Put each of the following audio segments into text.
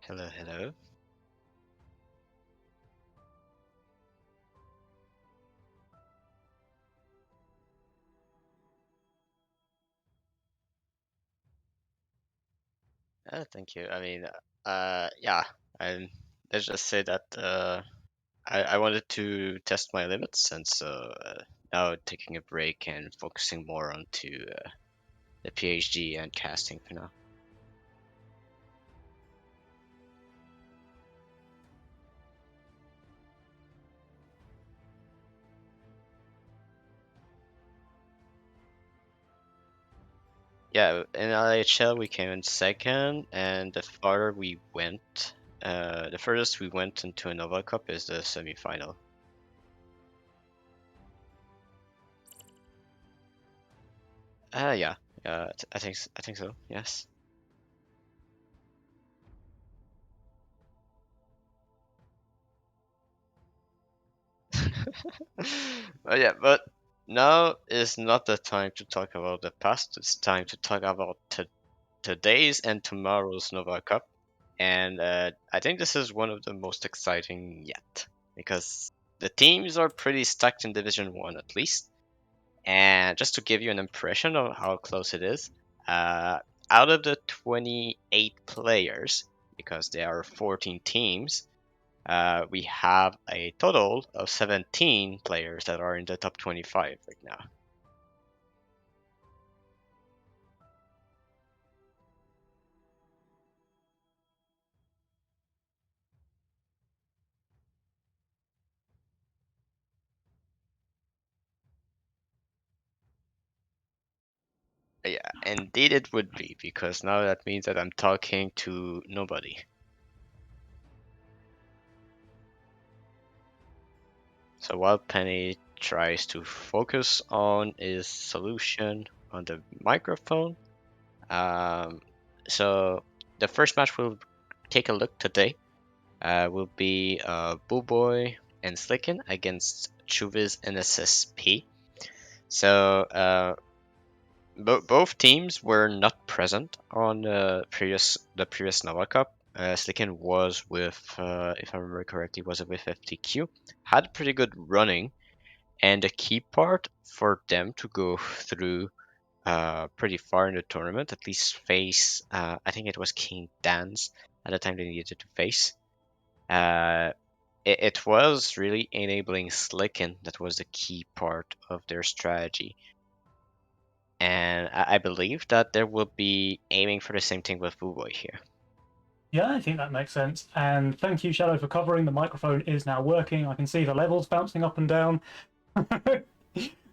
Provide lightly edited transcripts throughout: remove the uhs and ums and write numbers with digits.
Hello, hello. Thank you. Yeah, and let's just say that I wanted to test my limits, and so now taking a break and focusing more onto the PhD and casting for now. Yeah, in IHL we came in second, and the furthest we went into a Nova Cup is the semifinal. Yeah, I think so. Yes. But now is not the time to talk about the past. It's time to talk about today's and tomorrow's Nova Cup. And I think this is one of the most exciting yet because the teams are pretty stacked in Division 1 at least. And just to give you an impression of how close it is, uh, out of the 28 players, because there are 14 teams, we have a total of 17 players that are in the top 25 right now. Yeah, indeed it would be, because now that means that I'm talking to nobody. So while Penny tries to focus on his solution on the microphone, um, so the first match we'll take a look today will be Boo Boy and Slicken against Chuviz and SSP. So both teams were not present on the previous Nova Cup. Slicken was with, if I remember correctly, was with FTQ. Had pretty good running, and the key part for them to go through pretty far in the tournament, at least face, I think it was King Dance at the time they needed to face. Uh, it was really enabling Slicken that was the key part of their strategy. And I believe that there will be aiming for the same thing with Boo Boy here. Yeah, I think that makes sense. And thank you, Shadow, for covering. The microphone is now working. I can see the levels bouncing up and down.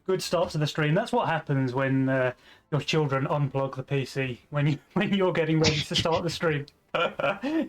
Good start to the stream. That's what happens when your children unplug the PC when you're getting ready to start the stream.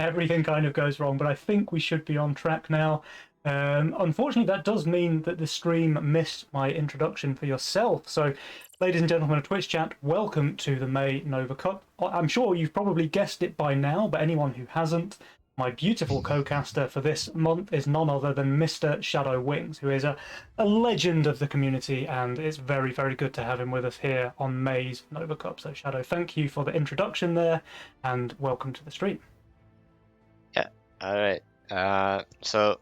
Everything kind of goes wrong, but I think we should be on track now. Unfortunately, that does mean that the stream missed my introduction for yourself. So, ladies and gentlemen of Twitch chat, welcome to the May Nova Cup. I'm sure you've probably guessed it by now, but anyone who hasn't, my beautiful co-caster for this month is none other than Mr. Shadowings, who is a legend of the community, and it's very, very good to have him with us here on May's Nova Cup. So, Shadow, thank you for the introduction there, and welcome to the stream. Yeah. All right. So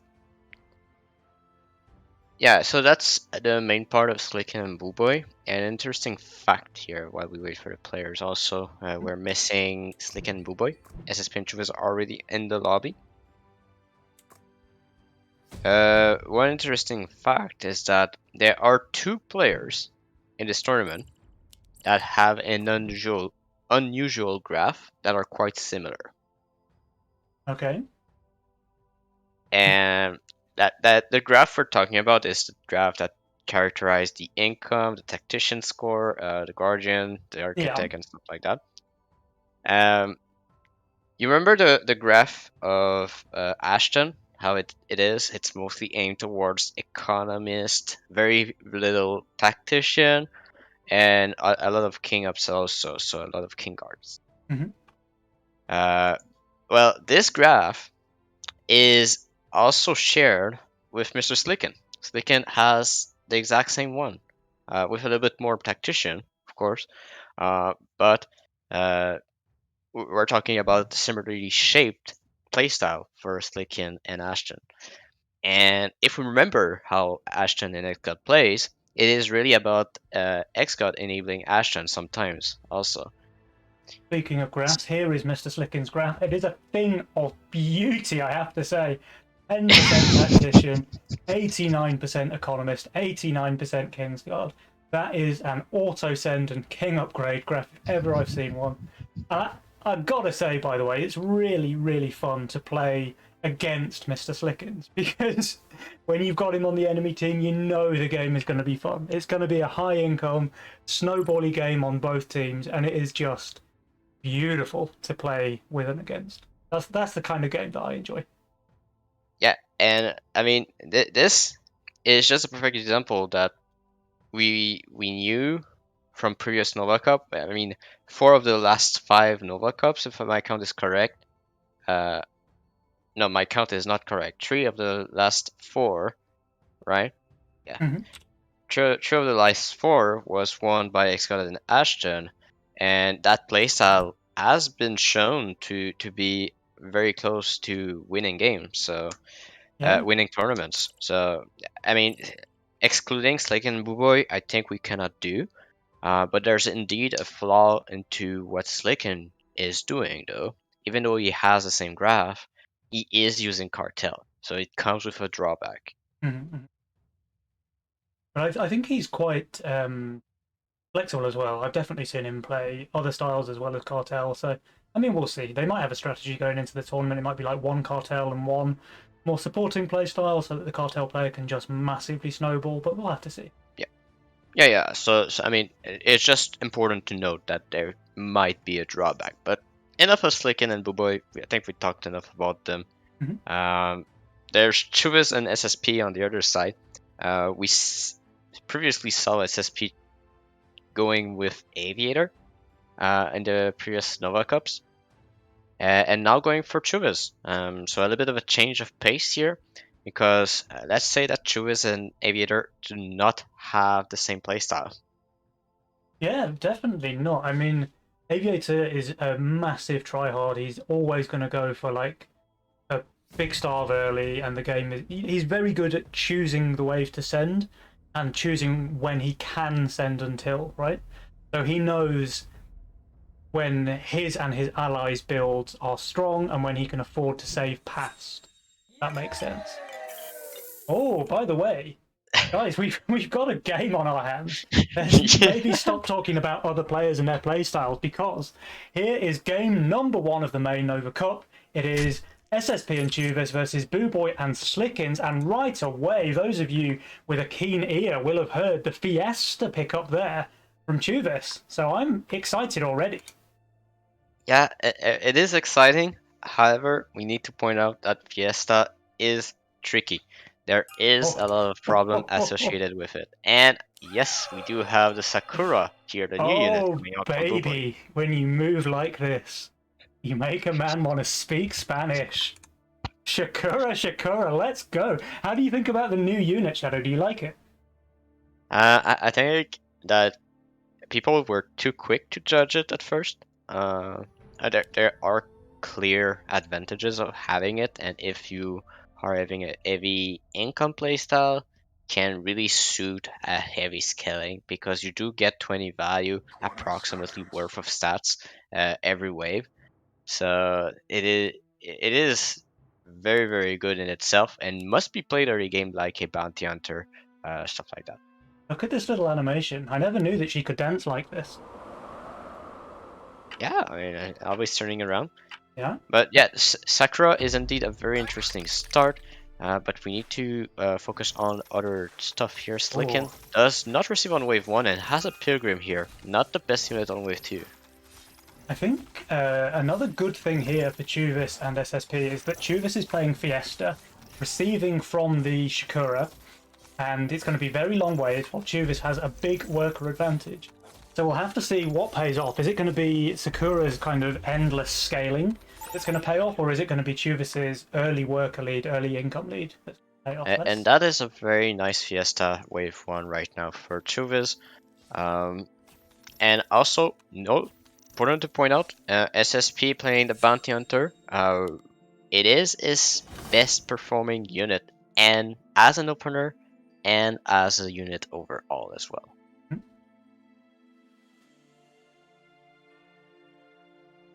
yeah, so that's the main part of Slicken and Boo Boy. An interesting fact here while we wait for the players also, we're missing Slicken and Boo Boy. SS Pinchu was already in the lobby. One interesting fact is that there are two players in this tournament that have an unusual graph that are quite similar. Okay. And that the graph we're talking about is the graph that characterized the income, the tactician score, the guardian, the Yeah. architect, and stuff like that. Um, you remember the graph of Ashton? How it is? It's mostly aimed towards economist, very little tactician, and a lot of king ups also. So a lot of king guards. Hmm. Uh, well, this graph is also shared with Mr. Slicken. Slicken has the exact same one, with a little bit more tactician, of course, but uh, we're talking about similarly shaped playstyle for Slicken and Ashton. And if we remember how Ashton and Xgod plays, it is really about Xgod enabling Ashton sometimes also. Speaking of graphs, here is Mr. Slickin's graph. It is a thing of beauty, I have to say. 10% tactician, 89% economist, 89% Kingsguard. That is an auto send and king upgrade graph if ever I've seen one. And I've got to say, by the way, it's really, really fun to play against Mr. Slickens because when you've got him on the enemy team, you know the game is going to be fun. It's going to be a high income, snowbally game on both teams, and it is just beautiful to play with and against. That's the kind of game that I enjoy. Yeah, and I mean this is just a perfect example that we knew from previous Nova Cup. I mean, 4 of the last 5 Nova Cups, if my count is correct. Uh, no, my count is not correct. 3 of the last 4, right? Yeah, Mm-hmm. two of the last 4 was won by Xcode and Ashton, and that playstyle has been shown to be very close to winning games. So Yeah. winning tournaments. So, I mean, excluding Slake and Buboy, I think we cannot do. But there's indeed a flaw into what Slicken is doing, though. Even though he has the same graph, he is using Cartel, so it comes with a drawback. Mm-hmm. But I think he's quite flexible as well. I've definitely seen him play other styles as well as Cartel. So I mean, we'll see. They might have a strategy going into the tournament. It might be like one Cartel and one more supporting play style, so that the Cartel player can just massively snowball. But we'll have to see. Yeah, yeah. So I mean, it's just important to note that there might be a drawback. But enough of Slicken and Buboy. I think we talked enough about them. Mm-hmm. There's Chuvas and SSP on the other side. We previously saw SSP going with Aviator in the previous Nova Cups, and now going for Chuvas. So a little bit of a change of pace here, because let's say that Chuvas and Aviator do not have the same playstyle. Yeah, definitely not. I mean, Aviator is a massive tryhard. He's always going to go for like a big starve early, and the game is. He's very good at choosing the wave to send and choosing when he can send until, right? So he knows when his and his allies' builds are strong and when he can afford to save past. That makes sense. Oh, by the way, guys, we've got a game on our hands. Let's maybe stop talking about other players and their playstyles, because here is game number 1 of the main Nova Cup. It is SSP and Tuvas versus Booboy and Slickins, and right away, those of you with a keen ear will have heard the Fiesta pick up there from Tuvas. So I'm excited already. Yeah, it is exciting. However, we need to point out that Fiesta is tricky. There is Oh, a lot of problem associated with it. And yes, we do have the Sakura here, the new unit oh, coming out for Booboy. baby, when you move like this, you make a man want to speak Spanish. Shakura, Shakura, let's go. How do you think about the new unit, Shadow? Do you like it? I think that people were too quick to judge it at first. There are clear advantages of having it, and if you are having a heavy income playstyle, can really suit a heavy scaling, because you do get 20 value approximately worth of stats every wave. So it is very good in itself, and must be played early game like a bounty hunter, stuff like that. Look at this little animation. I never knew that she could dance like this. Yeah, I mean, always turning around. Yeah? But yeah, Sakura is indeed a very interesting start, but we need to focus on other stuff here. Slicken Oh, does not receive on wave 1 and has a Pilgrim here. Not the best unit on wave 2. I think another good thing here for Chuvis and SSP is that Chuvis is playing Fiesta, receiving from the Shakura, and it's going to be very long waves, while Chuvis has a big worker advantage. So we'll have to see what pays off. Is it going to be Sakura's kind of endless scaling that's going to pay off, or is it going to be Chuvis's early worker lead, early income lead that's going to pay off? And that is a very nice Fiesta wave 1 right now for Chuvis. And also, no, important to point out, SSP playing the Bounty Hunter. it is his best performing unit, and as an opener, and as a unit overall as well.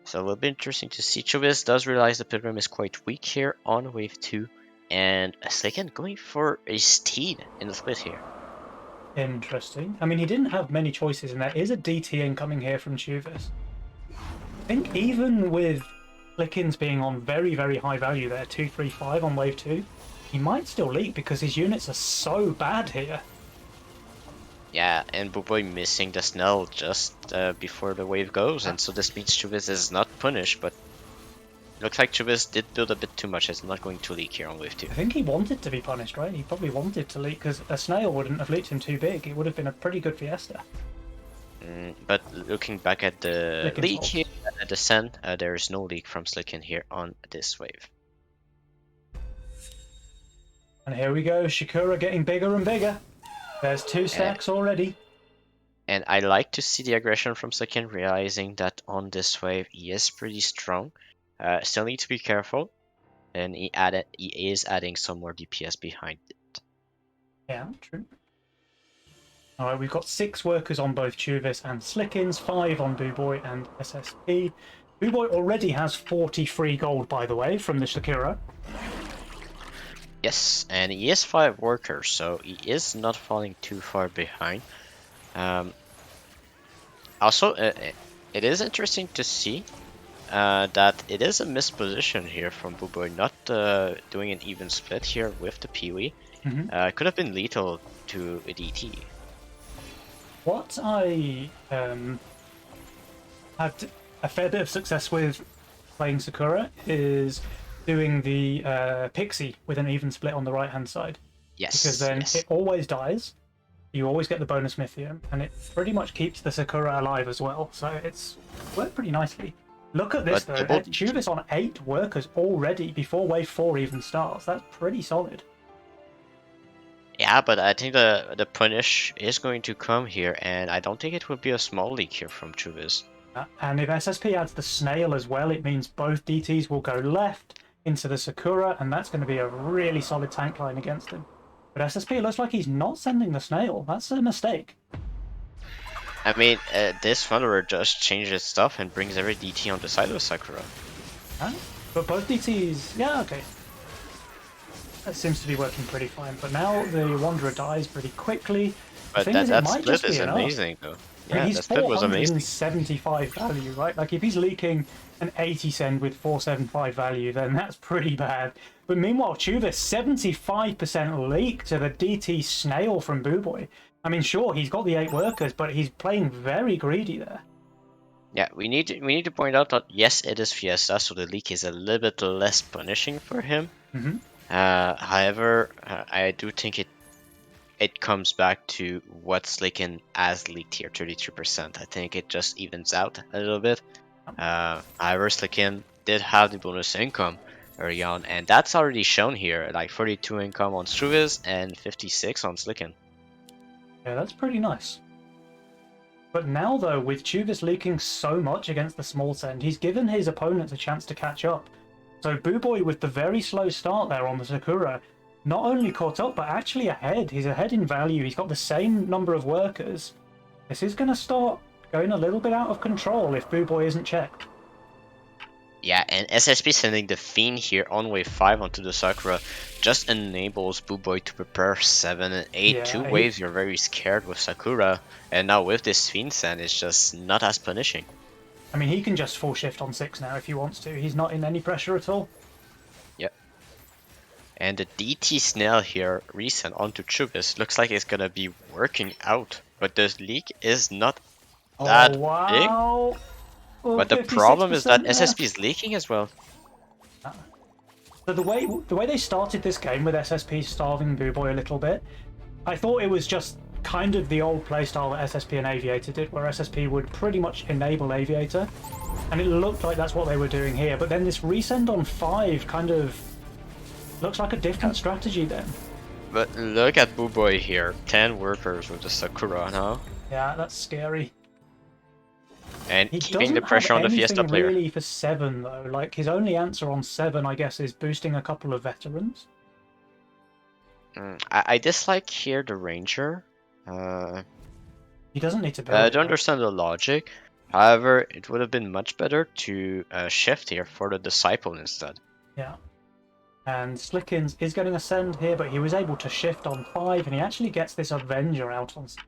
So it will be interesting to see. Chubis does realize the Pilgrim is quite weak here on wave 2, and Slaken going for a Steed in the split here. Interesting. I mean, he didn't have many choices, and there is a DT incoming here from Chuvis. I think even with Flickins being on very, very high value there, 235 on wave 2, he might still leak because his units are so bad here. Yeah, and Buboy missing the Snell just before the wave goes, and so this means Chubis is not punished, but looks like Chubis did build a bit too much. It's not going to leak here on wave 2. I think he wanted to be punished, right? He probably wanted to leak because a snail wouldn't have leaked him too big. It would have been a pretty good Fiesta. But looking back at the Slicken's leak fault. here, at the Sen, there is no leak from Slicken here on this wave. And here we go, Shakura getting bigger and bigger. There's 2 stacks already. And I like to see the aggression from Slicken, realizing that on this wave he is pretty strong. Still need to be careful, and he is adding some more DPS behind it. Yeah, true. Alright, we've got 6 workers on both Chuvis and Slickins, 5 on Booboy and SSP. Booboy already has 43 gold, by the way, from the Shakura. Yes, and he is 5 workers, so he is not falling too far behind. Also, it is interesting to see that it is a missed position here from Booboy, not doing an even split here with the Peewee. Could have been lethal to a DT. What I had a fair bit of success with playing Sakura is doing the Pixie with an even split on the right-hand side. Yes. Because then yes. it always dies, you always get the bonus Mythium, and it pretty much keeps the Sakura alive as well, so it's worked pretty nicely. Look at this though, Chuvis on 8 workers already before wave 4 even starts. That's pretty solid. Yeah, but I think the punish is going to come here, and I don't think it will be a small leak here from Chuvis. And if SSP adds the snail as well, it means both DTs will go left into the Sakura, and that's going to be a really solid tank line against him. But SSP looks like he's not sending the snail. That's a mistake. I mean, this Wanderer just changes stuff and brings every DT on the side of Sakura. Huh? But both DTs, yeah, okay. That seems to be working pretty fine. But now the Wanderer dies pretty quickly. But that split is amazing, though. I mean, Yeah, that split was amazing. He's 475 value, right? Like, if he's leaking an 80 send with 475 value, then that's pretty bad. But meanwhile, Chuvis, 75% leak to the DT snail from Booboy. I mean, sure, he's got the 8 workers, but he's playing very greedy there. Yeah, we need to point out that yes, it is Fiesta, so the leak is a little bit less punishing for him. However, I do think it comes back to what Slicken has leaked here, 33%. I think it just evens out a little bit. However, Slicken did have the bonus income early on, and that's already shown here, like 42 income on Struvis and 56 on Slicken. Yeah, that's pretty nice. But now, though, with Chuvis leaking so much against the small send, he's given his opponents a chance to catch up. So Booboy, with the very slow start there on the Sakura, not only caught up, but actually ahead. He's ahead in value. He's got the same number of workers. This is going to start going a little bit out of control if Booboy isn't checked. Yeah, and SSP sending the Fiend here on wave 5 onto the Sakura just enables Booboy to prepare 7 and 8. Yeah, 2 waves, you're very scared with Sakura, and now with this Fiend send, it's just not as punishing. I mean, he can just full shift on 6 now if he wants to. He's not in any pressure at all. Yep. And the DT Snail here, resend onto Chuvis, looks like it's gonna be working out, but the leak is not that big. Well, but the problem is that SSP is leaking as well. So the way they started this game with SSP starving Booboy a little bit, I thought it was just kind of the old playstyle that SSP and Aviator did, where SSP would pretty much enable Aviator, and it looked like that's what they were doing here. But then this resend on 5 kind of looks like a different strategy then. But look at Booboy here, 10 workers with the Sakura now. Yeah, that's scary. and He keeping the doesn't have pressure on the Fiesta anything player. really for 7 though. Like his only answer on 7, I guess, is boosting a couple of veterans. I dislike here the Ranger. He doesn't need to build I it don't though. understand the logic. However, it would have been much better to shift here for the Disciple instead. Yeah. And Slickins is getting a send here, but he was able to shift on 5, and he actually gets this Avenger out on 6.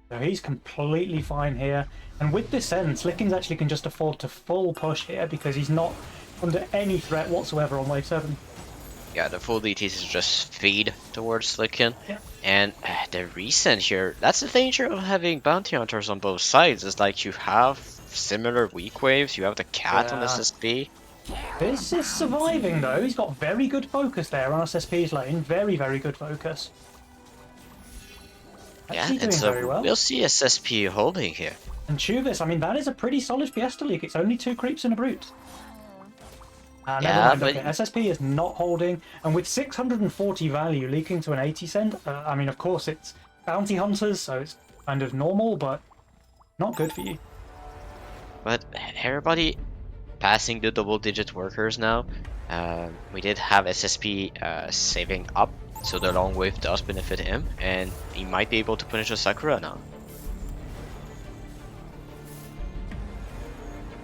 So he's completely fine here. And with this send, Slickins actually can just afford to full push here because he's not under any threat whatsoever on wave 7. Yeah, the full DTs is just feed towards Slicken. Yeah. And the recent here, that's the danger of having bounty hunters on both sides. Is like you have similar weak waves, you have the cat on Yeah. SSP. This is surviving though. He's got very good focus there on SSP's lane. Very, very good focus. Yeah, Actually and doing very so well. we'll see SSP holding here. And Chuvis, I mean, that is a pretty solid Fiesta League. It's only 2 creeps and a brute. Never Yeah, mind, but okay. SSP is not holding, and with 640 value leaking to an 80 cent, I mean, of course, it's bounty hunters, so it's kind of normal, but not good for you. everybody passing the double-digit workers now. We did have SSP saving up, so the long wave does benefit him, and he might be able to punish a Sakura now.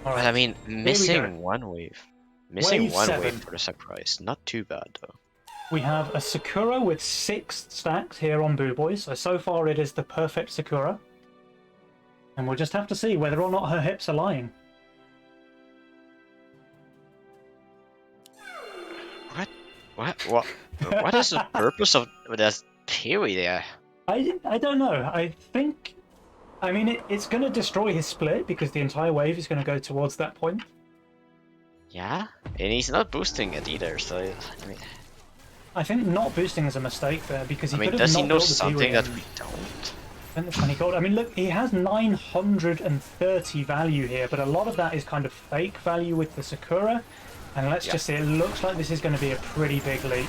All But right, I mean, missing one wave. Missing Wave one 7. wave for the Sakura is not too bad though. we have a Sakura with 6 stacks here on Boo Boy, so far it is the perfect Sakura. And we'll just have to see whether or not her hips are lying. What is the purpose of that theory there? I don't know. I think... I mean, it's going to destroy his split because the entire wave is going to go towards that point. Yeah, and he's not boosting it either, so I mean... I think not boosting is a mistake there because he could have does he not know built the something that T-Wing we don't? and the 20 gold. I mean, look, he has 930 value here, but a lot of that is kind of fake value with the Sakura. And let's just say it looks like this is going to be a pretty big leap.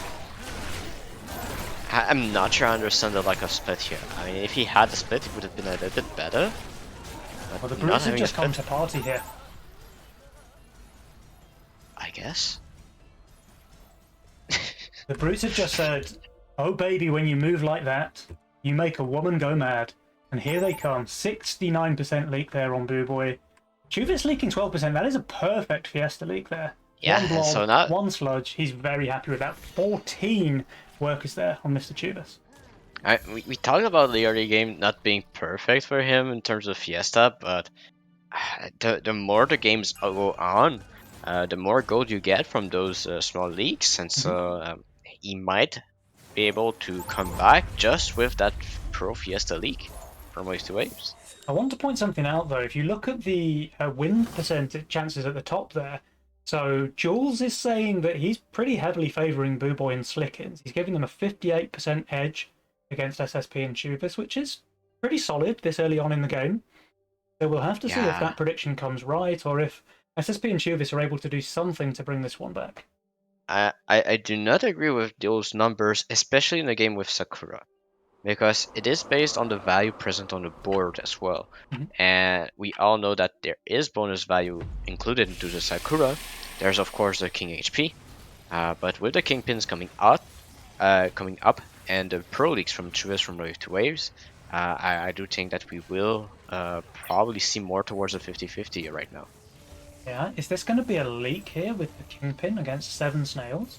I'm not sure I understand the lack of split here. I mean, if he had the split, it would have been a little bit better. But Well, the not Brutes have having a just come split, to party here. I guess. The Brutes have just said, oh baby, when you move like that, you make a woman go mad. And here they come. 69% leak there on Boo Boy. Chuvis leaking 12%. That is a perfect Fiesta leak there. Yeah, One blob, so now... one sludge. He's very happy with that. 14 workers there on Mr. Chuvis. we talked about the early game not being perfect for him in terms of Fiesta, but the more the games go on, the more gold you get from those small leaks, and so he might be able to come back just with that Pro Fiesta leak from waves to waves. I want to point something out though. If you look at the win percentage chances at the top there, so Jules is saying that he's pretty heavily favouring Boo Boy and Slickins. He's giving them a 58% edge against SSP and Chuvis, which is pretty solid this early on in the game. So we'll have to see if that prediction comes right, or if SSP and Chuvis are able to do something to bring this one back. I do not agree with those numbers, especially in a game with Sakura, because it is based on the value present on the board as well. And we all know that there is bonus value included into the Sakura. There's of course the King HP, but with the Kingpins coming up, and the Pro Leagues from Chuvis from wave to waves, I do think that we will probably see more towards a 50-50 right now. Yeah, is this going to be a leak here with the Kingpin against 7 snails?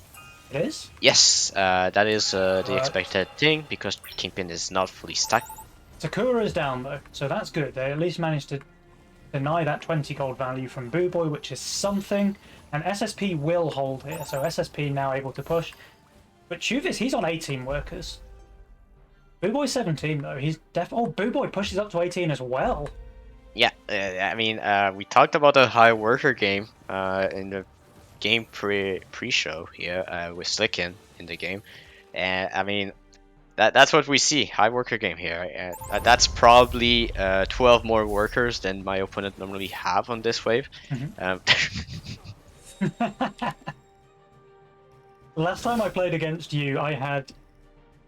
It is? Yes, that is the expected thing, because Kingpin is not fully stacked. Sakura is down though, so that's good. They at least managed to deny that 20 gold value from Boo Boy, which is something. And SSP will hold here, so SSP now able to push. But Chuvis, he's on 18 workers. Boo Boy 17 though, he's oh, Boo Boy pushes up to 18 as well. Yeah, I mean, we talked about a high worker game in the game pre-show here with Slicken in the game, and I mean that's what we see, high worker game here. That's probably 12 more workers than my opponent normally have on this wave. Last time I played against you, I had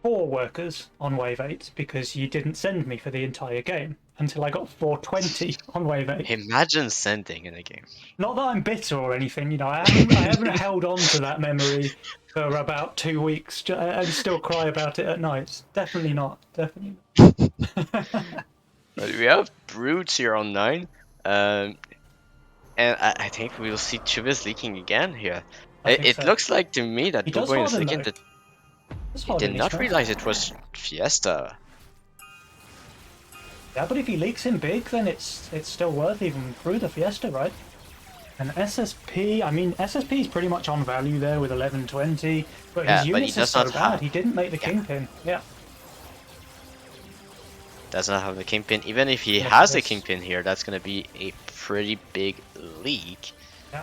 4 workers on wave 8 because you didn't send me for the entire game until I got 420 on wave 8. Imagine sending in a game. Not that I'm bitter or anything, you know. I haven't held on to that memory for about 2 weeks and still cry about it at night. Definitely not. Definitely not. But we have brutes here on 9. Um, and I think we will see Chubis leaking again here. I think It so. looks like to me that He does Boboy is harden leaking though. that Does he did harden. He not smells. realize it was Fiesta. Yeah, but if he leaks in big, then it's still worth even through the Fiesta, right? And SSP, I mean, SSP is pretty much on value there with 1120, but Yeah, his but he units are does so not bad, have. he didn't make the Yeah, Kingpin. Yeah, does not have the kingpin. Even if he look at has the this. kingpin here, that's gonna be a pretty big leak. Yeah,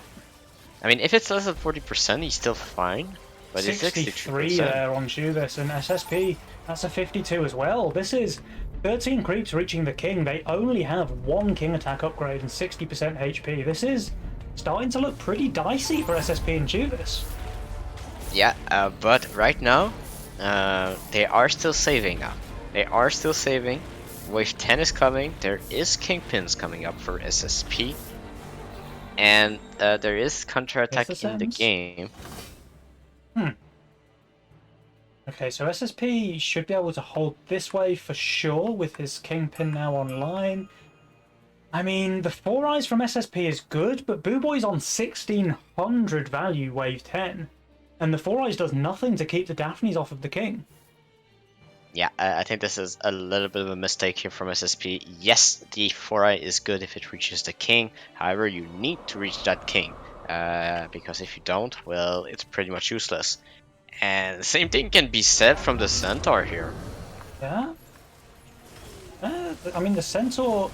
I mean, if it's less than 40%, he's still fine. But it's 63 63%. there on Juvis, and SSP, that's a 52 as well. This is 13 creeps reaching the King. They only have one King attack upgrade and 60% HP. This is starting to look pretty dicey for SSP and Juvis. Yeah, but right now, they are still saving now. They are still saving. Wave 10 is coming. There is Kingpins coming up for SSP. And there is counterattack in the SSMs. game. Okay, so SSP should be able to hold this wave for sure with his Kingpin now online. I mean, the 4 eyes from SSP is good, but Boo Boy's on 1600 value wave 10. And the 4 eyes does nothing to keep the Daphnes off of the King. Yeah, I think this is a little bit of a mistake here from SSP. Yes, the 4-eye is good if it reaches the king. However, you need to reach that king. Because if you don't, well, it's pretty much useless. And the same thing can be said from the centaur here. Yeah? I mean, the Centaur...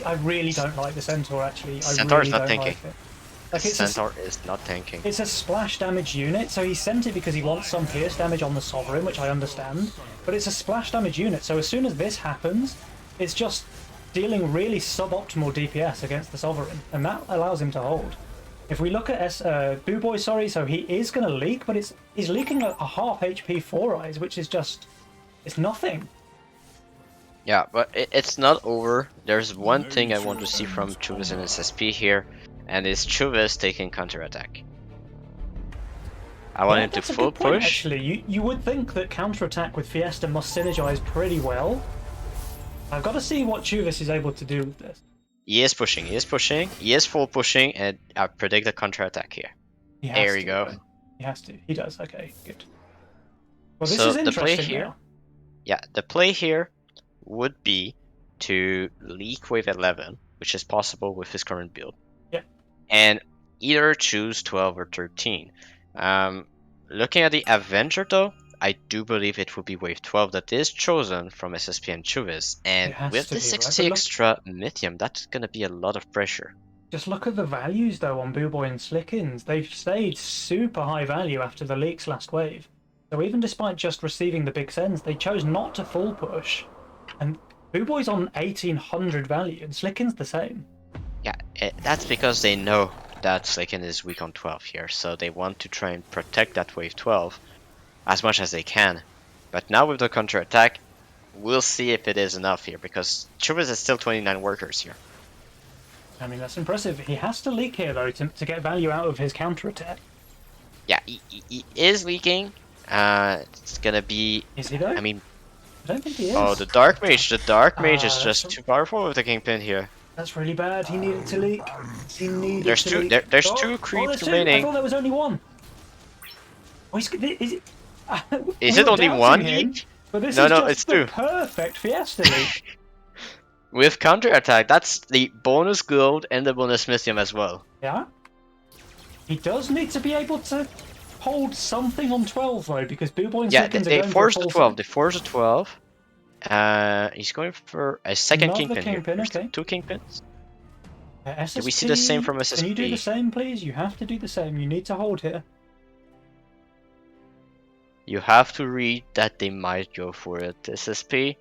I really don't like the Centaur, actually. I Centaur is really not don't tanking. like it. Like, Centaur is not tanking. it's a splash damage unit, so he sent it because he wants some pierce damage on the Sovereign, which I understand. But it's a splash damage unit, so as soon as this happens, it's just dealing really suboptimal DPS against the Sovereign, and that allows him to hold. If we look at Boo Boy, sorry, so he is going to leak, but he's leaking a half HP 4 eyes, which is just... it's nothing. Yeah, but it's not over. There's one thing I want to see from Chuvis and SSP here, and it's Chuvis taking counterattack. I want him to That's a full good point, push. actually. You would think that counterattack with Fiesta must synergize pretty well. I've got to see what Chuvis is able to do with this. He is pushing, he is pushing, he is full pushing, and I predict a counterattack here. He has There to, we go. though. He has to. He does. Okay, good. Well, this So is the play interesting here, now. yeah, the play here would be to leak wave 11, which is possible with his current build. Yeah. And either choose 12 or 13. Looking at the Avenger though, I do believe it will be wave 12 that is chosen from SSP and Chuvis. And It has with to the be, right? 60 But look, extra Mythium, that's gonna be a lot of pressure. just look at the values, though, on Boo Boy and Slickins. They've stayed super high value after the leaks last wave. So even despite just receiving the big sends, they chose not to full push. And Boo Boy's on 1800 value, and Slickin's the same. Yeah, that's because they know that Slicken is weak on 12 here, so they want to try and protect that wave 12 as much as they can. But now with the counterattack, we'll see if it is enough here, because Chubis is still 29 workers here. I mean, that's impressive. He has to leak here, though, to get value out of his counterattack. Yeah, he is leaking. It's gonna be... Is he, though? I mean... I don't think he is. Oh, the Dark Mage. The Dark Mage is that's just too powerful with the Kingpin here. That's really bad. He needed to leak. He needed There's to two. leak. There's Oh, two creeps there's two. I remaining. thought there was only one. Oh, is it? Is We it were only doubting one him, leak? but this No, is no, just it's the two. perfect Fiesta leak. With counterattack, that's the bonus gold and the bonus Mythium as well. Yeah. He does need to be able to hold something on 12 though, because Boo Boy and Yeah, Slickins are they going force for a the full 12. They force the 12. He's going for a second Another Kingpin here. Kingpin, There's okay. two Kingpins. SSP, Do we see the same from Can you do the SSP? same, please? You have to do the same. You need to hold here. You have to read that they might go for it. SSP.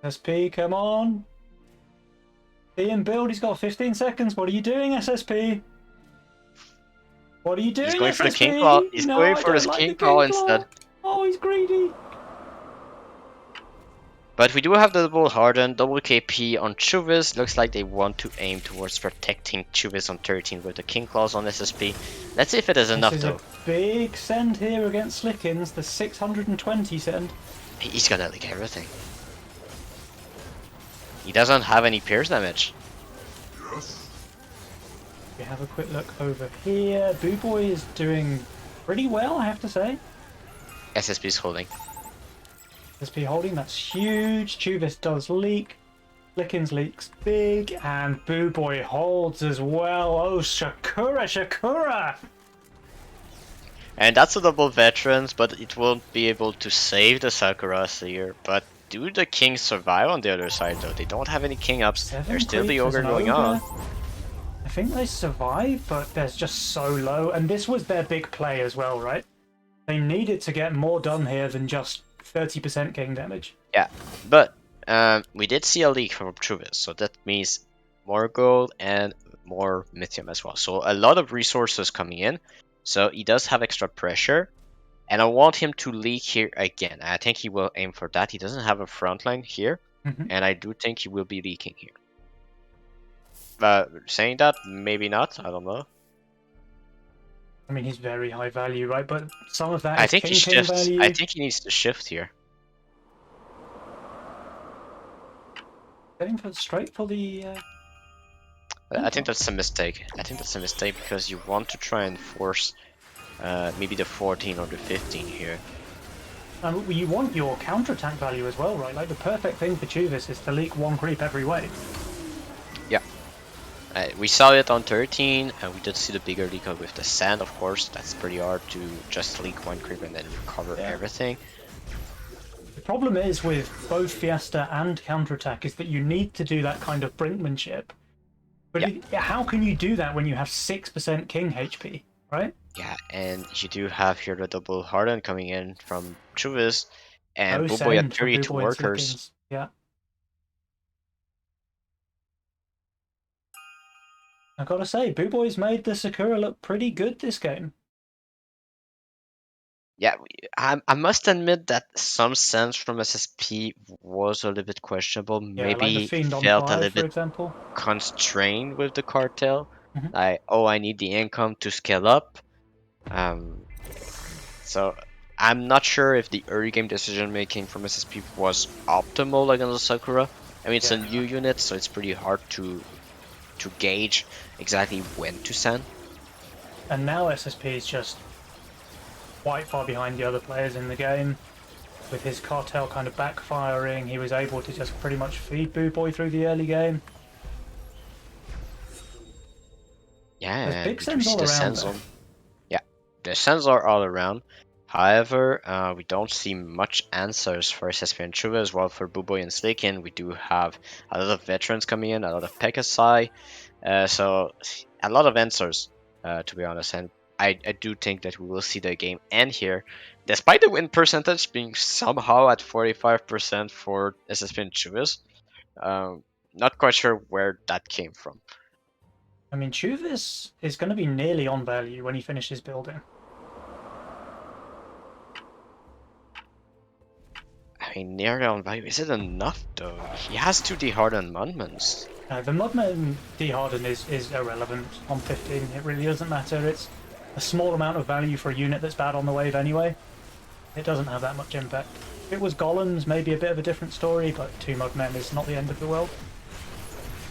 SSP, come on. Ian build, he's got 15 seconds. What are you doing, SSP? What are you doing, He's going for the SSP? King Claw. He's No, going I for don't his like King the Claw King Claw. instead. Oh, he's greedy. But we do have the double harden, double KP on Chuvis. Looks like they want to aim towards protecting Chuvis on 13 with the King Claws on SSP. Let's see if it is This enough is a though. big send here against Slickins, the 620 send. He's gonna lick everything. He doesn't have any pierce damage. We have a quick look over here. Boo Boy is doing pretty well, I have to say. SSP's holding. SP holding, that's huge. Chuvis does leak. Slickins leaks big, and Boo Boy holds as well. Oh, Shakura! And that's a double veterans, but it won't be able to save the Sakuras here. But do the Kings survive on the other side though? They don't have any King ups. There's still the Ogre going on. I think they survive, but they're just so low. And this was their big play as well, right? They needed to get more done here than just 30% King damage. Yeah, but we did see a leak from Truvis, so that means more gold and more Mythium as well. So a lot of resources coming in. So he does have extra pressure. And I want him to leak here again. I think he will aim for that. He doesn't have a front line here. And I do think he will be leaking here. Saying that, maybe not. I don't know. I mean, he's very high value, right? But some of that I is think he King shifts. value. I think he needs to shift here. Going for straight for the... I think that's a mistake. I think that's a mistake because you want to try and force maybe the 14 or the 15 here. And you want your counterattack value as well, right? Like the perfect thing for Chuvis is to leak one creep every wave. Yeah. We saw it on 13, and we did see the bigger leak with the sand, of course. That's pretty hard to just leak one creep and then recover everything. The problem is with both Fiesta and counterattack is that you need to do that kind of brinkmanship. But how can you do that when you have 6% King HP, right? Yeah, and you do have here the double harden coming in from Chuvis, and No Buboy at send for 32 Boo Boy and workers. Slickins. Yeah. I gotta say, Boo Boy's made the Sakura look pretty good this game. Yeah, I must admit that some sense from SSP was a little bit questionable. Yeah, like the Maybe Fiend on felt a 5, little for bit example. constrained with the cartel. Mhm. Like, oh, I need the income to scale up. So I'm not sure if the early game decision making from SSP was optimal against Sakura. I mean, it's a new unit, so it's pretty hard to gauge exactly when to send. And now SSP is just quite far behind the other players in the game. With his cartel kind of backfiring, he was able to just pretty much feed Boo Boy through the early game. Yeah, There's big and sends all around. Yeah, the sends are all around. However, we don't see much answers for SSP and Chuva as well. For Buboy and Slakin, we do have a lot of veterans coming in, a lot of Pekasai, so a lot of answers, to be honest. And I do think that we will see the game end here, despite the win percentage being somehow at 45% for SSP and Chuvas. Not quite sure where that came from. I mean, Chuvis is going to be nearly on value when he finishes building. I mean, nearly on value. Is it enough though? He has 2 D-hardened Mudmans. The Mudman D-Harden is irrelevant on 15. It really doesn't matter. It's a small amount of value for a unit that's bad on the wave anyway. It doesn't have that much impact. If it was Golems, maybe a bit of a different story, but 2 Mudmen is not the end of the world.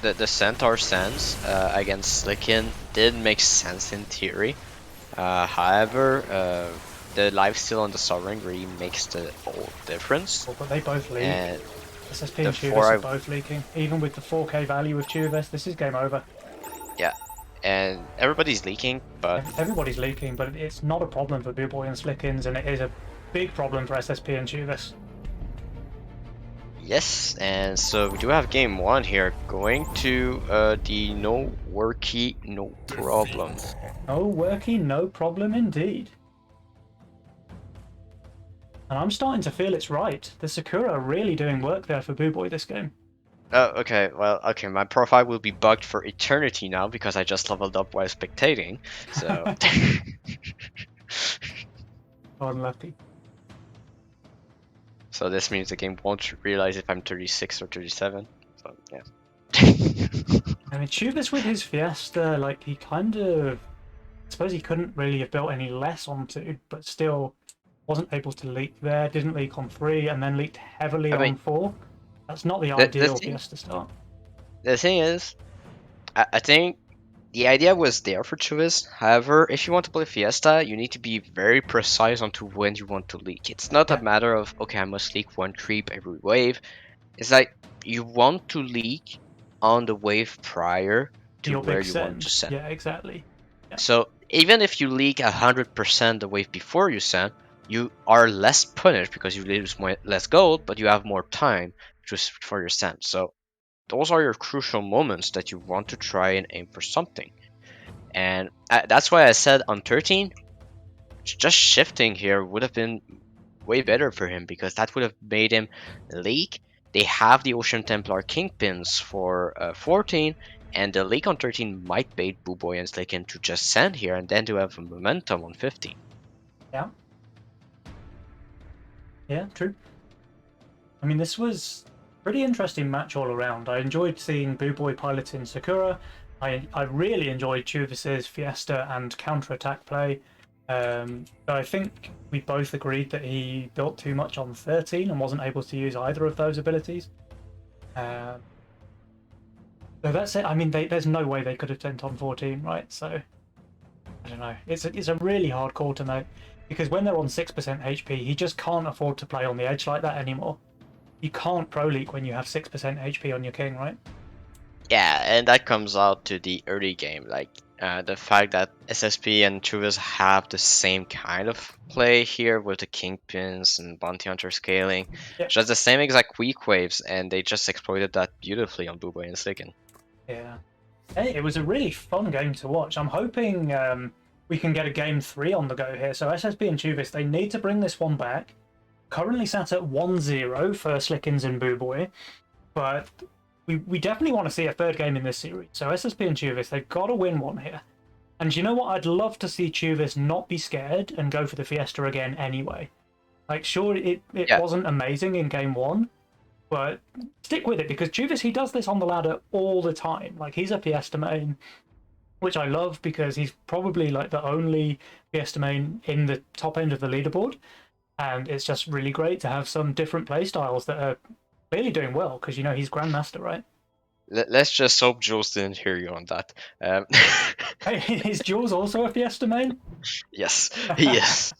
The Centaur sense against Slikin did make sense in theory. However, the lifesteal on the Sovereign really makes the whole difference. But they both leak. And SSP and Chuvas are both leaking. Even with the 4k value of Chuvas, this is game over. Yeah, and everybody's leaking, but... Everybody's leaking, but it's not a problem for Boo Boy and Slickins, and it is a big problem for SSP and Chuvas. Yes, and so we do have game 1 here, going to the no worky, no problem. No worky, no problem indeed. And I'm starting to feel it's right. The Sakura are really doing work there for Boo Boy this game. Oh, okay, well, okay, my profile will be bugged for eternity now because I just leveled up while spectating, so... Unlucky. So this means the game won't realize if I'm 36 or 37. So yeah. I mean, Chubis with his Fiesta, like he kind of, I suppose he couldn't really have built any less onto, but still wasn't able to leak there. Didn't leak on 3, and then leaked heavily I mean, on 4. That's not the the the ideal thing Fiesta start. the thing is, I think the idea was there for Chivas. However, if you want to play Fiesta, you need to be very precise on to when you want to leak. It's not a Yeah, matter of okay, I must leak one creep every wave. It's like you want to leak on the wave prior to your where big you want to send. send. Yeah, exactly. Yeah, So even if you leak 100% the wave before you send, you are less punished because you lose less gold, but you have more time just for your send. So those are your crucial moments that you want to try and aim for something. And that's why I said on 13, just shifting here would have been way better for him because that would have made him leak. They have the Ocean Templar Kingpins for 14, and the leak on 13 might bait Booboy and Slicken to just send here and then to have a momentum on 15. yeah, yeah, true. I mean, this was a pretty interesting match all around. I enjoyed seeing Boo Boy piloting Sakura. I really enjoyed Chuvis's Fiesta and counter-attack play. But I think we both agreed that he built too much on 13 and wasn't able to use either of those abilities. Um, so that's it. I mean, there's no way they could have sent on 14, right? So I don't know. It's a really hard call to make because when they're on 6% HP, he just can't afford to play on the edge like that anymore. You can't pro leak when you have 6% HP on your king, right? Yeah, and that comes out to the early game, like the fact that SSP and Chuvas have the same kind of play here with the Kingpins and Bounty Hunter scaling. Yeah, Just the same exact weak waves, and they just exploited that beautifully on Booboy and Slicken. yeah. Hey, it was a really fun game to watch. I'm hoping we can get a game 3 on the go here. So SSB and Tuvis, they need to bring this one back. Currently sat at 1-0 for Slickins and Boo Boy, but we definitely want to see a third game in this series. So SSP and Tuvis, they've got to win one here. And you know what? I'd love to see Tuvis not be scared and go for the Fiesta again anyway. Like, sure, it Yeah, wasn't amazing in game 1, but stick with it because Chuvis, he does this on the ladder all the time. Like, he's a Fiesta main, which I love because he's probably like the only Fiesta main in the top end of the leaderboard. And it's just really great to have some different playstyles that are clearly doing well because, you know, he's Grandmaster, right? let's just hope Jules didn't hear you on that. Hey, is Jules also a Fiesta main? Yes, yes.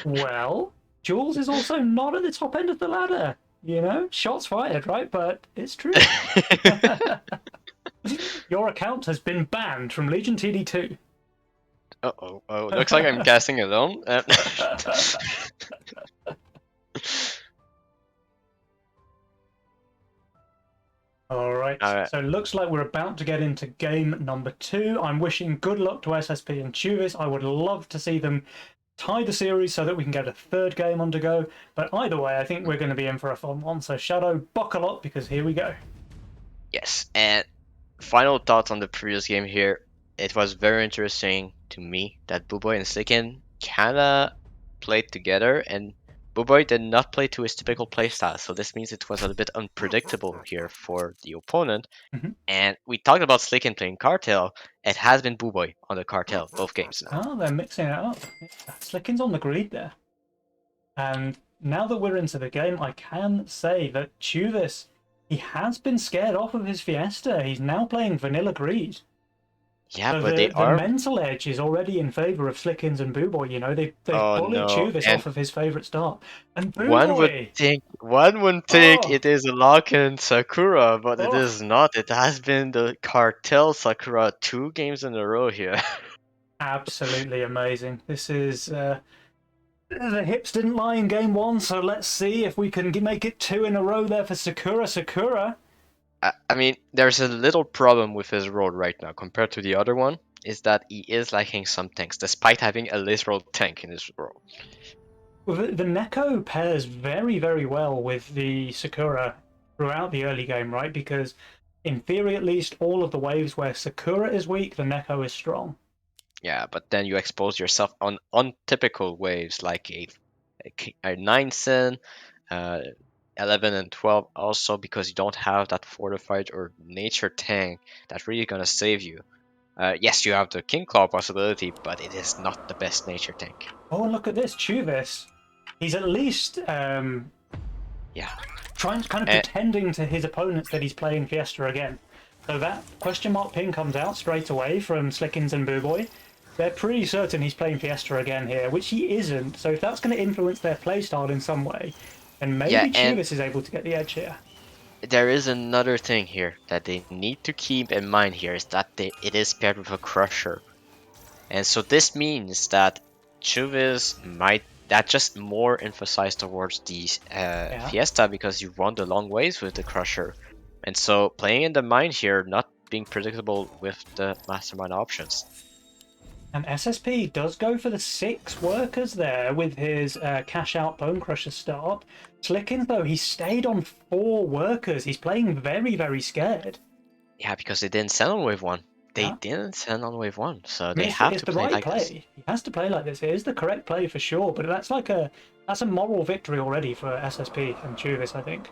Well, Jules is also not at the top end of the ladder. You know, shots fired, right? But it's true. Your account has been banned from Legion TD2. Uh-oh, oh, looks like I'm casting alone. All right, Alright, so it looks like we're about to get into game number 2. I'm wishing good luck to SSP and Tuvis. I would love to see them tie the series so that we can get a third game on to go. But either way, I think we're going to be in for a fun one. So Shadow, buckle up because here we go. yes, and final thoughts on the previous game here. It was very interesting to me that Booboy and Slicken kinda played together, and Booboy did not play to his typical playstyle, so this means it was a little bit unpredictable here for the opponent. Mhm. And we talked about Slicken playing Cartel. It has been Booboy on the Cartel both games now. Oh, they're mixing it up. Slickin's on the greed there. And now that we're into the game, I can say that Tuvis, he has been scared off of his Fiesta. He's now playing Vanilla Greed. Yeah, So but they the are. mental edge is already in favour of Slickins and Boo Boy. You know, they've Oh bullied no! Tuvis And off of his favourite start. And Boo Boy, one would think oh, it is a lock-in Sakura, but it oh, is not. It has been the Cartel Sakura 2 games in a row here. absolutely amazing. This is the hips didn't lie in game 1, so let's see if we can make it 2 in a row there for Sakura. Sakura. I mean, there's a little problem with his role right now compared to the other one, is that he is lacking some tanks, despite having a literal tank in his role. Well, the Neko pairs very, very well with the Sakura throughout the early game, right? Because in theory, at least, all of the waves where Sakura is weak, the Neko is strong. Yeah, but then you expose yourself on untypical waves like a 9 sin, uh, 11 and 12 also because you don't have that fortified or nature tank that's really gonna save you. Yes, you have the King Claw possibility, but it is not the best nature tank. Oh, and look at this, Chuvis. He's at least Yeah. trying to kind of Uh, pretending to his opponents that he's playing Fiesta again. So that question mark ping comes out straight away from Slickins and Boo Boy. They're pretty certain he's playing Fiesta again here, which he isn't. So if that's going to influence their playstyle in some way, then yeah, maybe and Chuvis is able to get the edge here. there is another thing here that they need to keep in mind here is that it is paired with a Crusher. And so this means that Chuvis might that just more emphasized towards the Yeah. Fiesta because you run the long ways with the Crusher. And so playing in the mine here, not being predictable with the Mastermind options. And SSP does go for the 6 workers there with his cash out Bone Crusher start. Slickins, though, he stayed on 4 workers. He's playing very, very scared. Yeah, because they didn't send on wave 1. They Yeah. didn't send on wave 1, so I they mean, have it's to the play right like this. play. He has to play like this. It is the correct play for sure. But that's a moral victory already for SSP and Chuvis, I think.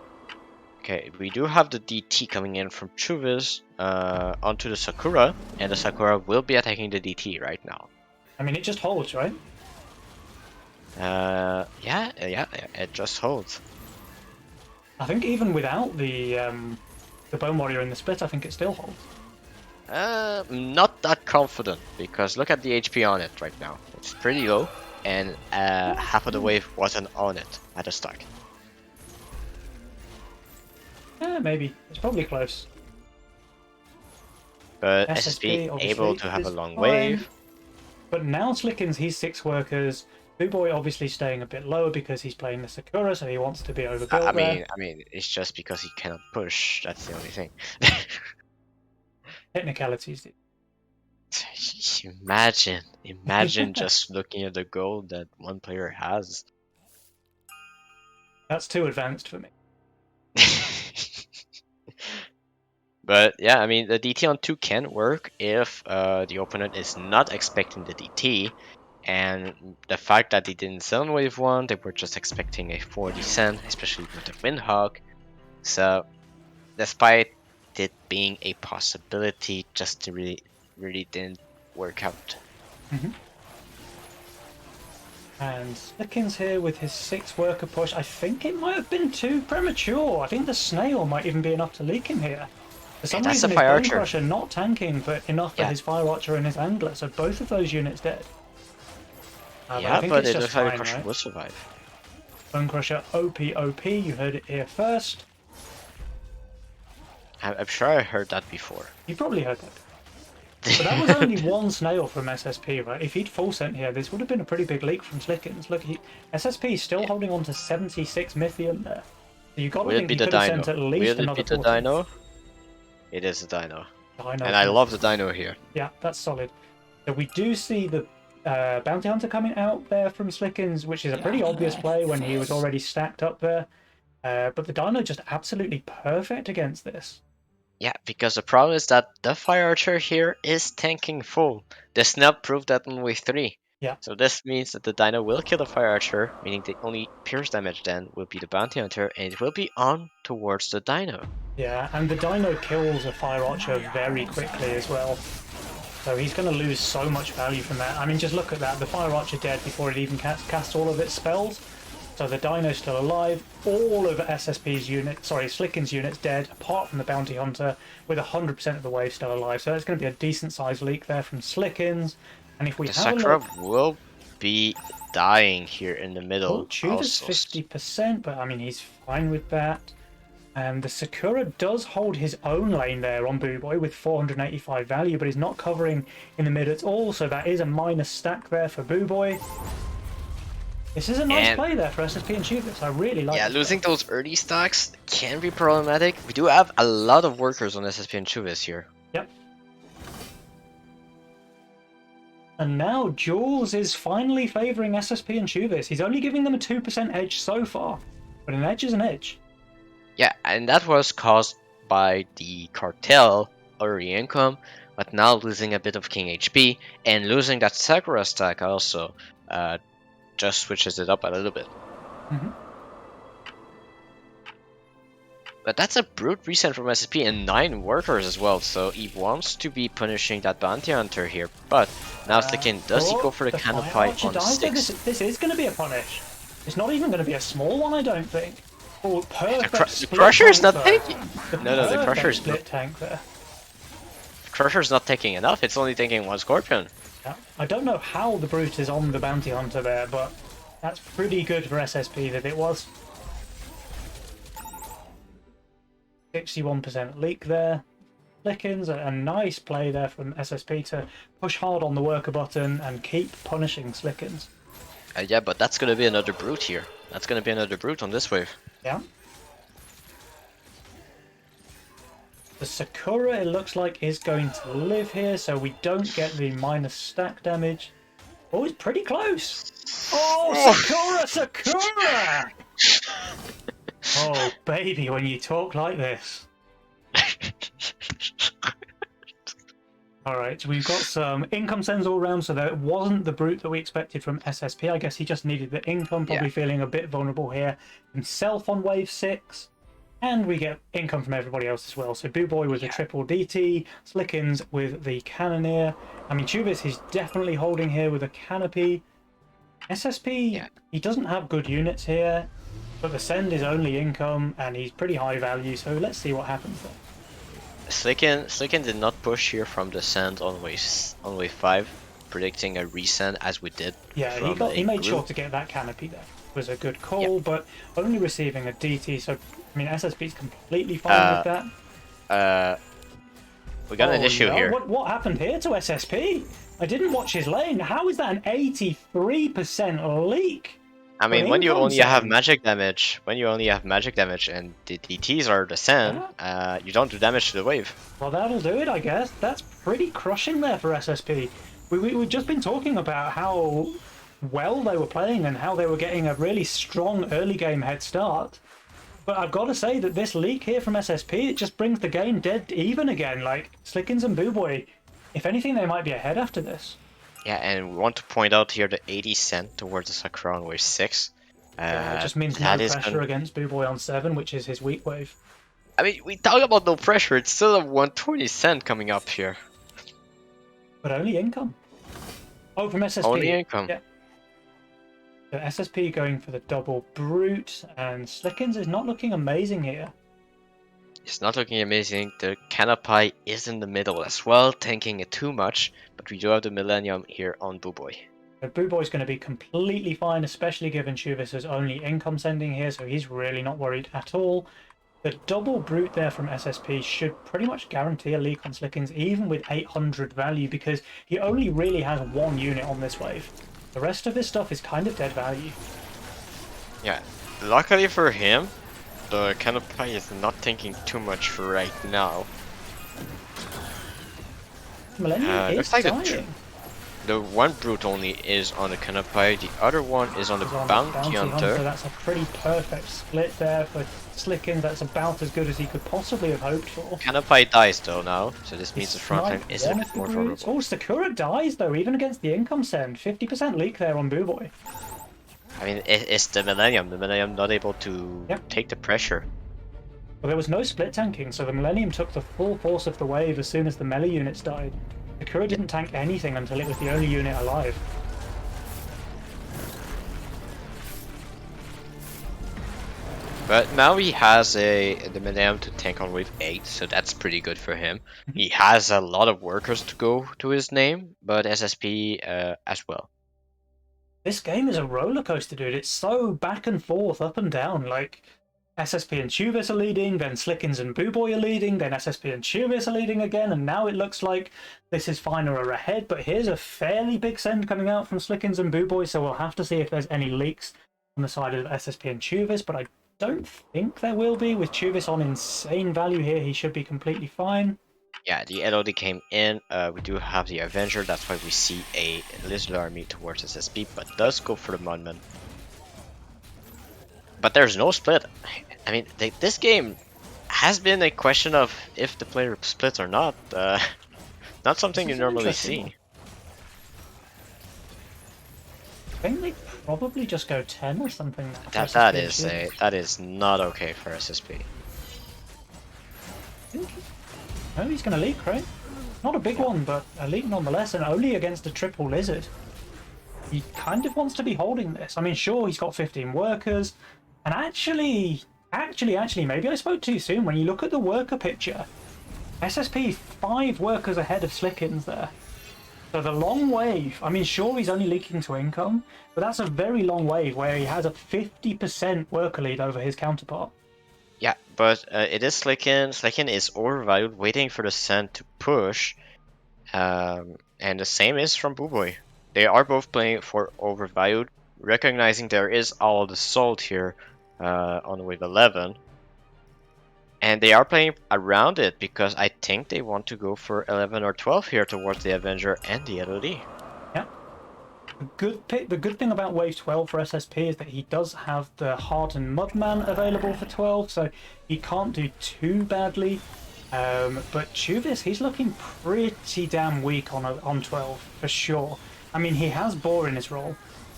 Okay, we do have the DT coming in from Chuvis onto the Sakura, and the Sakura will be attacking the DT right now. I mean, it just holds, right? Yeah, it just holds. I think even without the Bone Warrior in the split, I think it still holds. Not that confident because look at the HP on it right now. It's pretty low, and half of the wave wasn't on it at the start. Yeah, maybe. It's probably close. But SSP SSP obviously able to have a is long fine. wave. But now Slickins, he's 6 workers. Boo Boy obviously staying a bit lower because he's playing the Sakura, so he wants to be overbuilt there. I mean, it's just because he cannot push. That's the only thing. Technicalities. Imagine just looking at the gold that one player has. That's too advanced for me. But yeah, I mean, the DT on 2 can work if the opponent is not expecting the DT. And the fact that they didn't sell on wave 1, they were just expecting a 40 cent, especially with the Windhawk. So, despite it being a possibility, just really didn't work out. And Slickins here with his 6 worker push. I think it might have been too premature. I think the snail might even be enough to leak him here. For some That's reason, the his Fire Bone Archer. Crusher not tanking, but enough for Yeah. his Fire Archer and his Angler. So both of those units dead. Yeah, but but it's it just looks like the fine, Crusher right? will survive. Bone Crusher OP. You heard it here first. I'm sure I heard that before. You probably heard that. But that was only 1 snail from SSP, right? If he'd full sent here, this would have been a pretty big leak from Slickins. Look, SSP is still holding on to 76 Mythium there. So you got to Will it think be he the could have Dino? sent at least Will it another be the 40. Dino? It is the Dino. Dino And I from love the SSP. Dino here. Yeah, that's solid. So we do see the Bounty Hunter coming out there from Slickins, which is a pretty obvious play when he was already stacked up there. But the Dino just absolutely perfect against this. Yeah, because the problem is that the Fire Archer here is tanking full. The snap proved that on wave 3. Yeah. So this means that the Dino will kill the Fire Archer, meaning the only pierce damage then will be the Bounty Hunter, and it will be on towards the Dino. Yeah, and the Dino kills a Fire Archer very quickly as well. So he's going to lose so much value from that. I mean, just look at that. The Fire Archer dead before it even casts all of its spells. So the Dino's still alive. All of SSP's units, sorry, Slickin's units dead, apart from the Bounty Hunter, with 100% of the wave still alive. So it's going to be a decent sized leak there from Slickins. And if we The have Sakura a look, will be dying here in the middle. Chuda's 50%, but I mean, he's fine with that. And the Sakura does hold his own lane there on Boo Boy with 485 value, but he's not covering in the mid at all, so that is a minus stack there for Boo Boy. This is a nice play there for SSP and Chubis. I really like it. Yeah, losing those early stacks can be problematic. We do have a lot of workers on SSP and Chubis here. Yep. And now Jules is finally favouring SSP and Chubis. He's only giving them a 2% edge so far, but an edge is an edge. Yeah, and that was caused by the cartel early income, but now losing a bit of King HP and losing that Sakura stack also just switches it up a little bit. Mhm. But that's a brute resend from SSP and 9 workers as well, so he wants to be punishing that bounty hunter here. But now Slikin, does he go for the The fire canopy archer on dies. So 6? this is going to be a punish. It's not even going to be a small one, I don't think. Oh, perfect The split Crusher is tank not there. taking. The No, the Crusher is split tank there. Crusher's not taking enough. It's only taking 1 Scorpion. Yeah. I don't know how the brute is on the bounty hunter there, but that's pretty good for SSP that it was. 61% leak there. Lickens, a nice play there from SSP to push hard on the worker button and keep punishing Slickens. Yeah, but that's gonna be another brute here. That's gonna be another brute on this wave. Yeah. The Sakura, it looks like, is going to live here, so we don't get the minus stack damage. Oh, it's pretty close. Oh, Sakura! Oh, baby, when you talk like this. Alright, so we've got some income sends all around, so that wasn't the brute that we expected from SSP. I guess he just needed the income, probably feeling a bit vulnerable here himself on wave 6. And we get income from everybody else as well. So Boo Boy with the triple DT, Slickens with the Cannoneer. I mean, Chubis is definitely holding here with a Canopy. SSP, he doesn't have good units here, but the send is only income, and he's pretty high value, so let's see what happens there. Slicken did not push here from the send on wave 5, predicting a resend as we did. Yeah, he made sure to get that Canopy there. It was a good call, but only receiving a DT, so I mean SSP's completely fine with that. We got an issue here. What happened here to SSP? I didn't watch his lane. How is that an 83% leak? I mean, when you only have magic damage, and the DTs are the send, you don't do damage to the wave. Well, that'll do it, I guess. That's pretty crushing there for SSP. We've just been talking about how well they were playing and how they were getting a really strong early game head start. But I've got to say that this leak here from SSP, it just brings the game dead even again. Like, Slickens and Boo Boy, if anything, they might be ahead after this. Yeah, and we want to point out here the 80 cent towards the Sakura on wave 6. It just means no pressure against Boo Boy on 7, which is his weak wave. I mean, we talk about no pressure, it's still a 120 cent coming up here. But only income. Oh, from SSP. Only income. Yeah. So SSP going for the double brute, and Slickens is not looking amazing here. It's not looking amazing. The Canopy is in the middle as well, tanking it too much, but we do have the Millennium here on Boo Boy. Boo Boy's going to be completely fine, especially given Chubis is only income sending here, so he's really not worried at all. The double brute there from SSP should pretty much guarantee a leak on Slickens, even with 800 value, because he only really has one unit on this wave. The rest of his stuff is kind of dead value. Yeah, luckily for him, the Canopy is not thinking too much for right now. Millennium is like dying. The one brute only is on the Canopy, the other one is on the Bounty Hunter. That's a pretty perfect split there for Slickens. That's about as good as he could possibly have hoped for. Canopy dies though now, so this means the front line is a bit more vulnerable. Oh, Sakura dies though, even against the income send. 50% leak there on Boo Boy. I mean, it's the Millennium. The Millennium not able to take the pressure. Well, there was no split tanking, so the Millennium took the full force of the wave as soon as the melee units died. Sakura didn't tank anything until it was the only unit alive. But now he has the Millennium to tank on wave 8, so that's pretty good for him. He has a lot of workers to go to his name, but SSP as well. This game is a roller coaster, dude. It's so back and forth, up and down. Like, SSP and Chubis are leading, then Slickens and Boo Boy are leading, then SSP and Chubis are leading again, and now it looks like this is fine or ahead, but here's a fairly big send coming out from Slickens and Boo Boy, so we'll have to see if there's any leaks on the side of SSP and Chubis, but I don't think there will be. With Chubis on insane value here, he should be completely fine. Yeah, the LOD came in. We do have the Avenger, that's why we see a Lizard Army towards SSP, but does go for the Mudman. But there's no split. I mean, this game has been a question of if the player splits or not. Not something you normally see. I think they probably just go 10 or something now for That SSP and is Chivas. that is not okay for SSP. Oh, he's going to leak, right? Not a big Yeah. one, but a leak nonetheless, and only against a triple lizard. He kind of wants to be holding this. I mean, sure, he's got 15 workers, and actually, maybe I spoke too soon. When you look at the worker picture, SSP 5 workers ahead of Slickins there. So the long wave, I mean, sure, he's only leaking to income, but that's a very long wave where he has a 50% worker lead over his counterpart. Yeah, but it is Slicken. Slicken is overvalued, waiting for the Sand to push. And the same is from Booboy. They are both playing for overvalued, recognizing there is all the salt here on wave 11. And they are playing around it because I think they want to go for 11 or 12 here towards the Avenger and the LOD. Yeah. The good thing about Wave 12 for SSP is that he does have the Hardened Mudman available for 12, so he can't do too badly. But Chuvis, he's looking pretty damn weak on 12, for sure. I mean, he has Boar in his role,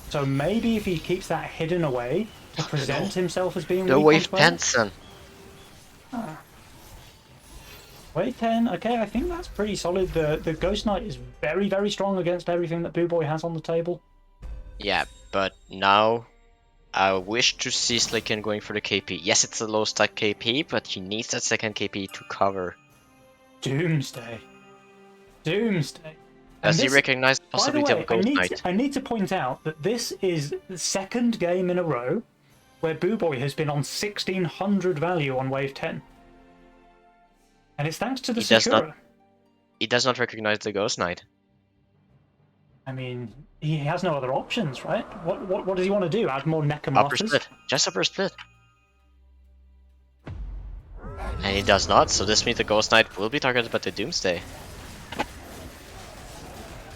so maybe if he keeps that hidden away to present himself as being The weak on wave 12... 10, son. Wave 10, okay, I think that's pretty solid. The Ghost Knight is very, very strong against everything that Boo Boy has on the table. Yeah, but now I wish to see Slicken going for the KP. Yes, it's a low stack KP, but he needs that second KP to cover. Doomsday. Doomsday. And Does he this, recognize the by the possibility of a way, Ghost Knight? I need to point out that this is the second game in a row where Boo Boy has been on 1600 value on Wave 10. And it's thanks to the Sakura. He does not recognize the Ghost Knight. I mean, he has no other options, right? What does he want to do? Add more Upper Necromarters? split. Just upper split. And he does not, so this means the Ghost Knight will be targeted by the Doomsday.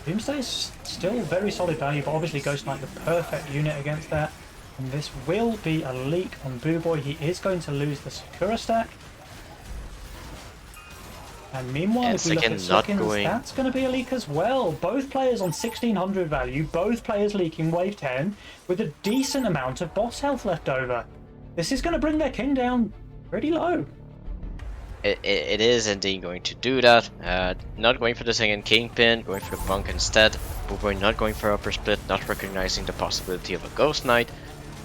Doomsday is still very solid value, but obviously Ghost Knight the perfect unit against that. And this will be a leak on Boo Boy. He is going to lose the Sakura stack. And meanwhile, And if we look at Slickins, that's going to be a leak as well. Both players on 1600 value, both players leaking Wave 10 with a decent amount of boss health left over. This is going to bring their king down pretty low. It is indeed going to do that. Not going for the second Kingpin, going for the Bunk instead. Booboy not going for upper split, not recognizing the possibility of a Ghost Knight.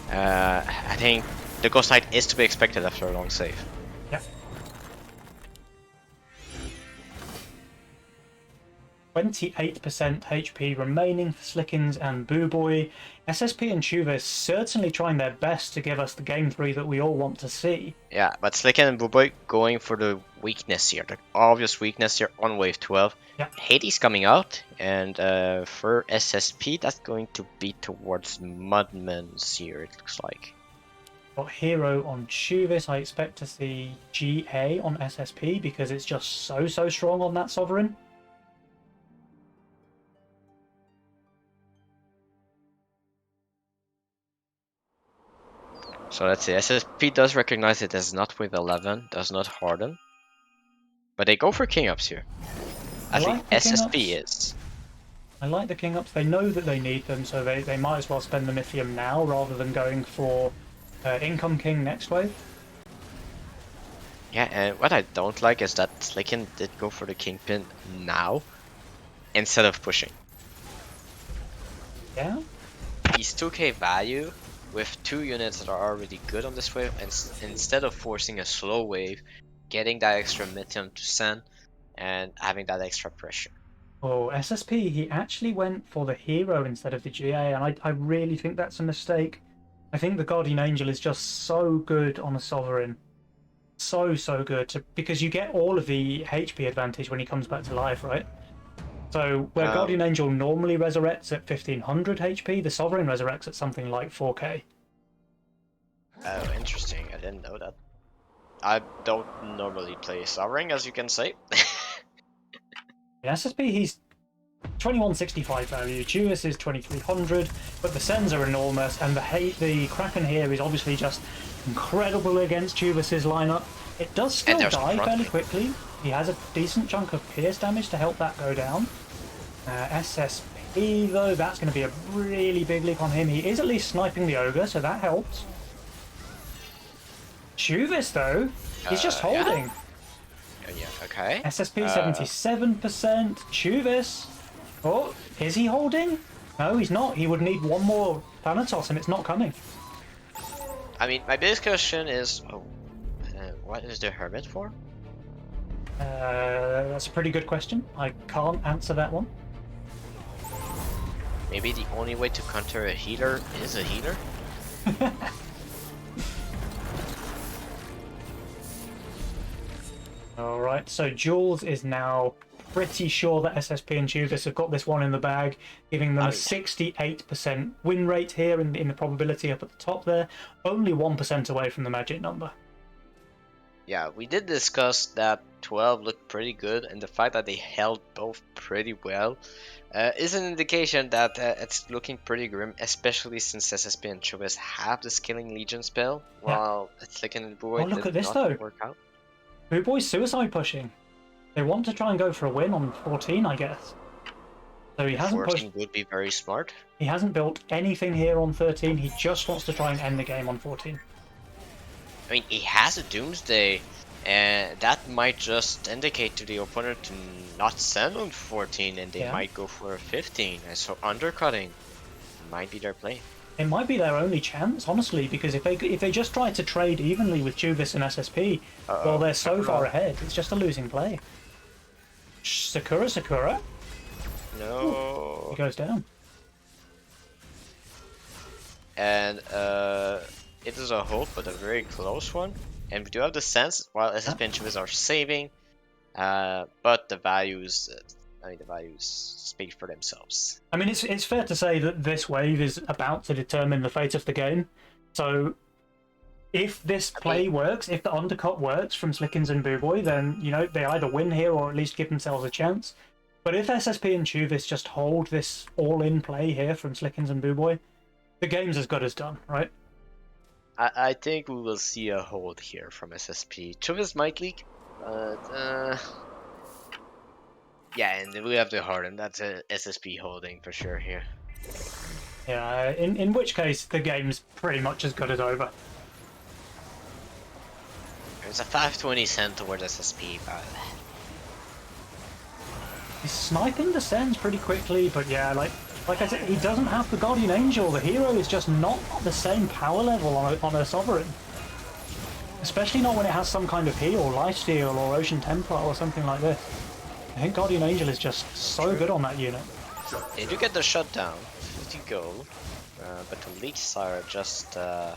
I think the Ghost Knight is to be expected after a long save. Yep. 28% HP remaining for Slickins and Boo Boy. SSP and Chuva certainly trying their best to give us the game 3 that we all want to see. Yeah, but Slicken and Booboy going for the weakness here, the obvious weakness here on wave 12. Yeah. Hades coming out, and for SSP, that's going to be towards Mudman's here, it looks like. Got Hero on Chuvis. I expect to see GA on SSP because it's just so strong on that Sovereign. So let's see, SSP does recognize it as not with 11, does not harden. But they go for King Ups here. I think SSP is. I like the King Ups. They know that they need them, so they might as well spend the Mythium now rather than going for Income King next wave. Yeah, and what I don't like is that Slicken did go for the Kingpin now instead of pushing. Yeah? He's 2k value with 2 units that are already good on this wave, and instead of forcing a slow wave, getting that extra Mythium to send and having that extra pressure. Oh, SSP, he actually went for the Hero instead of the GA, and I really think that's a mistake. I think the Guardian Angel is just so good on a Sovereign. So good, because you get all of the HP advantage when he comes back to life, right? So where Guardian Angel normally resurrects at 1500 HP, the Sovereign resurrects at something like 4k. Oh, interesting. I didn't know that. I don't normally play Sovereign, as you can say. In SSP, he's 2165 value, Jewis is 2300, but the Sens are enormous, and the Kraken here is obviously just incredible against Juvis's lineup. It does still die fairly quickly. He has a decent chunk of pierce damage to help that go down. SSP, Though, that's going to be a really big leap on him. He is at least sniping the ogre, so that helps. Chuvis, though, he's just Yeah. holding. Yeah. Okay. SSP 77%. Chuvis. Oh, is he holding? No, he's not. He would need one more Thanatos, and it's not coming. I mean, my biggest question is, what is the hermit for? That's a pretty good question. I can't answer that one. Maybe the only way to counter a healer is a healer? Alright, so Jules is now pretty sure that SSP and Chuvis have got this one in the bag, giving them a 68% win rate here in the probability up at the top there, only 1% away from the magic number. Yeah, we did discuss that 12 looked pretty good, and the fact that they held both pretty well is an indication that it's looking pretty grim, especially since SSP and Chubis have the Skilling Legion spell, while Slicken and Buoy Oh, look did at this not though. work out. Boo Boy's suicide pushing. They want to try and go for a win on 14, I guess. So he hasn't 14 pushed. would be very smart. He hasn't built anything here on 13. He just wants to try and end the game on 14. I mean, he has a Doomsday, and that might just indicate to the opponent to not send on 14, and they might go for a 15. And so undercutting might be their play. It might be their only chance, honestly, because if they just try to trade evenly with Chuvis and SSP, well, they're so far ahead. It's just a losing play. Sakura. No. Ooh, he goes down. And it is a hope, but a very close one. And we do have the sense, while SSP and Chubis are saving, but the values, the values speak for themselves. I mean, it's fair to say that this wave is about to determine the fate of the game. So, if this play works, if the undercut works from Slickens and Boo Boy, then they either win here or at least give themselves a chance. But if SSP and Chuvis just hold this all-in play here from Slickens and Boo Boy, the game's as good as done, right? I think we will see a hold here from SSP. Chubis might leak, but yeah, and we have the Harden. That's a SSP holding for sure here. Yeah, in which case the game's pretty much as good as over. There's a 520 cent towards SSP, but He's sniping the Sens pretty quickly, but yeah, like I said, he doesn't have the Guardian Angel. The hero is just not the same power level on a Sovereign. Especially not when it has some kind of heal, Lifesteal, or Ocean Templar, or something like this. I think Guardian Angel is just so good on that unit. They do get the shutdown, 50 gold, but the leaks are just, I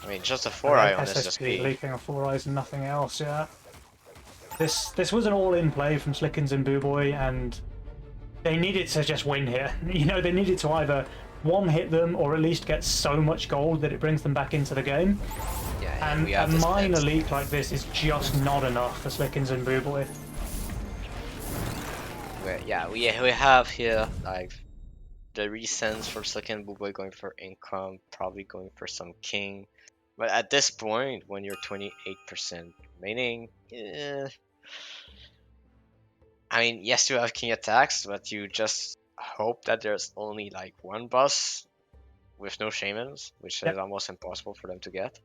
mean, just a 4-eye on SSP. Leaking a 4-eyes and nothing else, yeah. This was an all-in play from Slickens and Boo Boy, and they needed to just win here. They needed to either one-hit them or at least get so much gold that it brings them back into the game. Yeah, and a minor leak like this is just not enough for Slickens and Boo Boy. Yeah, we have here like the resends for Slicken and Boo Boy going for income, probably going for some king. But at this point, when you're 28% remaining, I mean, yes, you have king attacks, but you just hope that there's only like one boss with no shamans, which is almost impossible for them to get.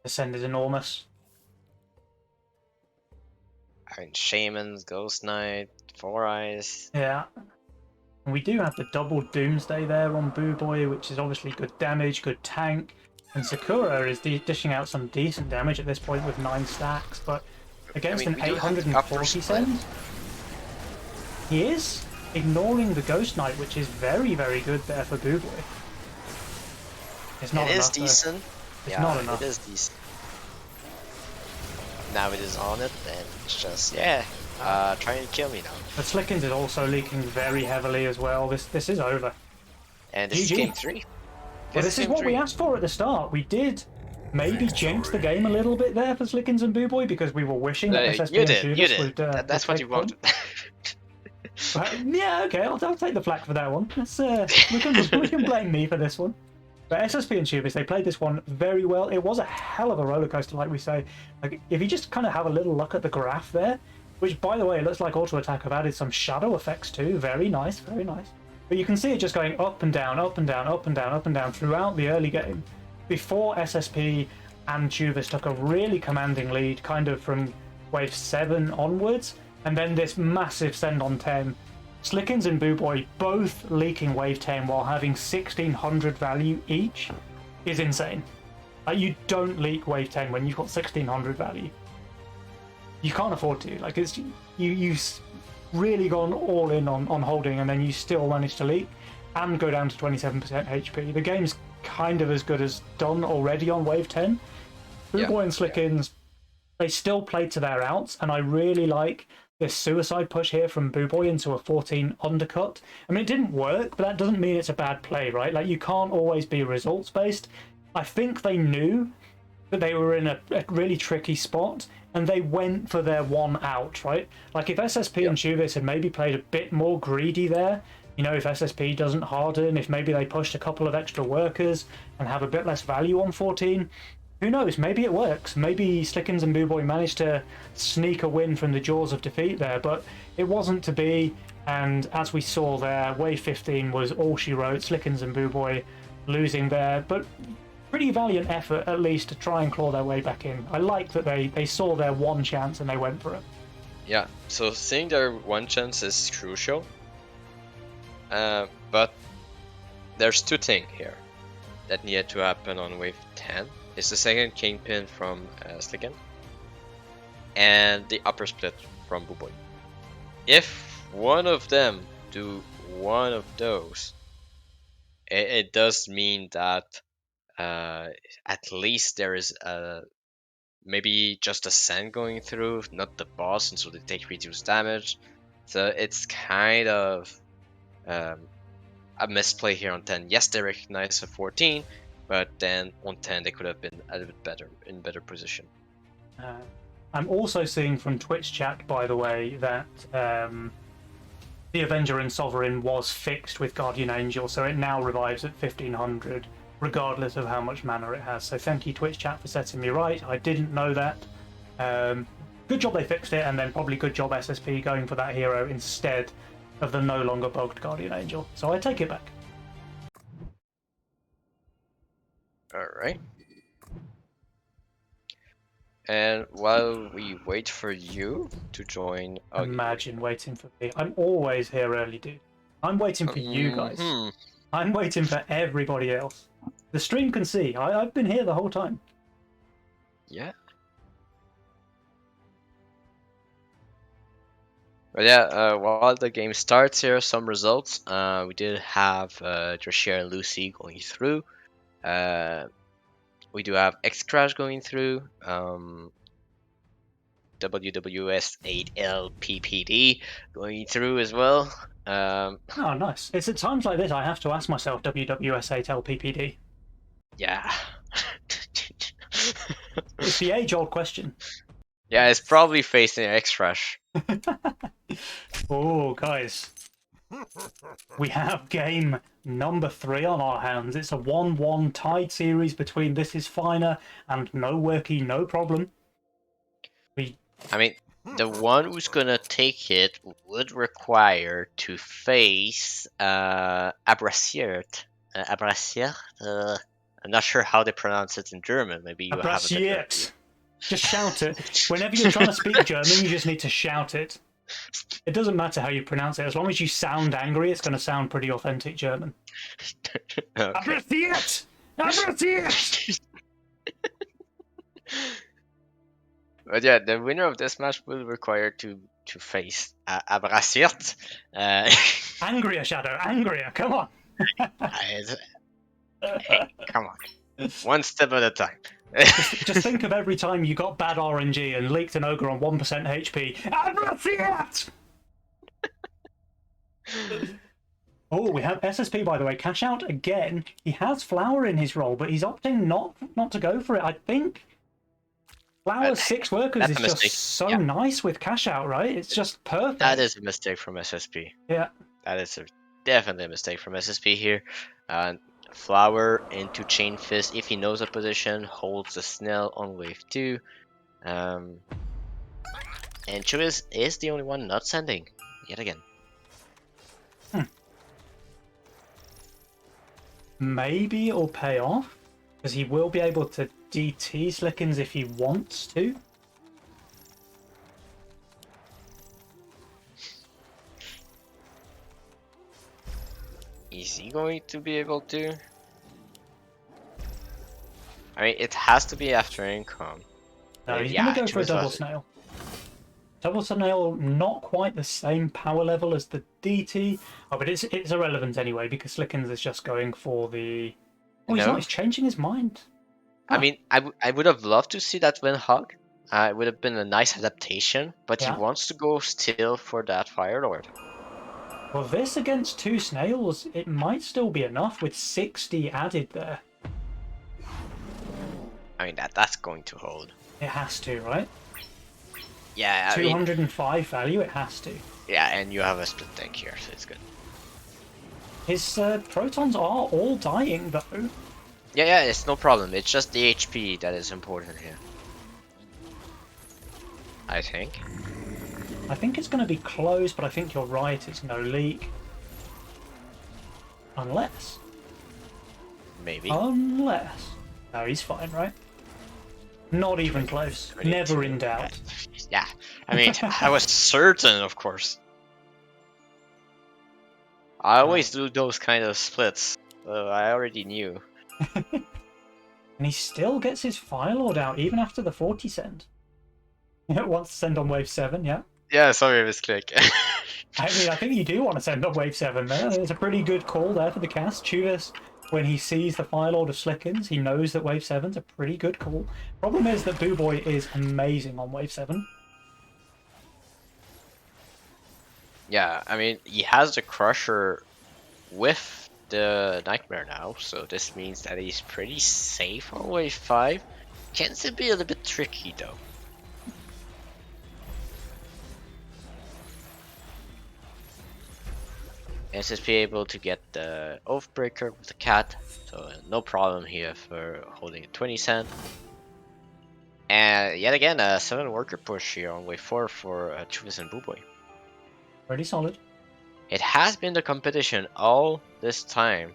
The send is enormous. I mean, shamans, ghost knight, 4-eyes. Yeah. And we do have the double Doomsday there on Boo Boy, which is obviously good damage, good tank. And Sakura is dishing out some decent damage at this point with 9 stacks, but against an 840 send, he is ignoring the Ghost Knight, which is very, very good there for Boo Boy. It's not enough. It is decent. It's not enough. It is decent. Now it is on it, and it's just, trying to kill me now. But Slickens is also leaking very heavily as well. This is over. And this is game 3. Well, this is what we asked for at the start. We did maybe jinx the game a little bit there for Slickens and Boo Boy because we were wishing that SSP and Chubis would. That's what you wanted. Yeah, okay, I'll take the flak for that one. We can blame me for this one. But SSP and Chubis, they played this one very well. It was a hell of a roller coaster, like we say. Like, if you just kind of have a little look at the graph there, which, by the way, it looks like Auto Attack have added some shadow effects too. Very nice, very nice. But you can see it just going up and down, up and down, up and down, up and down throughout the early game. Before SSP and Juvis took a really commanding lead, kind of from wave 7 onwards, and then this massive send on 10. Slickens and Boo Boy both leaking wave 10 while having 1600 value each is insane. Like, you don't leak wave 10 when you've got 1600 value. You can't afford to. Like, it's you've really gone all in on holding, and then you still manage to leak and go down to 27% HP. The game's kind of as good as done already on wave 10. Boo Boy and Slickins, they still play to their outs, and I really like this suicide push here from Boo Boy into a 14 undercut. I mean, it didn't work, but that doesn't mean it's a bad play, right? Like, you can't always be results based. I think they knew that they were in a really tricky spot, and they went for their one out, right? Like, if SSP and Juvis had maybe played a bit more greedy there, you know, if SSP doesn't harden, if maybe they pushed a couple of extra workers and have a bit less value on 14, who knows? Maybe it works. Maybe Slickins and Boo Boy managed to sneak a win from the jaws of defeat there, but it wasn't to be. And as we saw there, wave 15 was all she wrote. Slickins and Boo Boy losing there, but pretty valiant effort at least to try and claw their way back in. I like that they saw their one chance and they went for it. Yeah, so seeing their one chance is crucial. But there's two things here that needed to happen on wave 10. It's the second Kingpin from Slicken and the upper split from Boo Boy. If one of them do one of those, it does mean that at least there is maybe just a sand going through, not the boss, and so they take reduced damage. So it's kind of a misplay here on 10. Yes, they recognize a 14, but then on 10 they could have been a little bit better, in better position. I'm also seeing from Twitch chat, by the way, that the Avenger and Sovereign was fixed with Guardian Angel, so it now revives at 1500, regardless of how much mana it has. So thank you, Twitch chat, for setting me right. I didn't know that. Good job they fixed it, and then probably good job SSP going for that hero instead of the no longer bugged Guardian Angel. So I take it back. Alright. And while we wait for you to join... Imagine waiting for me. I'm always here early, dude. I'm waiting for you guys. I'm waiting for everybody else. The stream can see. I've been here the whole time. Yeah. But yeah, while the game starts here, some results. We did have Drashir and Lucy going through. We do have X-Crash going through. WWS 8LPPD going through as well. Oh, nice. It's at times like this I have to ask myself WWS8LPPD. Yeah. It's the age-old question. Yeah, it's probably facing X-Crash. Oh, guys. We have game number 3 on our hands. It's a 1-1 tied series between This Is Finer and No Worky, No Problem. I mean, the one who's gonna take it would require to face Abrasiert. I'm not sure how they pronounce it in German. Maybe you have a bit. Just shout it. Whenever you're trying to speak German, you just need to shout it. It doesn't matter how you pronounce it. As long as you sound angry, it's going to sound pretty authentic German. Okay. Abrasiert! But yeah, the winner of this match will require to face Abrasiert. Angrier, Shadow, angrier, come on. Hey, come on. One step at a time. just think of every time you got bad RNG and leaked an ogre on 1% HP. Abrasiert! Oh, we have SSP, by the way. Cash out again. He has Flower in his role, but he's opting not to go for it. I think Flower's 6 workers is just so nice with cash out, right? It's just perfect. That is a mistake from SSP. Yeah. That is definitely a mistake from SSP here. Flower into Chain Fist. If he knows a position, holds the Snell on wave 2. And Chubis is the only one not sending, yet again. Maybe it'll pay off, because he will be able to DT Slickens if he wants to. Is he going to be able to? I mean, it has to be after income. No, he's going Yeah, to go for a Chubis double lost it. snail. Double snail, not quite the same power level as the DT. Oh, but it's irrelevant anyway, because Slickens is just going for the... Oh, he's not. No? He's changing his mind. I Huh. mean, I would have loved to see that win hug. It would have been a nice adaptation, but he Yeah. wants to go still for that Fire Lord. Well, this against 2 snails, it might still be enough with 60 added there. I mean, that's going to hold. It has to, right? Yeah, I mean, 205 value, it has to. yeah, and you have a split tank here, so it's good. His protons are all dying, though. Yeah, it's no problem. It's just the HP that is important here. I think. I think it's going to be close, but I think you're right, it's no leak. Unless. Maybe. Unless. No, he's fine, right? Not even close. Never in doubt. Yeah, I mean, I was certain, of course. I always do those kind of splits, so I already knew. And he still gets his Fire Lord out, even after the 40 send. Wants to send on wave 7, yeah. Yeah, sorry, misclick. I mean, I think you do want to send on wave 7 there. It's a pretty good call there for the cast. Chuvas, when he sees the Fire Lord of Slickens, he knows that wave 7's a pretty good call. Problem is that Boo Boy is amazing on wave 7. Yeah, I mean, he has the Crusher with the Nightmare now, so this means that he's pretty safe on wave 5. Can still be a little bit tricky though. SSP able to get the Oathbreaker with the cat, so no problem here for holding a 20 cent. And yet again, a 7 worker push here on wave 4 for Chuvas and Boo Boy. Pretty solid. It has been the competition all this time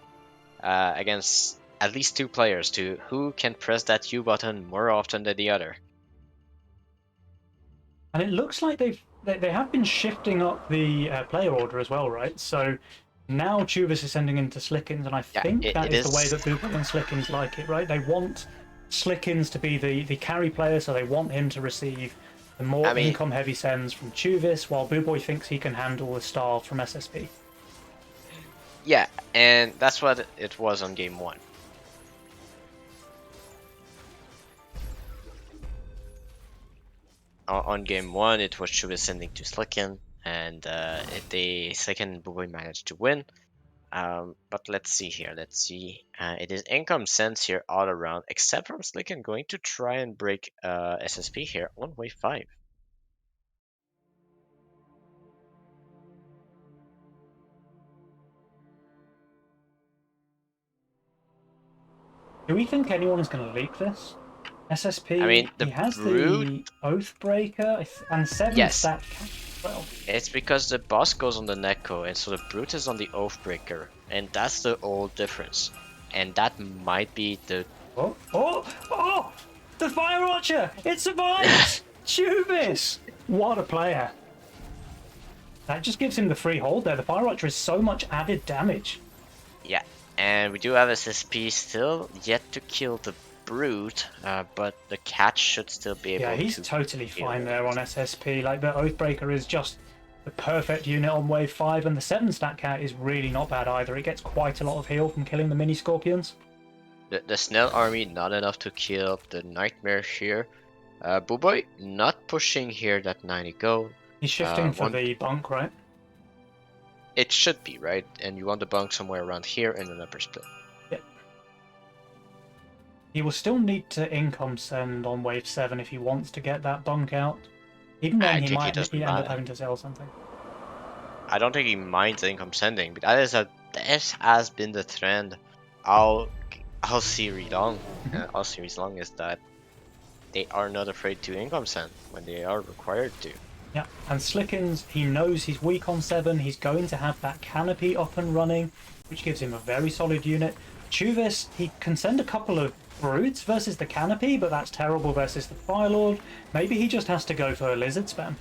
against at least 2 players to who can press that U button more often than the other. And it looks like they have been shifting up the player order as well, right? So now Chuvas is sending into Slickens, and I think that is the way that Boo Boy and Slickens like it, right? They want Slickens to be the carry player, so they want him to receive the more income heavy sends from Chuvas, while Boo Boy thinks he can handle the star from SSP. Yeah, and that's what it was on game 1. On game 1, it was Chubis sending to Slicken, and Slicken and Boo Boy managed to win. But let's see here. Let's see. It is income sends here all around, except from Slicken going to try and break SSP here on wave 5. Do we think anyone is going to leak this? SSP, I mean, he has the Oathbreaker and 7 stat cap as well. It's because the boss goes on the Neko, and so the Brute is on the Oathbreaker, and that's the old difference. And that might be the... Oh! The Fire Watcher! It survived! Chubis! What a player. That just gives him the free hold there. The Fire Watcher is so much added damage. Yeah, and we do have SSP still yet to kill the Brute, but the cat should still be able to... Yeah, he's totally fine there on SSP. Like, the Oathbreaker is just the perfect unit on wave 5, and the 7 stat cat is really not bad either. It gets quite a lot of heal from killing the mini scorpions. The Snell army not enough to kill the Nightmare here. Boo Boy not pushing here that 90 gold. He's shifting for the bunk, right? It should be, right? And you want the bunk somewhere around here in an upper split. Yep. He will still need to income send on wave 7 if he wants to get that bunk out. Even then, he might end up having to sell something. I don't think he minds income sending, but this has been the trend all series long. All series long is that they are not afraid to income send when they are required to. Yeah, and Slickens, he knows he's weak on 7. He's going to have that canopy up and running, which gives him a very solid unit. Chuvis, he can send a couple of brutes versus the canopy, but that's terrible versus the Firelord. Maybe he just has to go for a lizard spam.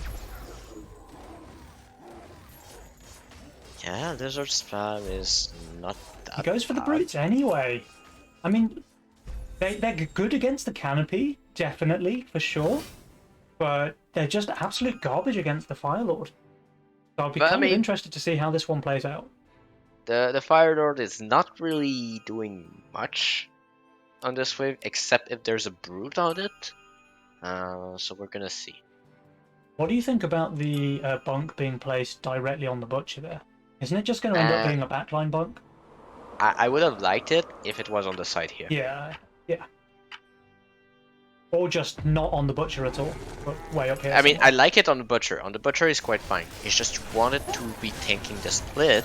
Yeah, lizard spam is not that He goes for the bad. brutes anyway. I mean, they're good against the canopy, definitely, for sure. But they're just absolute garbage against the Firelord. So I'd be But I kind of mean, interested to see how this one plays out. the Fire Lord is not really doing much on this wave, except if there's a brute on it. So we're gonna see. What do you think about the bunk being placed directly on the butcher there? Isn't it just going to end up Uh, being a backline bunk? I would have liked it if it was on the side here. Yeah, yeah. Or just not on the butcher at all, but way up here I mean, somewhere. I like it on the Butcher. On the Butcher is quite fine. He's just wanted to be tanking the split.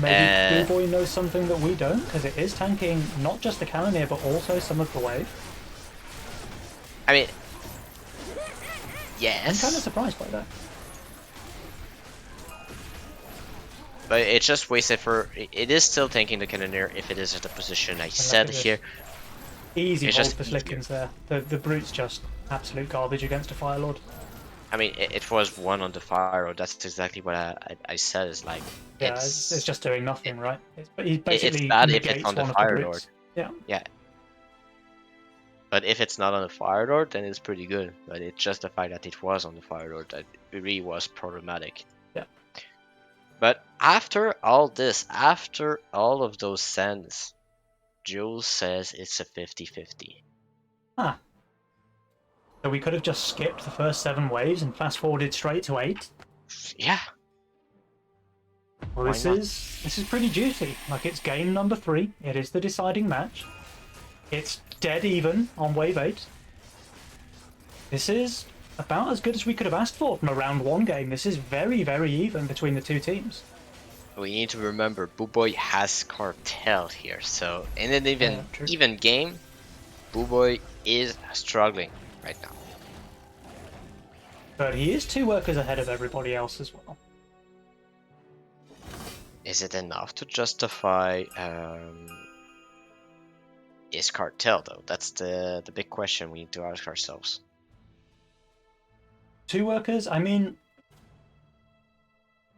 Maybe Blue Boy knows something that we don't, because it is tanking not just the Cannoneer, but also some of the wave. I mean, I'm kind of yes, surprised by that. but it's just wasted for. It is still tanking the Cannoneer if it is at the position I And look said at this. here. Easy It's hold just for easier. Slickens there. The Brute's just absolute garbage against a Firelord. I mean, it was one on the fire. That's exactly what I said. Is like Yeah, it's just doing it, nothing, right? He it's basically bad if it's negates on the one of the Fire Lord. Brutes. Yeah. Yeah, but if it's not on the Fire Lord, then it's pretty good. But it's just the fact that it was on the Fire Lord that really was problematic. Yeah. But after all this, after all of those sends, Jules says it's a 50-50. Ah. So we could have just skipped the first 7 waves and fast forwarded straight to 8. Yeah, Well, why this not? is pretty juicy. Like, it's game number 3. It is the deciding match. It's dead even on wave 8. This is about as good as we could have asked for from a round 1 game. This is very, very even between the two teams. We need to remember, Boo Boy has Cartel here, so in an Yeah, true. even game, Boo Boy is struggling right now. But he is 2 workers ahead of everybody else as well. Is it enough to justify his Cartel though? That's the big question we need to ask ourselves. 2 workers, I mean,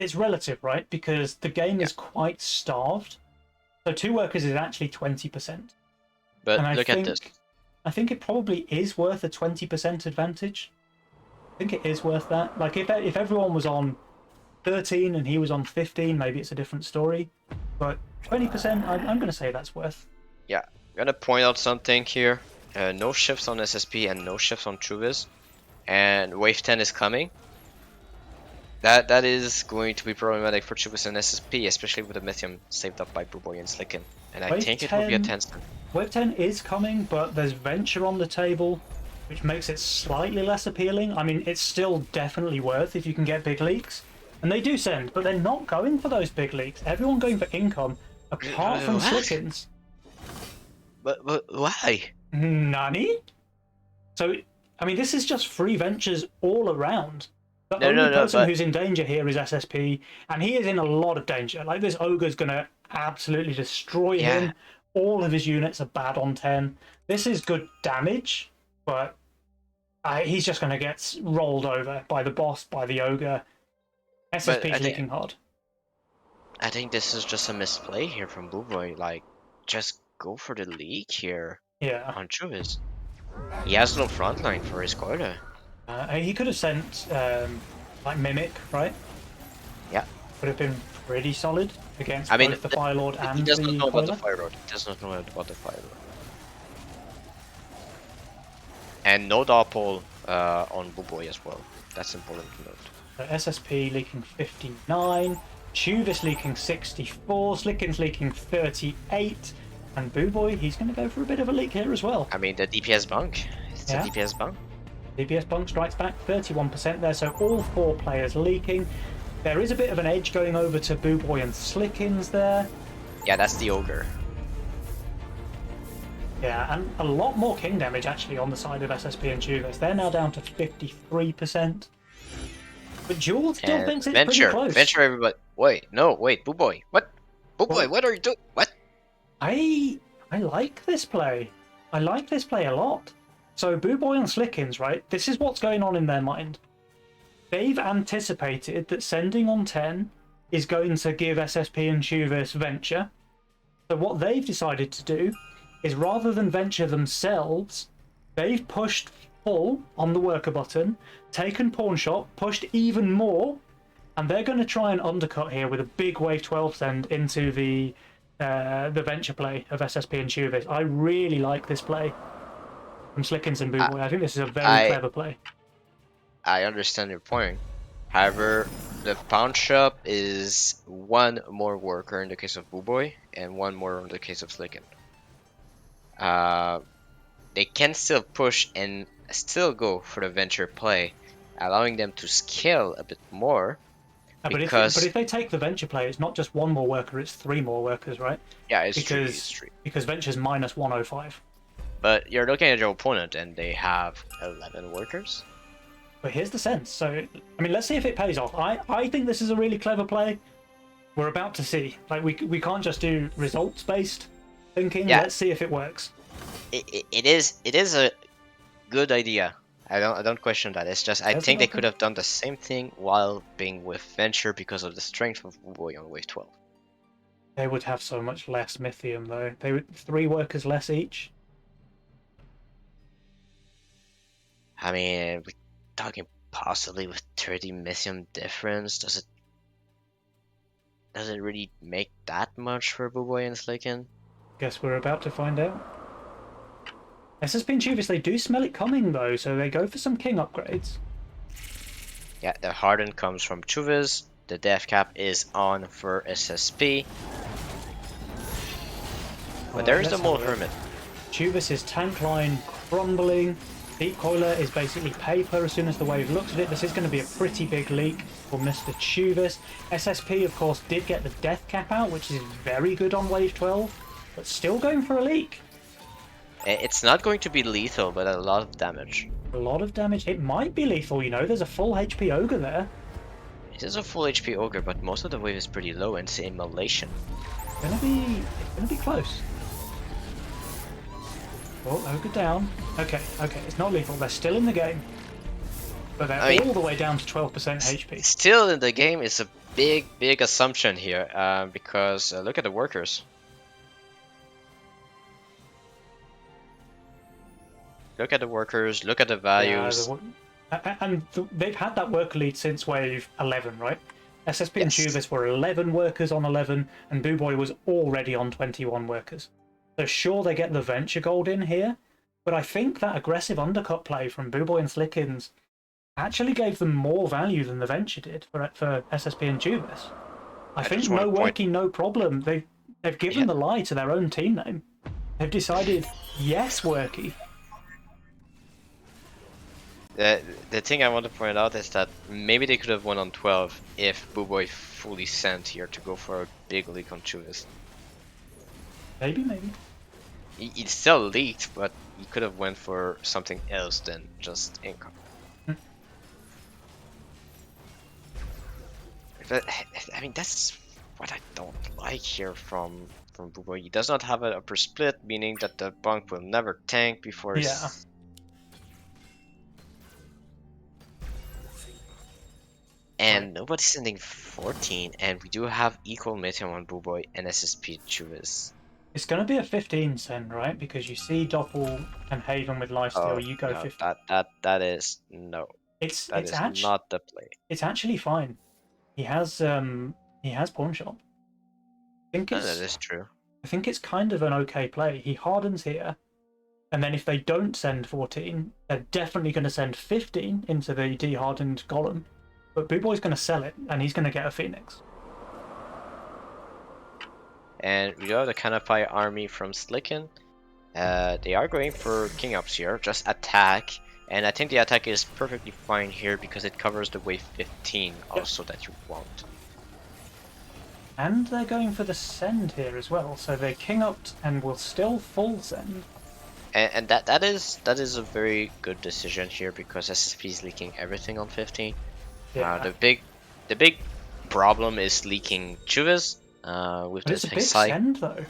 it's relative, right? Because the game Yeah. is quite starved. So 2 workers is actually 20%. But And look at this. I think it probably is worth a 20% advantage. I think it is worth that. Like, if everyone was on 13 and he was on 15, maybe it's a different story. But 20%, I'm going to say that's worth. Yeah, I'm gonna point out something here. No shifts on SSP and no shifts on Truvis. And wave 10 is coming. That is going to be problematic for Truvis and SSP, especially with the Mythium saved up by Boo Boy and Slicken. And I Wave think it will be a 10 10 stun. Wave 10 is coming, but there's Venture on the table, which makes it slightly less appealing. I mean, it's still definitely worth if you can get big leaks. And they do send, but they're not going for those big leaks. Everyone going for income, apart from What? Slickens. But why? Nani? So, I mean, this is just free ventures all around. The No, only no, no, person but who's in danger here is SSP, and he is in a lot of danger. Like, this ogre's going to absolutely destroy yeah. him. All of his units are bad on 10. This is good damage, but he's just going to get rolled over by the boss, by the ogre. SSP's leaking hard. I think this is just a misplay here from Blue Boy. Like, just go for the leak here Yeah. on Truvis. He has no frontline for his quota. He could have sent, like, Mimic, right? Yeah. Would have been pretty solid against I mean, both the Firelord and he does not the know about the Coiler. Fire Lord. He does not know about the Fire Lord. And no Doppel on Blue Boy as well. That's important to note. SSP leaking 59, Chuvis leaking 64, Slicken's leaking 38, and Boo Boy, he's going to go for a bit of a leak here as well. I mean, the DPS bunk. It's Yeah. a DPS bunk. DPS bunk strikes back 31% there, so all 4 players leaking. There is a bit of an edge going over to Boo Boy and Slickens there. Yeah, that's the Ogre. Yeah, and a lot more king damage actually on the side of SSP and Chuvis. They're now down to 53%. But Jewel still And thinks it's pretty venture, close. venture, everybody. Wait, no, wait, Boo Boy, what? Boo Boy, Well, what are you doing? What? I I like this play. I like this play a lot. So Boo Boy and Slickins, right? This is what's going on in their mind. They've anticipated that sending on 10 is going to give SSP and Chuvas venture. So what they've decided to do is rather than venture themselves, they've pushed full on the worker button, taken pawn shop, pushed even more, and they're going to try and undercut here with a big wave 12 send into the venture play of SSP and Chuvas. I really like this play from Slickins and Boo I, Boy. I think this is a very I, clever play. I understand your point. However, the pawn shop is one more worker in the case of Boo Boy and one more in the case of Slicken. Uh, they can still push and still go for the venture play, allowing them to scale a bit more But because, if they take the venture play, it's not just one more worker; it's three more workers, right? yeah, it's true, it's Because true. venture's minus 105. But you're looking at your opponent and they have 11 workers. But here's the sense. So I mean, let's see if it pays off. I think this is a really clever play. We're about to see. Like we can't just do results based thinking. Yeah, Let's see if it works. it is a good idea. I don't question that. It's just I There's an think they could open. have done the same thing while being with Venture because of the strength of Wu Boy on wave 12. They would have so much less Mythium though. They would three workers less each. I mean, we're talking possibly with 30 Mythium difference. Does it really make that much for Wu Boy and Slicken? Guess we're about to find out. SSP and Chuvas, they do smell it coming though, so they go for some king upgrades. Yeah, the Harden comes from Chuviz. The death cap is on for SSP. But there is the Let's have Mole a look. Hermit. Chuvas' tank line crumbling. Deep Coiler is basically paper as soon as the wave looks at it. This is going to be a pretty big leak for Mr. Chuvas. SSP, of course, did get the death cap out, which is very good on wave 12, but still going for a leak. It's not going to be lethal, but a lot of damage. A lot of damage. It might be lethal, you know. There's a full HP Ogre there. It is a full HP Ogre, but most of the wave is pretty low and it's immolation. It's gonna be close. Oh, Ogre down. Okay, it's not lethal. They're still in the game. But they're all the way down to 12% HP. Still in the game is a big assumption here, because look at the workers. Look at the workers, look at the values. And they've had that worker lead since wave 11, right? SSP and Yes. Chuvas were 11 workers on 11, and Boo Boy was already on 21 workers. So sure, they get the venture gold in here, but I think that aggressive undercut play from Boo Boy and Slickins actually gave them more value than the venture did for SSP and Chuvas. I think just want no to point. working, no problem. They've given Yeah. the lie to their own team name. They've decided, yes, worky. The thing I want to point out is that maybe they could have won on 12 if Boo Boy fully sent here to go for a big leak on Chuvis. Maybe. It still leaked, but he could have went for something else than just income. But, I mean, that's what I don't like here from Boo Boy. He does not have an upper split, meaning that the bunk will never tank before Yeah. And nobody's sending 14, and we do have equal Mythium on Boo Boy and SSP Chuvis. It's going to be a 15 send, right? Because you see Doppel and Haven with lifesteal, Oh, you go no, 15. that is no. That is not the play. It's actually fine. He has pawn shop. No, that is true. I think it's kind of an okay play. He hardens here, and then if they don't send 14, they're definitely going to send 15 into the de-hardened golem. But Boo Boy's going to sell it, and he's going to get a Phoenix. And we have the Kanpai army from Slicken. They are going for King Ups here, just attack. And I think the attack is perfectly fine here because it covers the wave 15 also that you want. And they're going for the send here as well, so they're King Upped and will still full send. And that is a very good decision here because SSP is leaking everything on 15. Yeah, The big problem is leaking Chuvas with but the it's a attack big side. send though.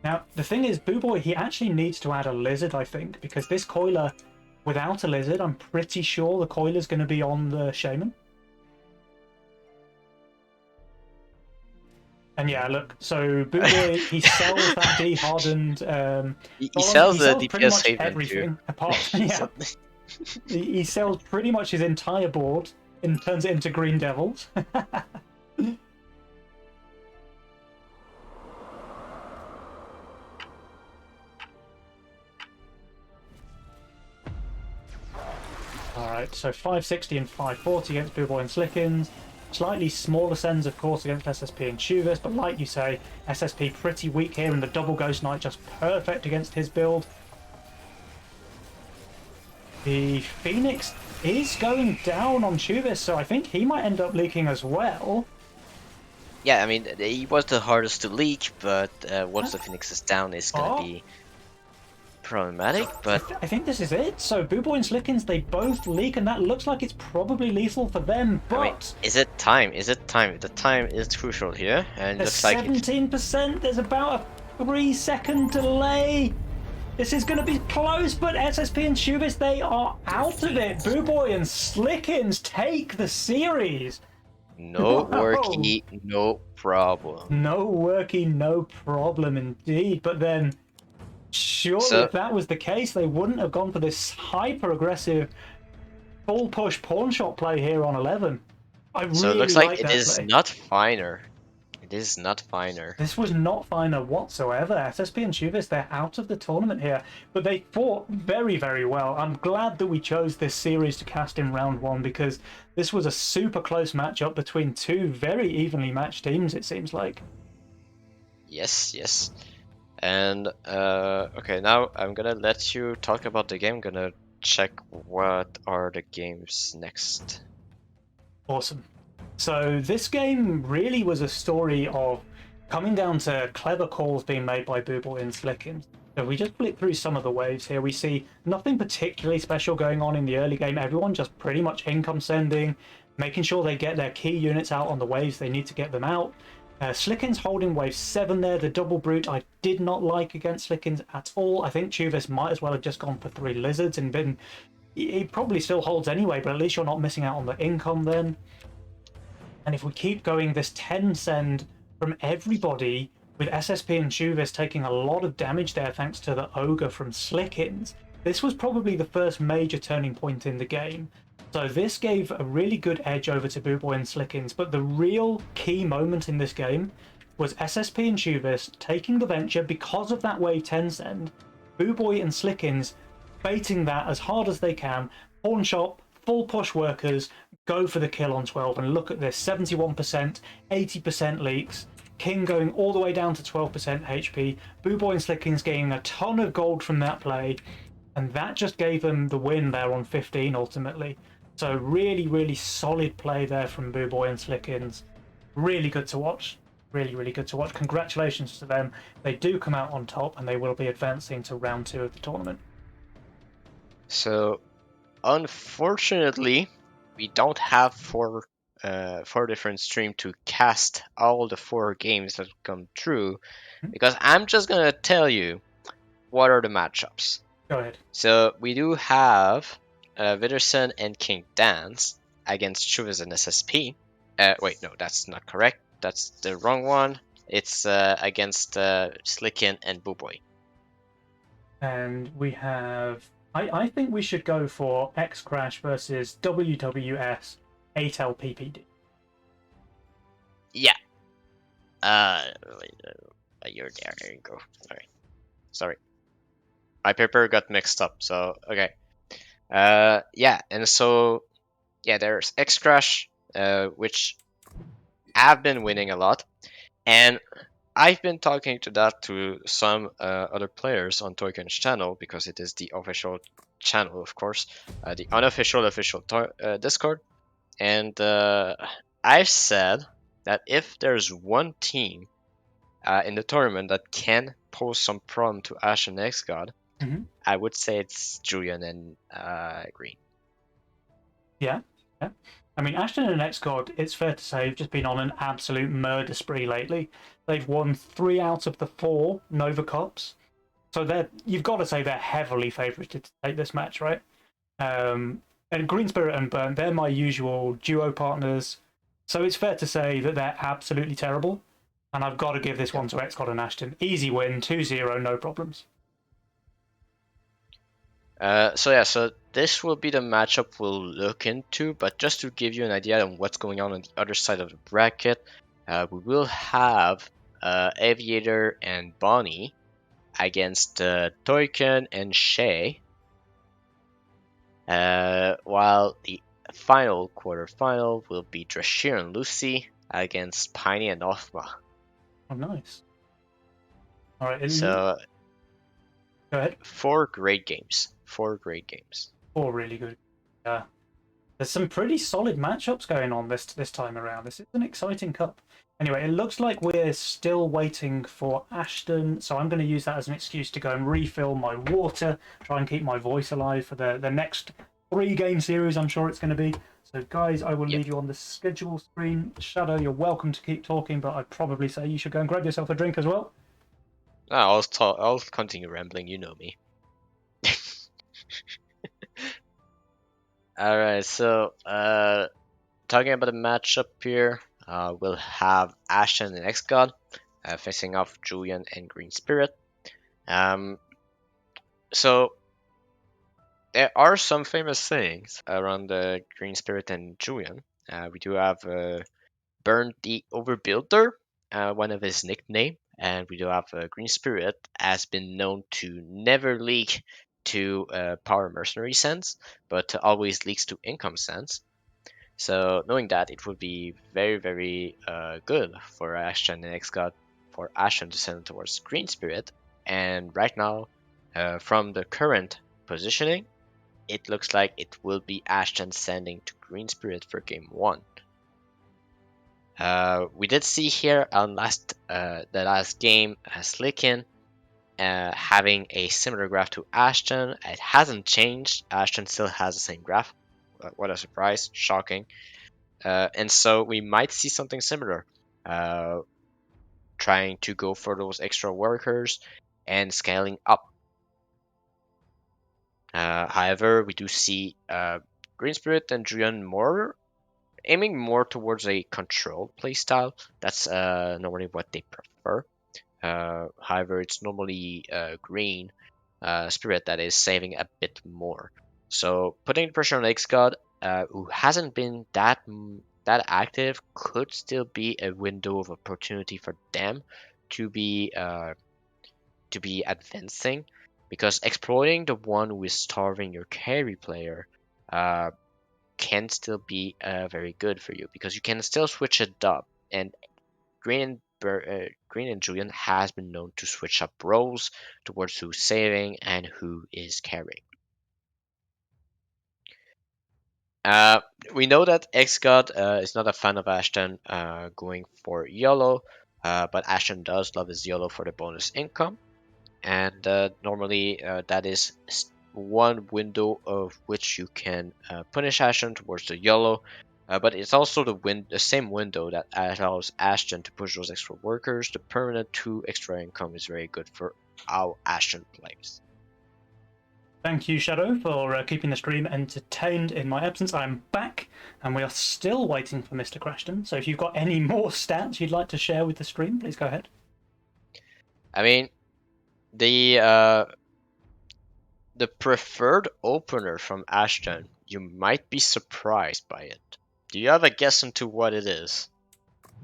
Now the thing is, Boo Boy, he actually needs to add a lizard, I think, because this coiler, without a lizard, I'm pretty sure the coiler's going to be on the shaman. And yeah, look, so Boo Boy, he sells that de-hardened He golem. sells He the sells pretty DPS much Haven too. everything apart from, He yeah, sell- he sells pretty much his entire board and turns it into Green Devils. All right, so 560 and 540 against Boo Boy and Slickins. Slightly smaller sends, of course, against SSP and Chuvas, but like you say, SSP pretty weak here, and the double Ghost Knight just perfect against his build. The Phoenix is going down on Chuvas, so I think he might end up leaking as well. Yeah, I mean, he was the hardest to leak, but once the Phoenix is down, it's gonna Oh, be problematic. But I think this is it. So Boo Boy and Slickins, they both leak, and that looks like it's probably lethal for them, I mean, but is it time? Is it time? The time is crucial here, and it there's looks like if 17%, there's about a 3 second delay. This is going to be close, but SSP and Chubis, they are out of it. Boo Boy and Slickins take the series. no Whoa. worky, no problem. No worky, no problem indeed. But then, surely So, if that was the case, they wouldn't have gone for this hyper aggressive full push pawn shot play here on 11. I so it looks really like like it that is play. not finer. It is not finer. This was not finer whatsoever. SSP and Chubis, they're out of the tournament here, but they fought very, very well. I'm glad that we chose this series to cast in round one because this was a super close matchup between two very evenly matched teams, it seems like. Yes, yes. And okay, now I'm gonna let you talk about the game. I'm gonna check what are the games next. Awesome. So this game really was a story of coming down to clever calls being made by Booble and Slickins. So if we just flick through some of the waves here, we see nothing particularly special going on in the early game. Everyone just pretty much income sending, making sure they get their key units out on the waves they need to get them out. Slickins holding wave 7 there. The double brute I did not like against Slickins at all. I think Chuvis might as well have just gone for 3 lizards and been... He probably still holds anyway, but at least you're not missing out on the income then. And if we keep going, this 10 send from everybody, with SSP and Chuvis taking a lot of damage there thanks to the Ogre from Slickins, this was probably the first major turning point in the game. So this gave a really good edge over to Boo Boy and Slickins, but the real key moment in this game was SSP and Chuvis taking the venture because of that wave 10 send, Boo Boy and Slickins baiting that as hard as they can, pawn shop, full push workers, go for the kill on 12, and look at this, 71%, 80% leaks, King going all the way down to 12% HP, Boo Boy and Slickins getting a ton of gold from that play, and that just gave them the win there on 15 ultimately. So really, really solid play there from Boo Boy and Slickins. Really good to watch. Really, really good to watch. Congratulations to them. They do come out on top, and they will be advancing to round 2 of the tournament. So, unfortunately, we don't have four different streams to cast all the 4 games that come through, because I'm just gonna tell you what are the matchups. Go ahead. So we do have Withersson and King Dance against Chuvas and SSP. Wait, no, that's not correct. That's the wrong one. It's against Slickin and Booboy. And we have... I think we should go for X Crash versus WWS 8LPPD. Yeah. Wait, you're there. There you go. Sorry. My paper got mixed up. So okay. Yeah, and so yeah, there's X Crash, which have been winning a lot, and I've been talking to some other players on Token's channel because it is the official channel, of course, the unofficial official Discord, and I've said that if there's one team in the tournament that can pose some problem to Ash and X God, Mhm. I would say it's Julian and Green. Yeah, yeah. I mean, Ashton and X-God, it's fair to say, have just been on an absolute murder spree lately. They've won 3 out of the 4 Nova Cups. So you've got to say they're heavily favoured to take this match, right? And Green Spirit and Burnt, they're my usual duo partners. So it's fair to say that they're absolutely terrible. And I've got to give this Yep. one to X-God and Ashton. Easy win, 2-0, no problems. So this will be the matchup we'll look into, but just to give you an idea on what's going on the other side of the bracket, we will have Aviator and Bonnie against Toyken and Shay, while the final quarterfinal will be Drashir and Lucy against Piney and Othma. Oh, nice. All right, So go ahead. 4 great games. 4 great games. 4 really good. Yeah. There's some pretty solid matchups going on this time around. This is an exciting cup. Anyway, it looks like we're still waiting for Ashton, so I'm going to use that as an excuse to go and refill my water, try and keep my voice alive for the next 3-game series, I'm sure it's going to be. So, guys, I will Yep. leave you on the schedule screen. Shadow, you're welcome to keep talking, but I'd probably say you should go and grab yourself a drink as well. I'll continue rambling. You know me. All right. So talking about the matchup here, we'll have Ashen and X-God facing off Julian and Green Spirit. Um, so there are some famous things around the Green Spirit and Julian. We do have Burn the Overbuilder, one of his nickname, and we do have Green Spirit has been known to never leak to Power Mercenary sense, but always leaks to Income sense. So knowing that, it would be very, very good for Ashton and X-God for Ashton to send towards Green Spirit. And right now, from the current positioning, it looks like it will be Ashton sending to Green Spirit for game 1. We did see here on the last game, Slicken having a similar graph to Ashton. It hasn't changed. Ashton still has the same graph. What a surprise! Shocking. And so we might see something similar, trying to go for those extra workers and scaling up. However, we do see Green Spirit and Julian aiming more towards a control playstyle. That's normally what they prefer. However, it's normally Green Spirit that is saving a bit more. So putting pressure on X-God, who hasn't been that active, could still be a window of opportunity for them to be advancing, because exploiting the one who is starving your carry player uh, can still be very good for you, because you can still switch it up. And Green and Julian has been known to switch up roles towards who's saving and who is carrying. Uh, we know that X-God is not a fan of Ashton going for YOLO, but Ashton does love his YOLO for the bonus income, and normally that is one window of which you can punish Ashton towards the YOLO, but it's also the same window that allows Ashton to push those extra workers. The permanent 2 extra income is very good for how Ashton plays. Thank you, Shadow, for keeping the stream entertained in my absence. I'm back, and we are still waiting for Mr. Crashton. So if you've got any more stats you'd like to share with the stream, please go ahead. I mean, the preferred opener from Ashton, you might be surprised by it. Do you have a guess into what it is?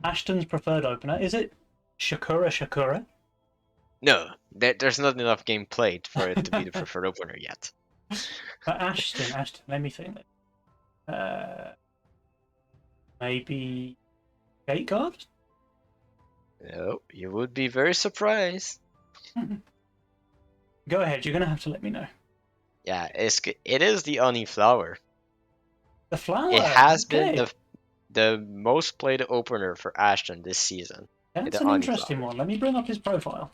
Ashton's preferred opener, is it Shakura? No, there's not enough game played for it to be the preferred opener yet. Ashton, let me think. Uh, maybe Gateguard? No, you would be very surprised. Go ahead, you're going to have to let me know. Yeah, it is the Oni Flower. The It flower, has been okay. the most played opener for Ashton this season. That's The an Oni interesting Flower. one. Let me bring up his profile.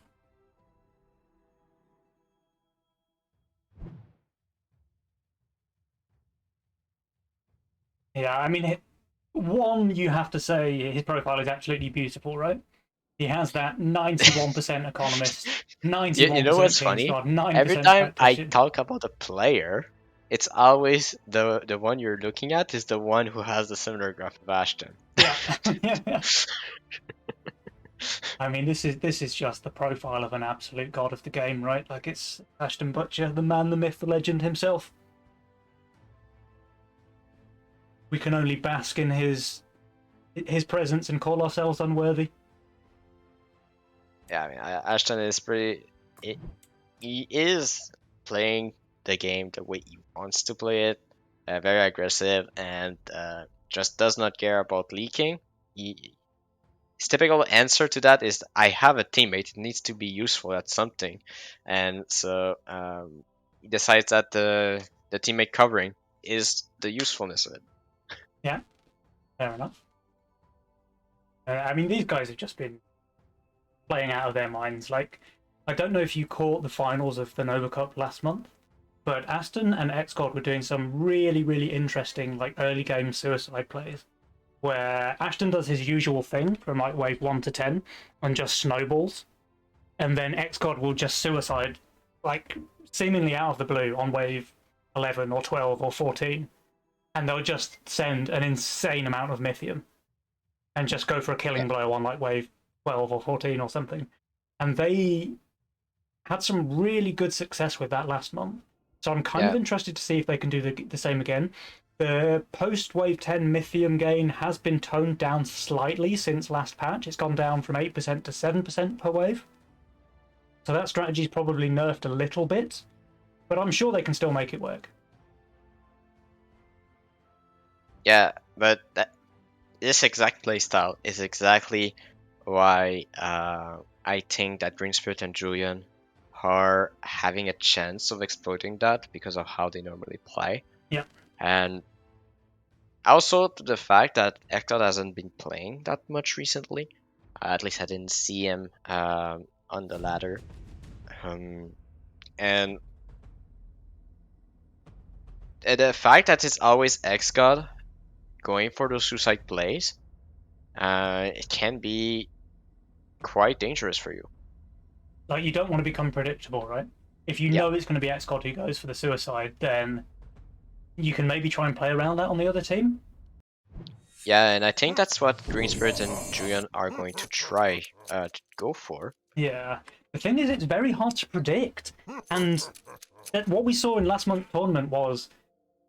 Yeah, I mean, one, you have to say his profile is absolutely beautiful, right? He has that 91% economist, You know 91% what's King's funny? Guard, Every 9% time I tactician. talk about a player, it's always the one you're looking at is the one who has the similar graph of Ashton. Yeah, yeah. I mean, this is just the profile of an absolute god of the game, right? Like it's Ashton Butcher, the man, the myth, the legend himself. We can only bask in his presence and call ourselves unworthy. Yeah, I mean, Ashton is pretty. He is playing the game the way he wants to play it, very aggressive, and just does not care about leaking. His typical answer to that is, "I have a teammate. It needs to be useful at something," and so he decides that the teammate covering is the usefulness of it. Yeah, fair enough. I mean, these guys have just been playing out of their minds. Like, I don't know if you caught the finals of the Nova Cup last month, but Aston and XCOD were doing some really, really interesting, like, early game suicide plays where Ashton does his usual thing from like wave 1 to 10 and just snowballs, and then XCOD will just suicide, like, seemingly out of the blue on wave 11 or 12 or 14, and they'll just send an insane amount of Mythium and just go for a Yeah, killing blow on like wave 12 or 14 or something. And they had some really good success with that last month. So I'm kind of yeah, interested to see if they can do the same again. The post Wave 10 Mythium gain has been toned down slightly since last patch. It's gone down from 8% to 7% per wave. So that strategy's probably nerfed a little bit, but I'm sure they can still make it work. yeah. But this exact playstyle is exactly why I think that Green Spirit and Julian are having a chance of exploiting that because of how they normally play. Yeah. And also to the fact that Ekdal hasn't been playing that much recently. At least I didn't see him on the ladder. Um, and the fact that it's always X-God going for those suicide plays, it can be quite dangerous for you. Like, you don't want to become predictable, right? If you Yeah, know it's going to be Xcod who goes for the suicide, then you can maybe try and play around that on the other team. yeah, and I think that's what Green Spirit and Julian are going to try to go for. Yeah. The thing is, it's very hard to predict. And what we saw in last month's tournament was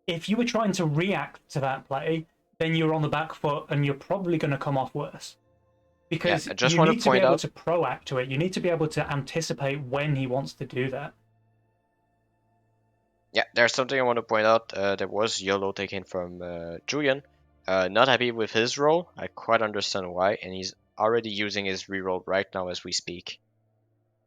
if you were trying to react to that play, then you're on the back foot and you're probably going to come off worse. Yeah, Because I just you want to need to be point able out. to proact to it. You need to be able to anticipate when he wants to do that. Yeah, there's something I want to point out. There was YOLO taken from Julian. Not happy with his role. I quite understand why, and he's already using his reroll right now as we speak.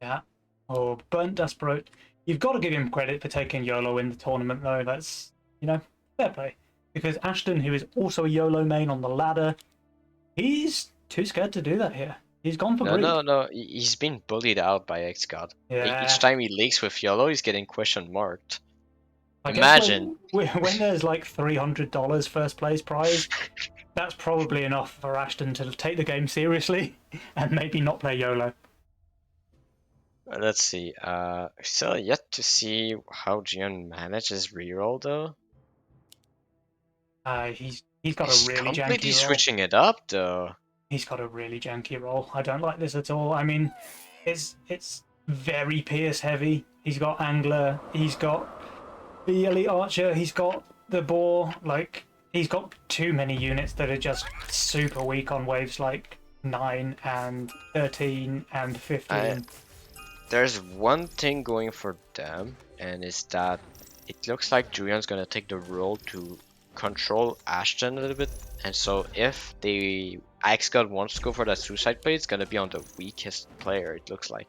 Yeah. Or Burnt Desperate. You've got to give him credit for taking YOLO in the tournament, though. That's, fair play. Because Ashton, who is also a YOLO main on the ladder, he's too scared to do that here. He's gone for No, greed. no, no. He's being bullied out by X-God. Each Yeah. time he leaks with YOLO, he's getting question marked. I guess Imagine. when there's like $300 first place prize, that's probably enough for Ashton to take the game seriously and maybe not play YOLO. Let's see. Still yet to see how Jian manages reroll though. He's got a He's really completely janky roll. switching it up though. He's got a really janky roll. I don't like this at all. I mean, it's very Pierce heavy. He's got Angler. He's got the Elite Archer. He's got the Boar. Like, he's got too many units that are just super weak on waves like 9 and 13 and I 15. There's one thing going for them, and is that it looks like Julian's gonna take the role to control Ashton a little bit. And so if the Axe God wants to go for that suicide play, it's gonna be on the weakest player, it looks like.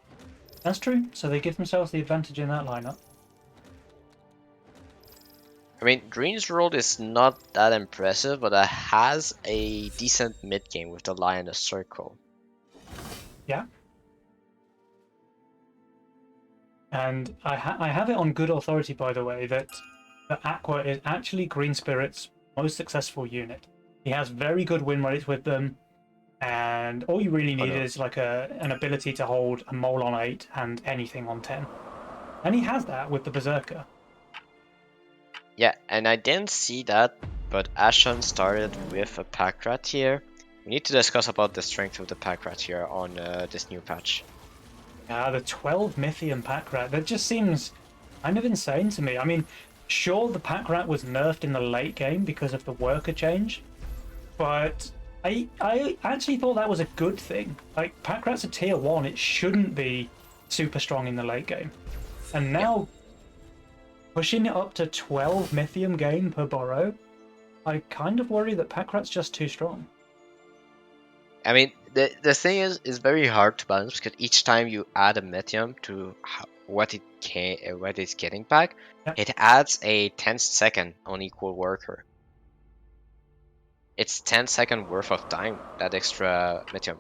That's true. So they give themselves the advantage in that lineup. I mean, Green's role is not that impressive, but it has a decent mid game with the Lioness Circle. Yeah. And I have it on good authority, by the way, that the Aqua is actually Green Spirit's most successful unit. He has very good win rates with them, and all you really Oh need no. is like an ability to hold a mole on 8 and anything on 10. And he has that with the Berserker. Yeah, and I didn't see that, but Ashen started with a pack rat here. We need to discuss about the strength of the pack rat here on this new patch. The 12 Mythium pack rat, that just seems kind of insane to me. I mean, sure, the pack rat was nerfed in the late game because of the worker change, but I actually thought that was a good thing. Like, pack rat's a tier 1, it shouldn't be super strong in the late game. And Yeah, now, pushing it up to 12 Mythium gain per burrow, I kind of worry that pack rat's just too strong. I mean the thing is, it's very hard to balance because each time you add a medium to what it's getting back, Yep. it adds a 10-second on equal worker. It's 10-second worth of time, that extra medium.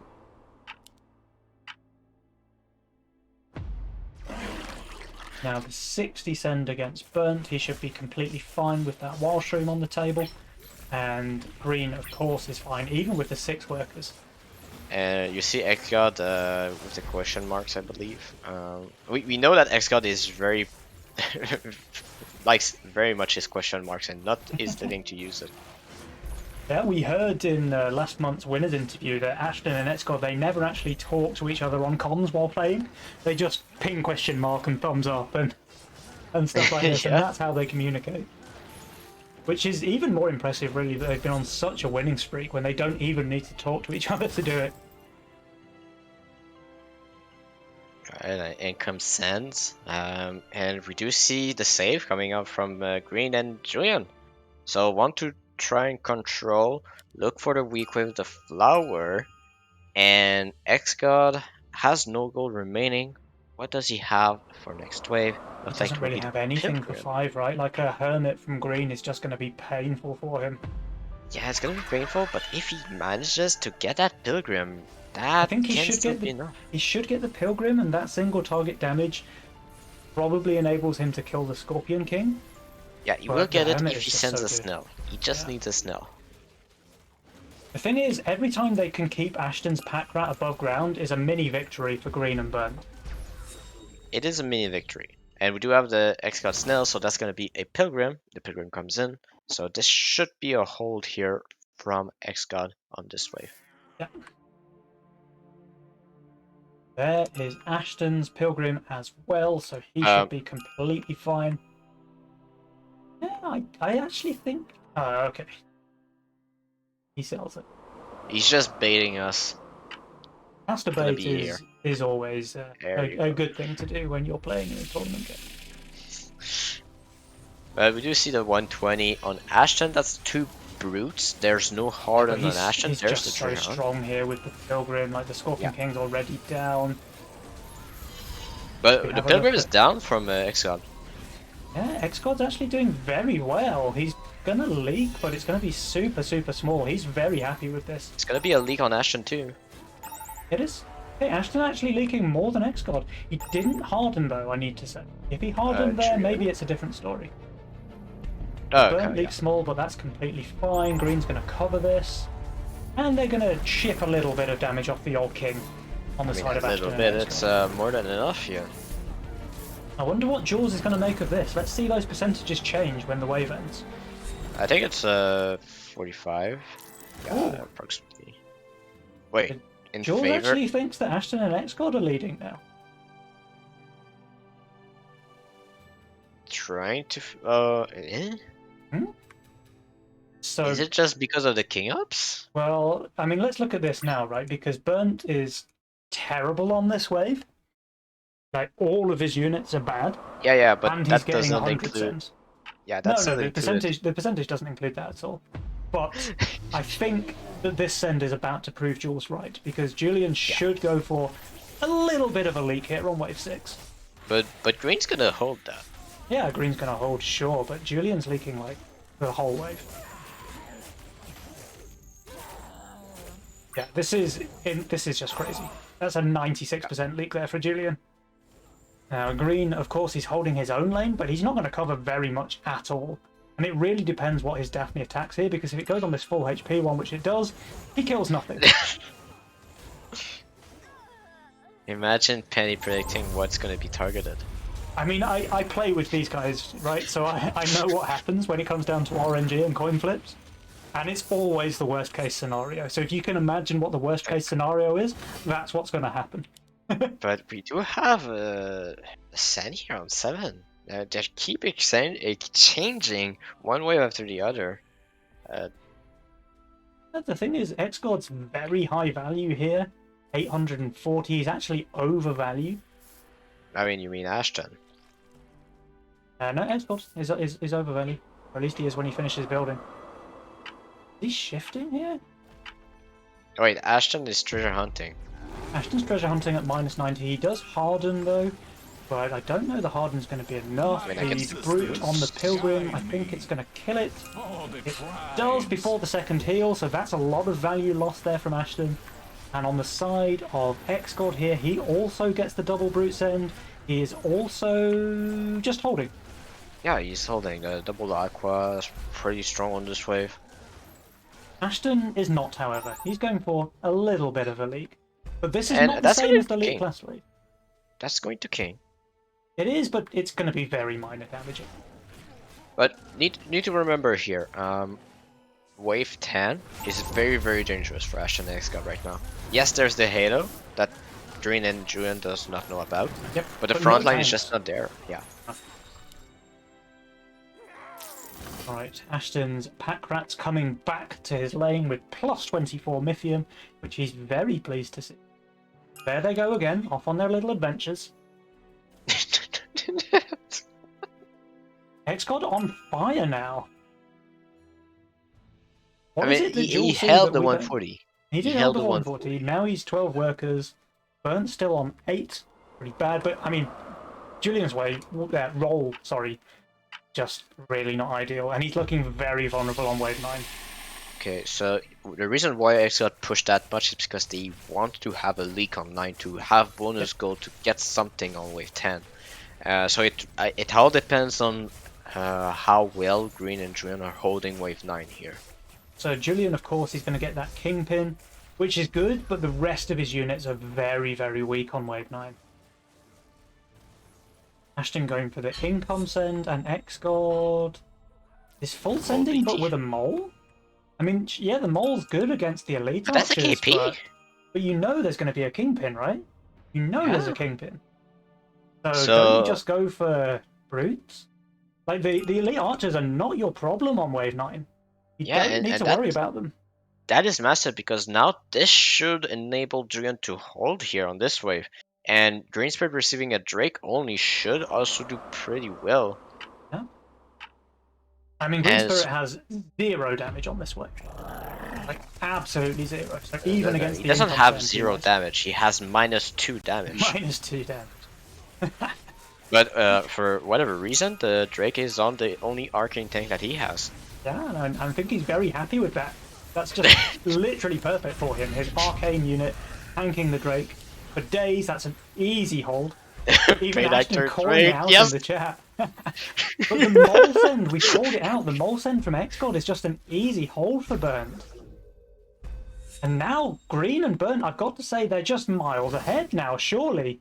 Now the 60 send against Burnt, he should be completely fine with that Wild Shroom on the table. And Green, of course, is fine, even with the 6 workers. You see Xgod with the question marks, I believe. We know that Xgod is very likes very much his question marks and not hesitating to use it. Yeah, we heard in last month's winners interview that Ashton and Xgod, they never actually talk to each other on comms while playing. They just ping question mark and thumbs up and stuff like this, and Yeah. that's how they communicate. Which is even more impressive, really, that they've been on such a winning streak when they don't even need to talk to each other to do it. And in comes Sands, and we do see the save coming up from Green and Julian. So want to try and control, look for the weak with the flower, and X-God has no gold remaining. What does he have for next wave? He Looks like doesn't it will really be the have anything for Pilgrim. 5, right? Like a Hermit from Green is just going to be painful for him. Yeah, it's gonna be painful, but if he manages to get that Pilgrim, I that think can still be enough. he should get the Pilgrim, and that single target damage probably enables him to kill the Scorpion King. Yeah, he will But the get it Hermit if is he just sends so a good. Snell. He just Yeah. needs a Snell. The thing is, every time they can keep Ashton's pack rat above ground is a mini victory for Green and Burnt. It is a mini victory. And we do have the X-God Snell, so that's going to be a Pilgrim. The Pilgrim comes in. So this should be a hold here from X-God on this wave. Yeah. There is Ashton's Pilgrim as well, so he should Um, be completely fine. Yeah, I actually think. Oh, okay. He sells it. he's just baiting us. Caster Gonna bait be here. is always There you a go. good thing to do when you're playing in a tournament game. We do see the 120 on Ashton. That's 2 brutes. There's no Yeah, but Harden on Ashton. he's There's just the so Treant. strong here with the Pilgrim. Like the Yeah. Scorpion King's already down. We But the have a Pilgrim look is at down from X-God. yeah. X-God's actually doing very well. He's gonna leak, but it's gonna be super small. He's very happy with this. It's gonna be a leak on Ashton too. It is. Hey, Ashton actually leaking more than X-God. He didn't harden though, I need to say. If he hardened there, True. maybe it's a different story. Oh, Burnt okay, yeah. leaks small, but that's completely fine. Green's going to cover this. And they're going to chip a little bit of damage off the old king on the I mean, side a of Ashton. little bit. It's more than enough here. I wonder what Jules is going to make of this. Let's see those percentages change when the wave ends. I think it's 45. Yeah, Ooh. approximately. Wait, in Jules favor? actually thinks that Ashton and X-God are leading now. Trying to. So, Is it just because of the king ups? well, I mean, let's look at this now, right? Because Burnt is terrible on this wave. Like, all of his units are bad. Yeah, but And he's that getting doesn't 100 include. cents. Yeah, No, that's no, not included. the percentage doesn't include that at all. But I think that this send is about to prove Jules right, because Julian should go for a little bit of a leak here on wave 6. But Green's gonna hold that. Yeah, Green's going to hold, sure, but Julian's leaking like the whole wave. Yeah, this is just crazy. That's a 96% leak there for Julian. Now, Green, of course, he's holding his own lane, but he's not going to cover very much at all. And it really depends what his Daphne attacks here, because if it goes on this full HP one, which it does, he kills nothing. Imagine Penny predicting what's going to be targeted. I mean, I play with these guys, right? So I know what happens when it comes down to RNG and coin flips. And it's always the worst case scenario. So if you can imagine what the worst case scenario is, that's what's going to happen. But we do have a Sand here on 7. They keep exchanging one way after the other. The thing is, X-God's very high value here. 840 is actually overvalue. I mean, you mean Ashton? No, X-God is overvalue. Or at least he is when he finishes building. Is he shifting here? Oh, wait, Ashton is treasure hunting. Ashton's treasure hunting at -90. He does harden though, but I don't know the harden's going to be enough. I mean, The brute on the pilgrim, I think it's going to kill it. It does before the second heal, so that's a lot of value lost there from Ashton. And on the side of X-God here, he also gets the double brute send. He is also just holding. Yeah, he's holding the double aqua, is pretty strong on this wave. Ashton is not, however. He's going for a little bit of a leak. But this is And not the that's same as the king. leak last wave. That's going to king. It is, but it's going to be very minor damaging. But need to remember here, wave 10 is very dangerous for Ashton and X-God right now. Yes, there's the Halo that Dream and Julian does not know about. Yep. But the no front line is tanks. just not there. Yeah. Alright, Ashton's Pack Rat's coming back to his lane with +24 Mythium, which he's very pleased to see. There they go again, off on their little adventures. X-God on fire now. What I is mean, it that he Jules held that the we don't- 140. He did He hold held the the 140. Now he's 12 workers. Burnt's still on 8. Pretty bad, but I mean, Julian's roll, sorry, just really not ideal. And he's looking very vulnerable on wave 9. Okay, so the reason why X-God pushed that much is because they want to have a leak on 9 to have bonus gold to get something on wave 10. So it all depends on how well Green and Julian are holding wave 9 here. So Julian, of course, he's going to get that Kingpin, which is good, but the rest of his units are very weak on wave 9. Ashton going for the income send, and X-God is full sending, but with a mole? I mean, yeah, the mole's good against the elite But that's a archers, KP. but you know there's going to be a Kingpin, right? You know there's a Yeah. Kingpin. So don't So you just go for brutes? Like, the elite archers are not your problem on wave 9. You Yeah, don't need and to worry about them. that is massive because now this should enable Julian to hold here on this wave. And Greenspirit receiving a Drake only should also do pretty well. Yeah. I mean, Green Spirit has 0 damage on this wave. Like, absolutely 0. So even against He the doesn't income have send, he 0 has damage, he has -2 damage. -2 damage. But for whatever reason, the Drake is on the only arcane tank that he has. Yeah, and I think he's very happy with that. That's just literally perfect for him. His arcane unit tanking the Drake. For days, that's an easy hold. Even Great Ashton actor, calling Drake, it out yes! in the chat. But the mole send, we called it out. The mole send from X-God is just an easy hold for Burnt. And now Green and Burnt, I've got to say, they're just miles ahead now, surely.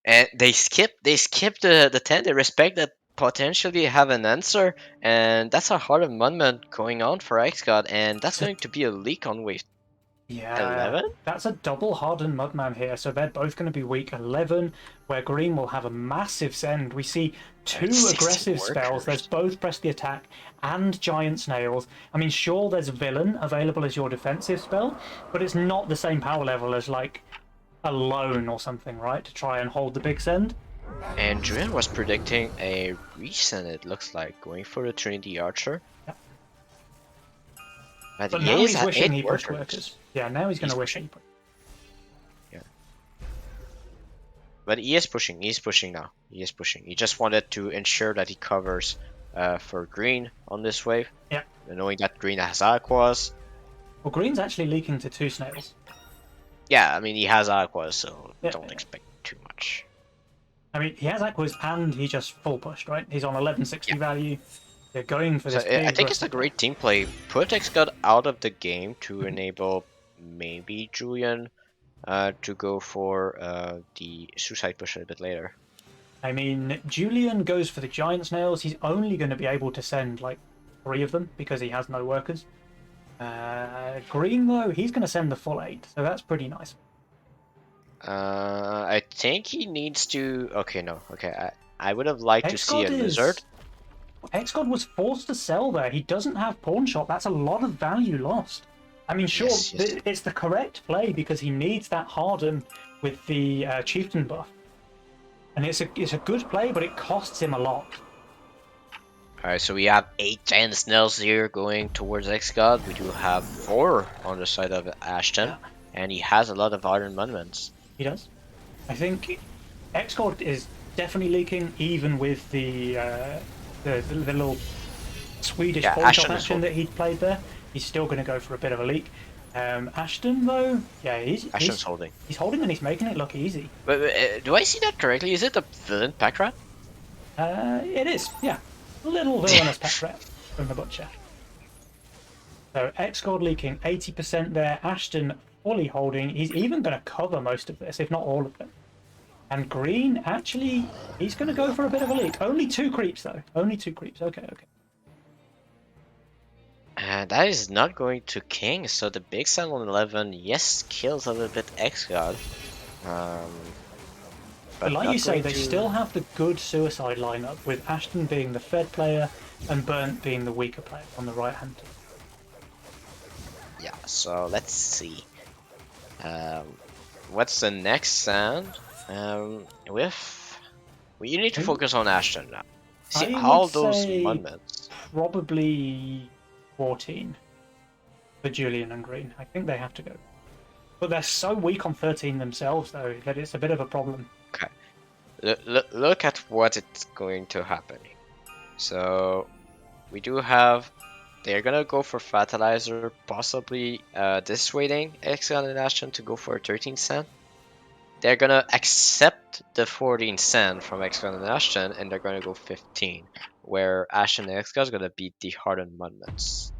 And they skip the 10, they respect that potentially have an answer, and that's a Heart of Monument going on for X-God, and that's going to be a leak on wave Yeah, 11? that's a double hardened Mudman here, so they're both going to be weak 11, where Green will have a massive send. We see 2 60 aggressive spells. workers. There's both Press the Attack and Giant Snails. I mean, sure, there's Villain available as your defensive spell, but it's not the same power level as, like, Alone or something, right, to try and hold the big send. And Julian was predicting a resend, it looks like, going for the Trinity Archer. Yep. But But he now is he's at wishing 8 he pushed workers. workers. Yeah, now he's going to wish he pushed. But he is pushing now. He is pushing. He just wanted to ensure that he covers for Green on this wave. Yeah. Knowing that Green has Aquas. Well, Green's actually leaking to 2 Snails. Yeah, I mean, he has Aquas, so Yeah. don't expect too much. I mean, he has Aquas and he just full pushed, right? He's on 1160 value. They're going for So this I big think it's a replica. great team play. Put Xgod out of the game to enable maybe Julian to go for the suicide push a bit later. I mean, Julian goes for the giant snails. He's only going to be able to send like 3 of them because he has no workers. Green though, he's going to send the full 8, so that's pretty nice. I think he needs to. Okay, no. Okay, I would have liked to see a Xgod lizard. is Xgod was forced to sell there. He doesn't have pawn shop. That's a lot of value lost. I mean, sure, Yes, yes. it's the correct play because he needs that harden with the chieftain buff, and it's a good play, but it costs him a lot. Alright, so we have 8 giant snails here going towards Xgod. We do have 4 on the side of Ashton, Yeah, and he has a lot of iron monuments. he does. I think Xgod is definitely leaking, even with the little Swedish Yeah, pawn shop Ashton is action that he played there. He's still going to go for a bit of a leak. Ashton though, yeah, Ashton's holding. he's holding and he's making it look easy. But do I see that correctly? Is it a villain pack rat? It is, yeah, a little villainous pack rat from the butcher. So Xgod leaking 80% there. Ashton fully holding. He's even going to cover most of this, if not all of it. And Green, actually, he's going to go for a bit of a leak. Only 2 creeps, though. Only 2 creeps. Okay, okay. And that is not going to King, so the big 7-11, yes, kills a little bit Xgod. But like not you say, going they to- still have the good suicide lineup, with Ashton being the fed player and Burnt being the weaker player on the right hand. Yeah, so let's see. What's the next sand? You need to focus on Ashton now. See I all would those say monuments. probably 14 for Julian and Green. I think they have to go. But they're so weak on 13 themselves, though, that it's a bit of a problem. Okay. Look at what it's going to happen. So we do have. They're gonna go for fertilizer, possibly dissuading Exxon and Ashton to go for a 13 cent. They're gonna accept the 14 cent from Exxon and Ashton, and they're gonna go 15, where Ashton and Exxon is gonna beat the hardened monuments.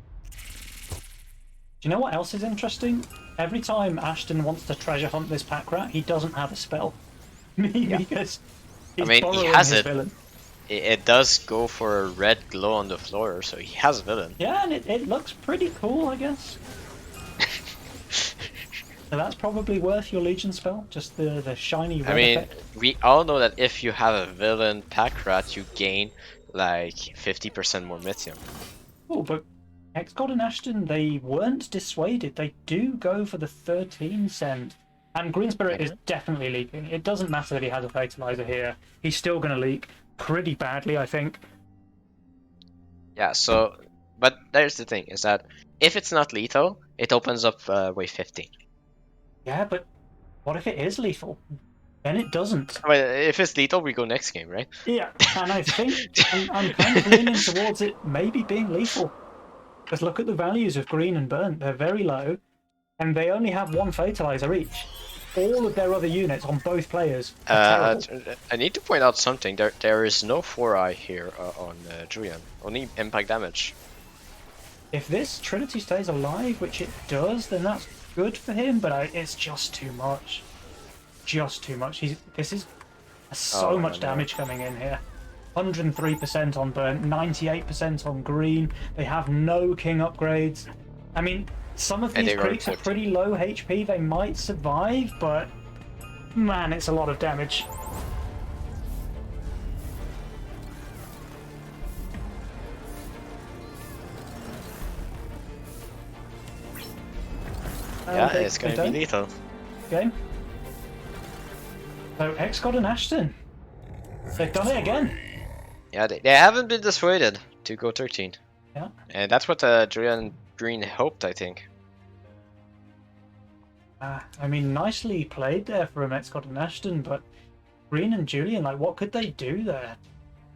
Do you know what else is interesting? Every time Ashton wants to treasure hunt this pack rat, he doesn't have a spell. Because he's I mean, he borrowing has his it. villain. It does go for a red glow on the floor, so he has a villain. Yeah, and it looks pretty cool, I guess. So that's probably worth your Legion spell, just the shiny red I mean, effect. we all know that if you have a villain pack rat, you gain like 50% more Mythium. Oh, but Xgod and Ashton, they weren't dissuaded. They do go for the 13 cent. And Green Spirit is definitely leaking. It doesn't matter that he has a Fatalizer here. He's still going to leak pretty badly, I think. Yeah, so, but there's the thing, is that if it's not lethal, it opens up wave 15. Yeah, but what if it is lethal? Then it doesn't. Well, if it's lethal, we go next game, right? Yeah, and I think I'm kind of leaning towards it maybe being lethal. Because look at the values of Green and Burnt. They're very low, and they only have 1 Fatalizer each. All of their other units on both players are terrible. I need to point out something. There is no 4-eye here on Julian. Only impact damage. If this Trinity stays alive, which it does, then that's good for him, but it's just too much. Just too much. This is so much damage coming in here. 103% on Burnt, 98% on Green. They have no King upgrades. I mean, some of these creeps are pretty low HP. They might survive, but man, it's a lot of damage. Yeah, it's going to be lethal. Okay. So Xgod and Ashton, they've done it again. Yeah, they haven't been dissuaded to go 13. Yeah. And that's what Julian Green hoped, I think. I mean, nicely played there from Xgod and Ashton, but Green and Julian, like, what could they do there?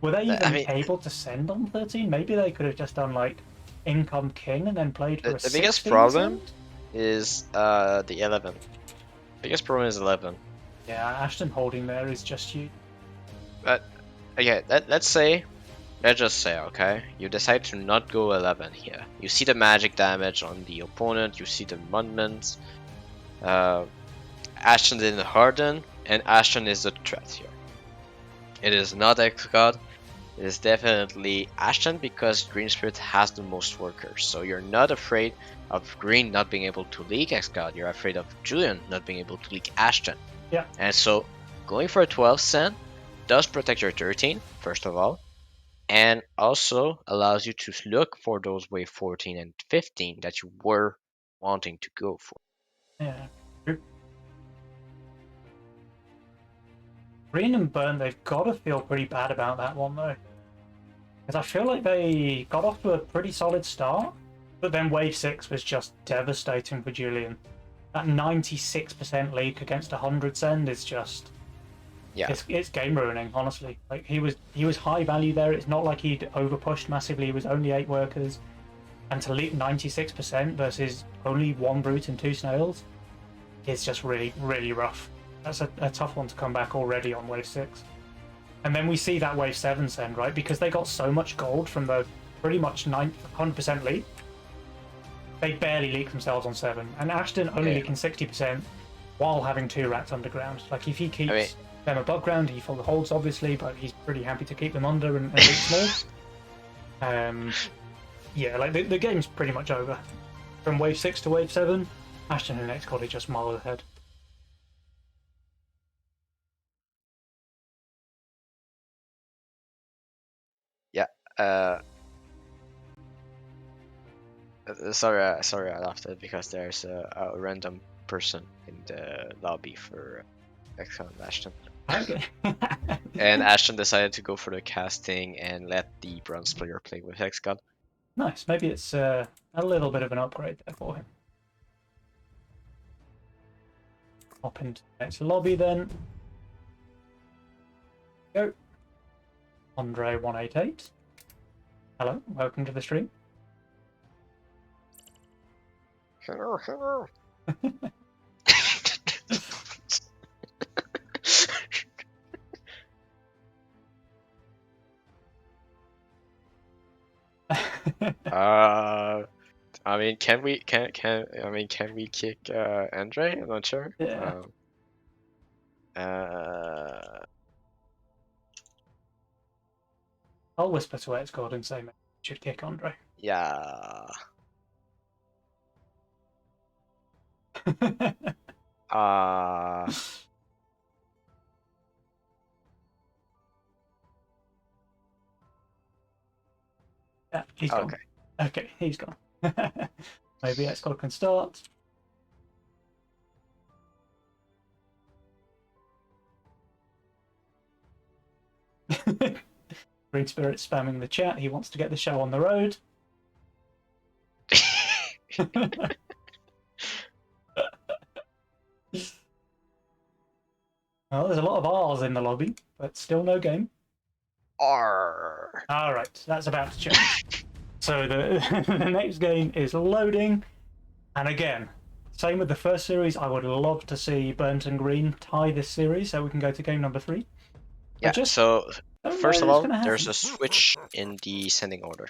Were they even able to send on 13? Maybe they could have just done, like, Income King and then played for the biggest problem is the 11. Biggest problem is 11. Yeah, Ashton holding there is just huge. But, okay, let's say let's just say, okay, you decide to not go 11 here. You see the magic damage on the opponent, you see the movements. Ashton didn't harden, and Ashton is the threat here. It is not X-God, it is definitely Ashton because Green Spirit has the most workers. So you're not afraid of Green not being able to leak X-God, you're afraid of Julian not being able to leak Ashton. Yeah. And so going for a 12 cent does protect your 13, first of all, and also allows you to look for those wave 14 and 15 that you were wanting to go for. Yeah. Green and Burn, they've got to feel pretty bad about that one though. Because I feel like they got off to a pretty solid start, but then Wave 6 was just devastating for Julian. That 96% leak against 100 send is just Yeah. it's game ruining, honestly. Like he was high value there. It's not like he'd over pushed massively. He was only 8 workers, and to leak 96% versus only 1 brute and 2 snails is just really rough. That's a tough one to come back already on Wave 6. And then we see that Wave 7 send, right? Because they got so much gold from the pretty much 100% leak. They barely leak themselves on 7. And Ashton only Yeah. leaking 60% while having 2 rats underground. Like, if he keeps I mean, them above ground, he full holds, obviously, but he's pretty happy to keep them under and leak small. Yeah, like, the game's pretty much over. From Wave 6 to Wave 7, Ashton and X-God are just miles ahead. yeah. Sorry, I laughed at because there's a random person in the lobby for Excellent Ashton. Okay. And Ashton decided to go for the casting and let the bronze player play with Hexgod. Nice. Maybe it's a little bit of an upgrade there for him. Hop into the next lobby then. Go. Andre188. Hello, welcome to the stream. Hello. I mean, can we kick Andre? I'm not sure. Yeah. Uh, I'll whisper to Xgod and say maybe we should kick Andre. yeah. Yeah, he's gone. Okay. Okay, he's gone. Maybe Xgod can start. Green Spirit spamming the chat. He wants to get the show on the road. Well, there's a lot of R's in the lobby, but still no game. R. All right, that's about to change. So the, the next game is loading. And again, same with the first series, I would love to see Burnt and Green tie this series so we can go to game number 3. Yeah, so first of What's all, gonna there's happen. a switch in the sending order.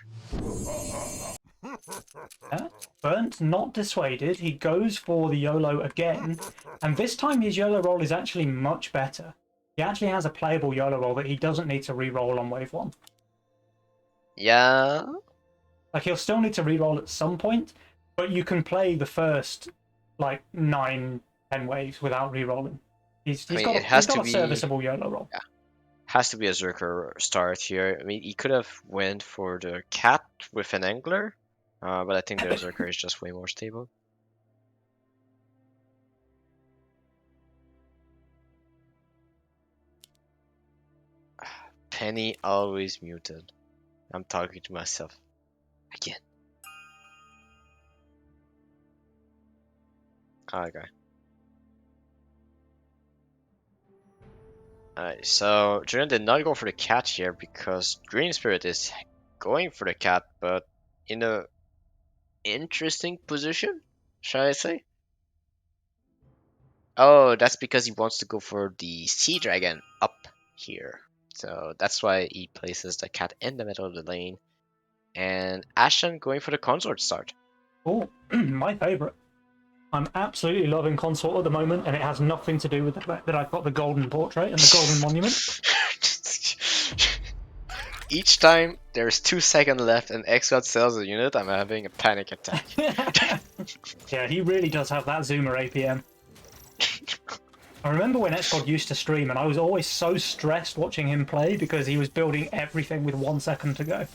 Burnt not dissuaded. He goes for the YOLO again, and this time his YOLO roll is actually much better. He actually has a playable YOLO roll that he doesn't need to re-roll on wave 1. Yeah. Like, he'll still need to re-roll at some point, but you can play the first, like, 9, 10 waves without re-rolling. He's got a serviceable YOLO roll. Yeah. Has to be a Zerker start here. I mean, he could have went for the cat with an angler, but I think the Zerker is just way more stable. Penny always muted. I'm talking to myself again. Okay. Alright, so Julian did not go for the cat here because Green Spirit is going for the cat, but in a interesting position, shall I say? Oh, that's because he wants to go for the Sea Dragon up here. So that's why he places the cat in the middle of the lane. And Ashen going for the consort start. Oh, my favourite. I'm absolutely loving Consort at the moment, and it has nothing to do with the fact that I've got the golden portrait and the golden monument. Each time there's 2 seconds left and X-God sells a unit, I'm having a panic attack. Yeah, he really does have that zoomer APM. I remember when Xcod used to stream, and I was always so stressed watching him play because he was building everything with 1 second to go.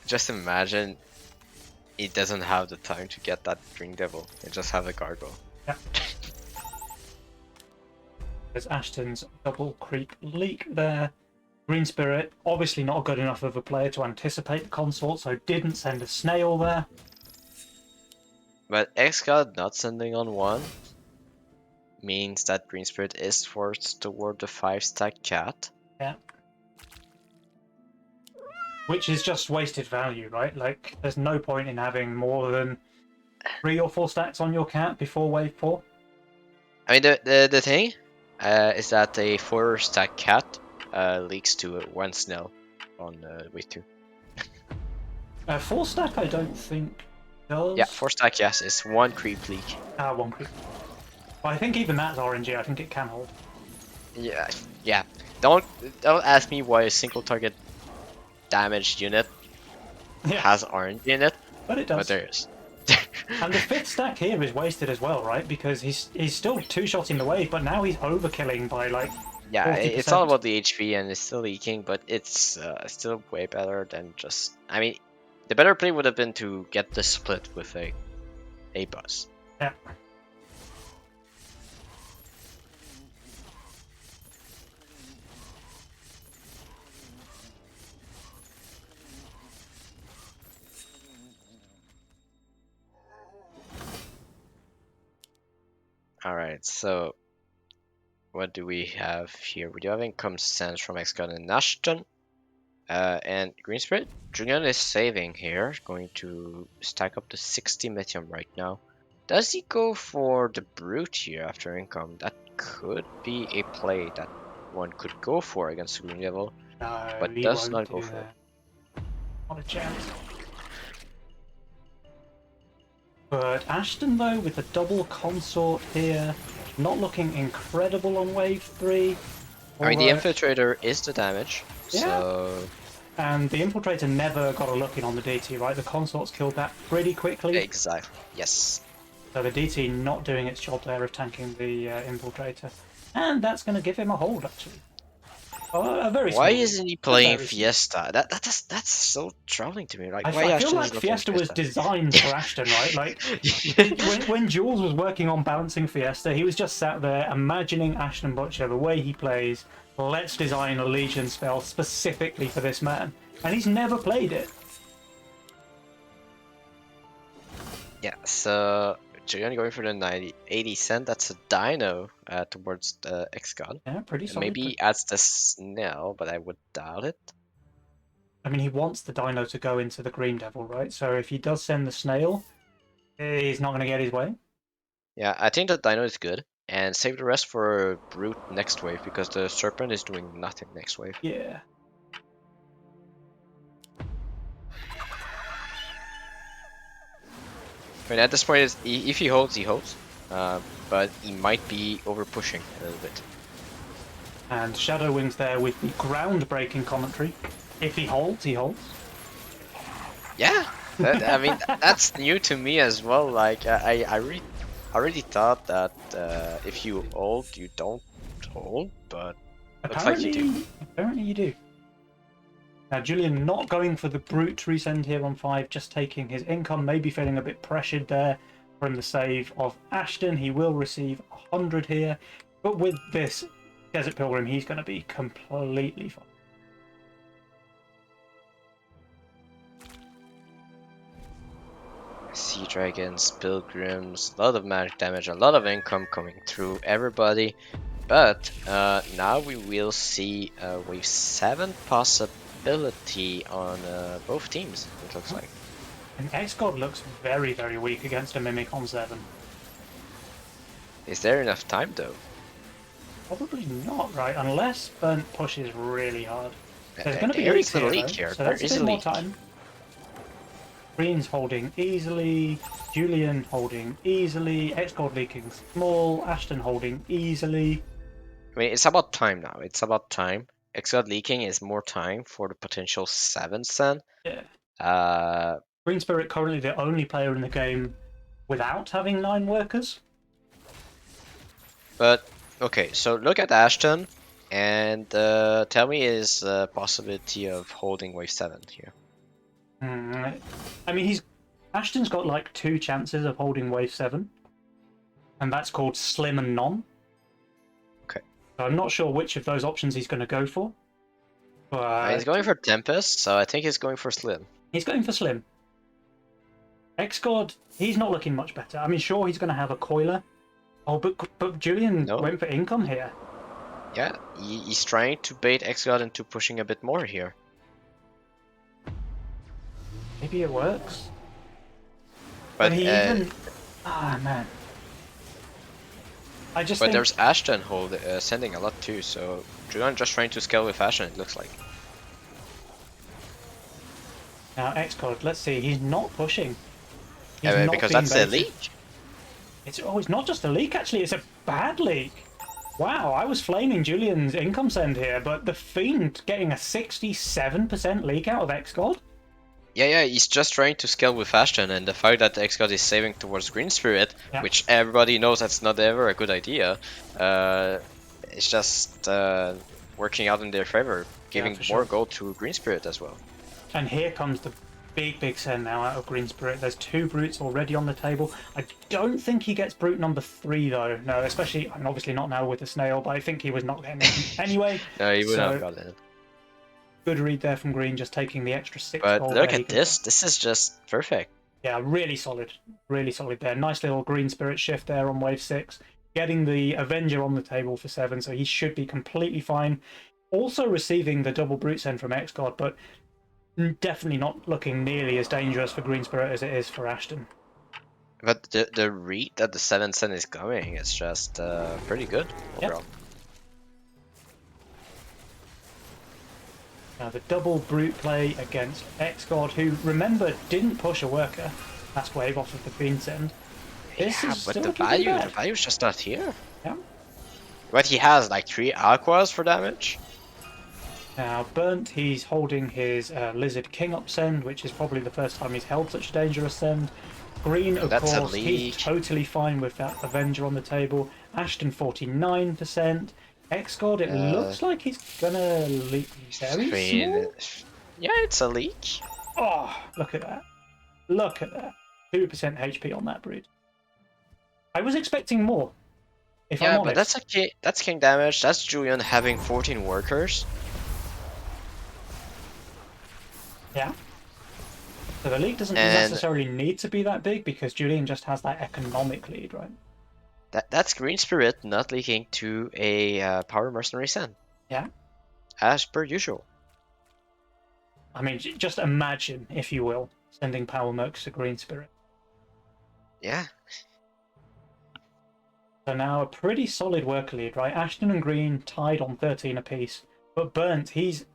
Just imagine he doesn't have the time to get that Green Devil. They just have a gargoyle. Yeah. There's Ashton's double creep leak there. Green Spirit, obviously not good enough of a player to anticipate the consort, so didn't send a snail there. But X-God not sending on one means that Green Spirit is forced toward the 5-stack cat. Yeah. Which is just wasted value, right? Like, there's no point in having more than 3 or 4 stacks on your cat before wave 4. I mean, the thing is that a 4-stack cat leaks to 1 snail on wave 2. 4 stack, I don't think does. Yeah, 4-stack, yes, it's 1 creep leak. 1 creep. But I think even that's RNG. I think it can hold. Yeah. Don't ask me why a single target damaged unit has RNG in it, but it does. but there is. And the 5th stack here is wasted as well, right? Because he's still 2-shotting the wave, but now he's overkilling by like 40%. It's all about the HP and it's still leaking, but it's still way better than just. I mean, the better play would have been to get the split with a bus. Yeah. Alright, so what do we have here? We do have income sense from X-God and Ashton. And Green Spirit, Julian is saving here, going to stack up to 60 Mithium right now. Does he go for the Brute here after income? That could be a play that one could go for against the Green Devil, No, but he does won't not go do for it. that. Not a chance. But Ashton, though, with the double consort here, not looking incredible on wave 3. I mean, the Infiltrator is the damage, so... And the Infiltrator never got a look in on the DT, right? The consort's killed that pretty quickly. Exactly, yes. So the DT not doing its job there of tanking the Infiltrator. And that's going to give him a hold, actually. A very Why small, isn't he playing Fiesta? That's so troubling to me. Like, why I feel like Fiesta was designed for Ashton, right? Like, when Jules was working on balancing Fiesta, he was just sat there imagining Ashton Butcher, the way he plays. Let's design a Legion spell specifically for this man. And he's never played it. Yeah, so Julian going for the 80 cent. That's a dino towards the X-God. Yeah, pretty solid. Maybe he adds the snail, but I would doubt it. I mean, he wants the dino to go into the Green Devil, right? So if he does send the snail, he's not going to get his way. Yeah, I think the dino is good. And save the rest for Brute next wave, because the Serpent is doing nothing next wave. Yeah. I mean, at this point, if he holds, he holds. But he might be over pushing a little bit. And Shadowings there with the groundbreaking commentary. If he holds, he holds. Yeah, I mean, that's new to me as well. Like, I already thought that if you hold, you don't hold, but looks like you do. Apparently you do. Now Julian not going for the Brute resend here on 5, just taking his income, maybe feeling a bit pressured there from the save of Ashton. He will receive 100 here, but with this Desert Pilgrim, he's going to be completely fine. Sea Dragons, Pilgrims, a lot of magic damage, a lot of income coming through everybody. But now we will see wave 7 possibility on both teams, it looks like. And X-God looks very, very weak against a Mimic on 7. Is there enough time though? Probably not, right? Unless Burnt pushes really hard. There's going to be There leaks is a here, leak though, here. so There that's a is bit a more leak. time. Green's holding easily, Julian holding easily, Xcode leaking small, Ashton holding easily. I mean, it's about time now. It's about time. Exod leaking is more time for the potential 7th Sen. Yeah. Uh, Green Spirit currently the only player in the game without having 9 workers. but okay, so look at Ashton and tell me his possibility of holding wave 7 here. I mean, Ashton's got like 2 chances of holding wave 7, and that's called slim and non. Okay. So I'm not sure which of those options he's going to go for, He's but going for Tempest, so I think he's going for Slim. he's going for slim. Xgod, he's not looking much better. I mean, sure, he's going to have a coiler. Oh, but Julian No? went for income here. Yeah, he's trying to bait Exod into pushing a bit more here. Maybe it works. But But he even... Ah, man. I just but think... there's Ashton sending a lot too, so Julian just trying to scale with Ashton, it looks like. Now, Xcode, let's see, he's not pushing. He's not Because being that's a baited. leak. It's not just a leak, actually, it's a bad leak. Wow, I was flaming Julian's income send here, but the Fiend getting a 67% leak out of Xcode? Yeah, he's just trying to scale with Ashton, and the fact that Xgod is saving towards Green Spirit, Yeah. which everybody knows that's not ever a good idea, it's just working out in their favor, giving for more sure. gold to Green Spirit as well. And here comes the big send now out of Green Spirit. There's 2 brutes already on the table. I don't think he gets brute number 3 though. No, especially, I mean, obviously not now with the snail, but I think he was not getting it anyway. No, he would have So gotten it. good read there from Green, just taking the extra 6 But gold look there. at this. This is just perfect. Yeah, really solid there. Nice little Green Spirit shift there on wave 6. Getting the Avenger on the table for 7, so he should be completely fine. Also receiving the double brute send from Xgod, but definitely not looking nearly as dangerous for Green Spirit as it is for Ashton. But the read that the 7th Sen is going is just pretty good overall. Yep. Now the double brute play against Xgod, who, remember, didn't push a worker last wave off of the Fiend send. This Yeah, is but still the looking pretty value, bad. the value's just not here. Yeah. But he has like 3 Aquas for damage. Now, Burnt, he's holding his Lizard King up send, which is probably the first time he's held such a dangerous send. Green, of That's a course, he's leak. totally fine with that Avenger on the table. Ashton, 49%. Xgod, it looks like he's gonna leak very small. Yeah, it's a leak. Oh, look at that. Look at that. 2% HP on that brood. I was expecting more, if I'm Yeah, honest. but that's king damage. That's Julian having 14 workers. Yeah. So the lead doesn't And necessarily need to be that big because Julian just has that economic lead, right? that's Green Spirit not leaking to a Power Mercenary Sen. Yeah. As per usual. I mean, just imagine, if you will, sending Power Mercs to Green Spirit. Yeah. So now a pretty solid worker lead, right? Ashton and Green tied on 13 apiece. But Burnt, he's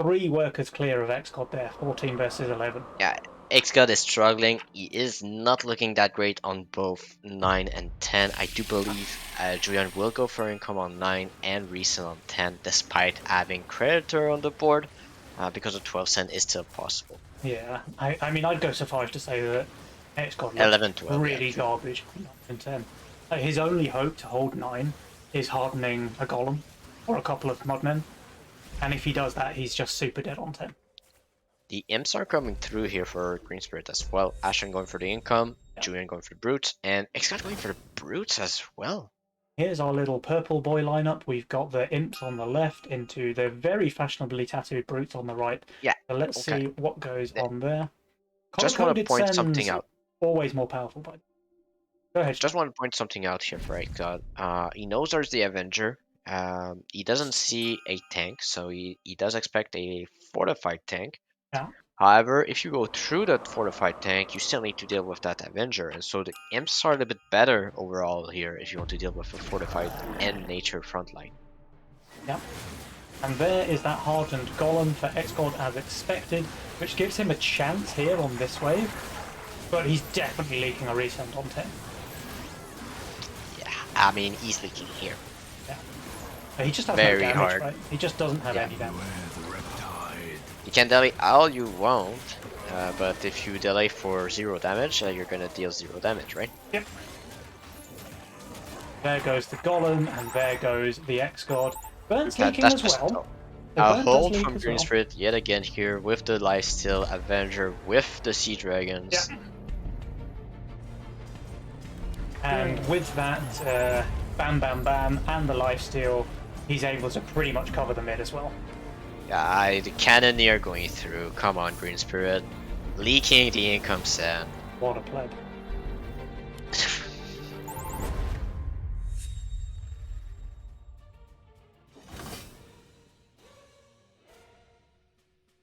3 workers clear of Xcod there, 14 versus 11. Yeah, Xgod is struggling. He is not looking that great on both 9 and 10. I do believe Julian will go for income on 9 and Reason on 10, despite having Creditor on the board, because the 12 cent is still possible. Yeah, I mean, I'd go so far as to say that Xcod 11, 12, really yeah, garbage on 9 and 10. His only hope to hold 9 is hardening a Golem or a couple of Mudmen. And if he does that, he's just super dead on 10. The imps are coming through here for Green Spirit as well. Ashen going for the income, Yeah. Julian going for the brutes, and Xgod going for the brutes as well. Here's our little purple boy lineup. We've got the imps on the left into the very fashionably tattooed brutes on the right. Yeah. So let's see what goes on there. Just want to Color-coded point sends, something out. always more powerful. By Go ahead. Just want to point something out here for Xgod. He knows there's the Avenger. He doesn't see a tank, so he does expect a fortified tank. Yeah. However, if you go through that fortified tank, you still need to deal with that Avenger, and so the imps are a bit better overall here if you want to deal with a fortified and nature frontline. Yep. And there is that hardened golem for X-God as expected, which gives him a chance here on this wave, but he's definitely leaking a resend on 10. Yeah, I mean, he's leaking here. Yeah. But he just has Very no damage, hard. right? He just doesn't have Yeah. any damage. You can delay all you want, but if you delay for 0 damage, you're gonna deal 0 damage, right? Yep. There goes the golem, and there goes the X-God. Burnt's leaking That's as just well. a So Burnt does hold leak from as Green well. Spirit yet again here with the Lifesteal Avenger with the Sea Dragons. Yeah. And with that, bam bam bam, and the lifesteal, he's able to pretty much cover the mid as well. Yeah, the Cannoneer going through. Come on, Green Spirit. Leaking the income sand. What a pleb.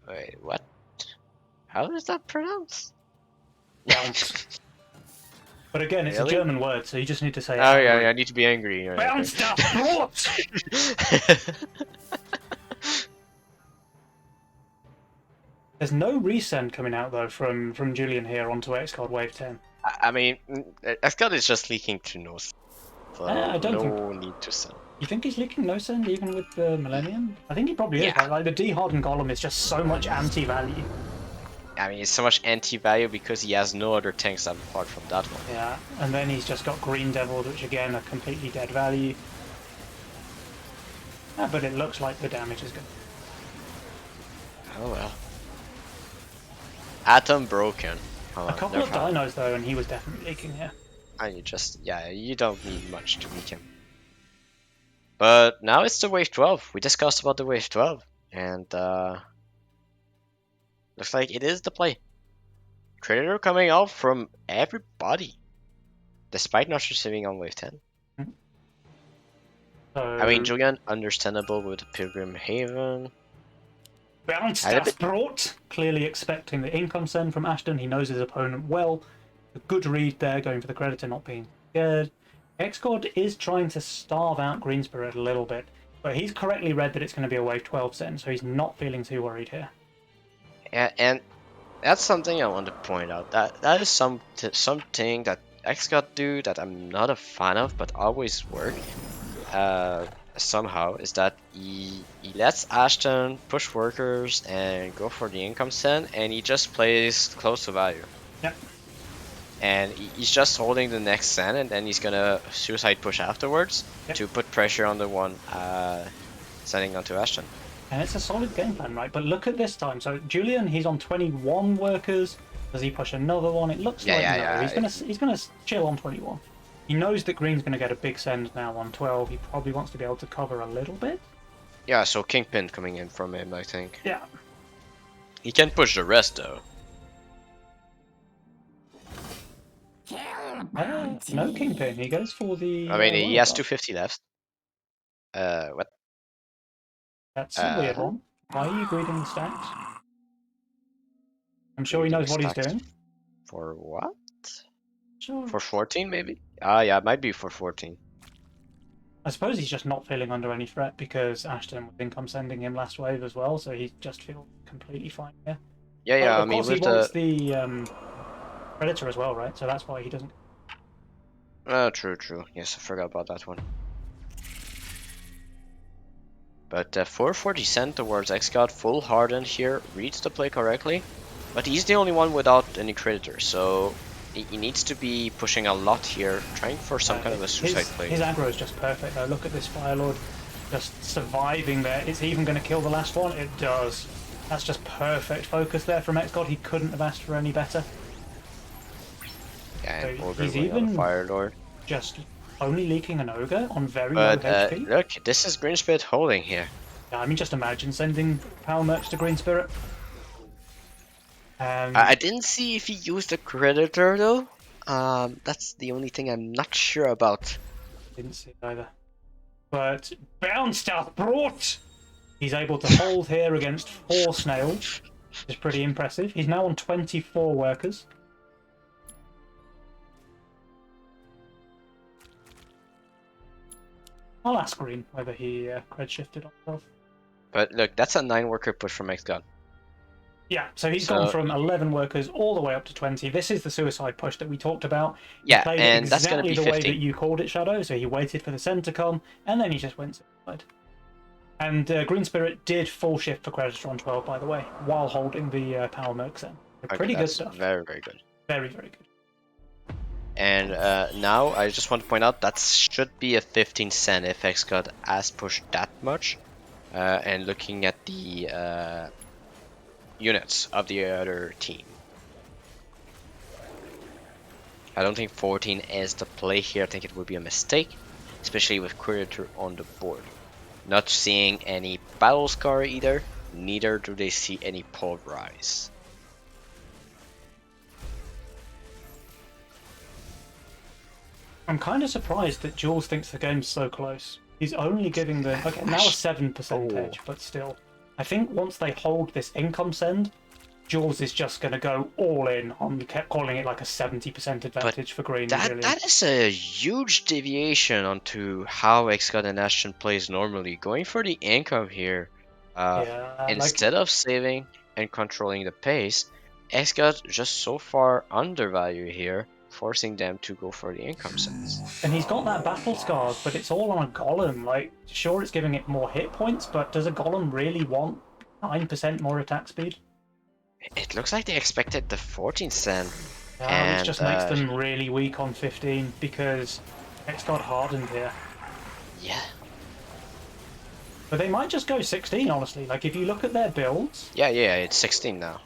Wait, what? How is that pronounced? Bounce. But again, it's Really? a German word, so you just need to say it. Oh yeah, I need to be angry. Right, Bounce stuff! What? There's no resend coming out though from Julian here onto X-God Wave 10. I mean, Ascot is just leaking to no, so I don't no need to send. You think he's leaking no send even with the Millennium? I think he probably is, Yeah. right? Like the D-hardened golem is just so much anti-value. I mean, it's so much anti-value because he has no other tanks apart from that one. Yeah, and then he's just got Green Devils, which again are completely dead value. Yeah, but it looks like the damage is good. Oh well. Atom broken. Hold A on, couple of they're fine. dinos though, and he was definitely leaking here. And you just, yeah, you don't need much to weaken. But now it's the wave 12. We discussed about the wave 12, and looks like it is the play. Creditor coming out from everybody, despite not receiving on wave 10. So, I mean, Julian, understandable with the Pilgrim Haven. Bounce I had a stuff bit- brought, clearly expecting the income send from Ashton. He knows his opponent well. A good read there, going for the creditor, not being scared. X-God is trying to starve out Green Spirit a little bit, but he's correctly read that it's going to be a wave 12 send, so he's not feeling too worried here. And that's something I want to point out. That is something that X-God do that I'm not a fan of, but always work. Somehow is that he lets Ashton push workers and go for the income send, and he just plays close to value. Yep. And he's just holding the next send, and then he's gonna suicide push afterwards to put pressure on the one sending onto Ashton. And it's a solid game plan, right? But look at this time. So Julian, he's on 21 workers. Does he push another one? It looks like no. He's gonna chill on 21. He knows that Green's gonna get a big send now on 12. He probably wants to be able to cover a little bit. Yeah, so Kingpin coming in from him, I think. Yeah. He can push the rest though. No Kingpin. He goes for the. I mean, he has Wildcard. 250 left. What? That's a weird one. Why are you greeting the stacks? I'm sure he knows what he's doing. For what? Sure. For 14 maybe? Ah, yeah, it might be for 14. I suppose he's just not feeling under any threat because Ashton was income sending him last wave as well, so he just feels completely fine here. Yeah, yeah, I Of mean, course he with wants the Predator as well, right? So that's why he doesn't. Oh, true. Yes, I forgot about that one. But 440 sent towards X-God, full hardened here, reads the play correctly. But he's the only one without any creditor, so he needs to be pushing a lot here, trying for some kind of a suicide play. His aggro is just perfect though. Look at this Firelord just surviving there. It's even going to kill the last one. It does. That's just perfect focus there from X-God. He couldn't have asked for any better. Yeah, and So Ogre he's going on even the Fire Lord. just only leaking an Ogre on very low But HP. look, this is Green Spirit holding here. Yeah, I mean, just imagine sending Power Mercs to Green Spirit. I didn't see if he used a creditor though. That's the only thing I'm not sure about. Didn't see it either. But Bound Stuff brought! He's able to hold here against 4 snails. which is pretty impressive. He's now on 24 workers. I'll ask Green whether he cred shifted on himself. But look, that's a 9-worker push from X-God. Yeah, so he's So gone from 11 workers all the way up to 20. This is the suicide push that we talked about. He yeah, played it and that's gonna exactly be the way 15. that you called it, Shadow. So he waited for the center to come, and then he just went suicide. And Green Spirit did full shift for Creditor on 12, by the way, while holding the Power Merc Zen. Okay, Pretty good that's stuff. very, very good. Very, very good. And now I just want to point out that should be a 15 cent if X-God has pushed that much. And looking at the units of the other team, I don't think 14 is the play here. I think it would be a mistake, especially with Creditor on the board. Not seeing any Battle Scar either, neither do they see any Pulverize. I'm kind of surprised that Jules thinks the game's so close. He's only giving the... Okay, now a 7% edge, but still. I think once they hold this income send, Jules is just going to go all in on, kept calling it like a 70% advantage for Green. That is a huge deviation onto how X-God and Ashton plays normally. Going for the income here, instead of saving and controlling the pace, X-God just so far undervalued here, forcing them to go for the income sets. And he's got that battle scars, but it's all on a golem. Like, sure, it's giving it more hit points, but does a golem really want 9% more attack speed? It looks like they expected the 14 cent. Which just makes them really weak on 15 because X-God hardened here. Yeah. But they might just go 16, honestly. Like, if you look at their builds... Yeah, it's 16 now.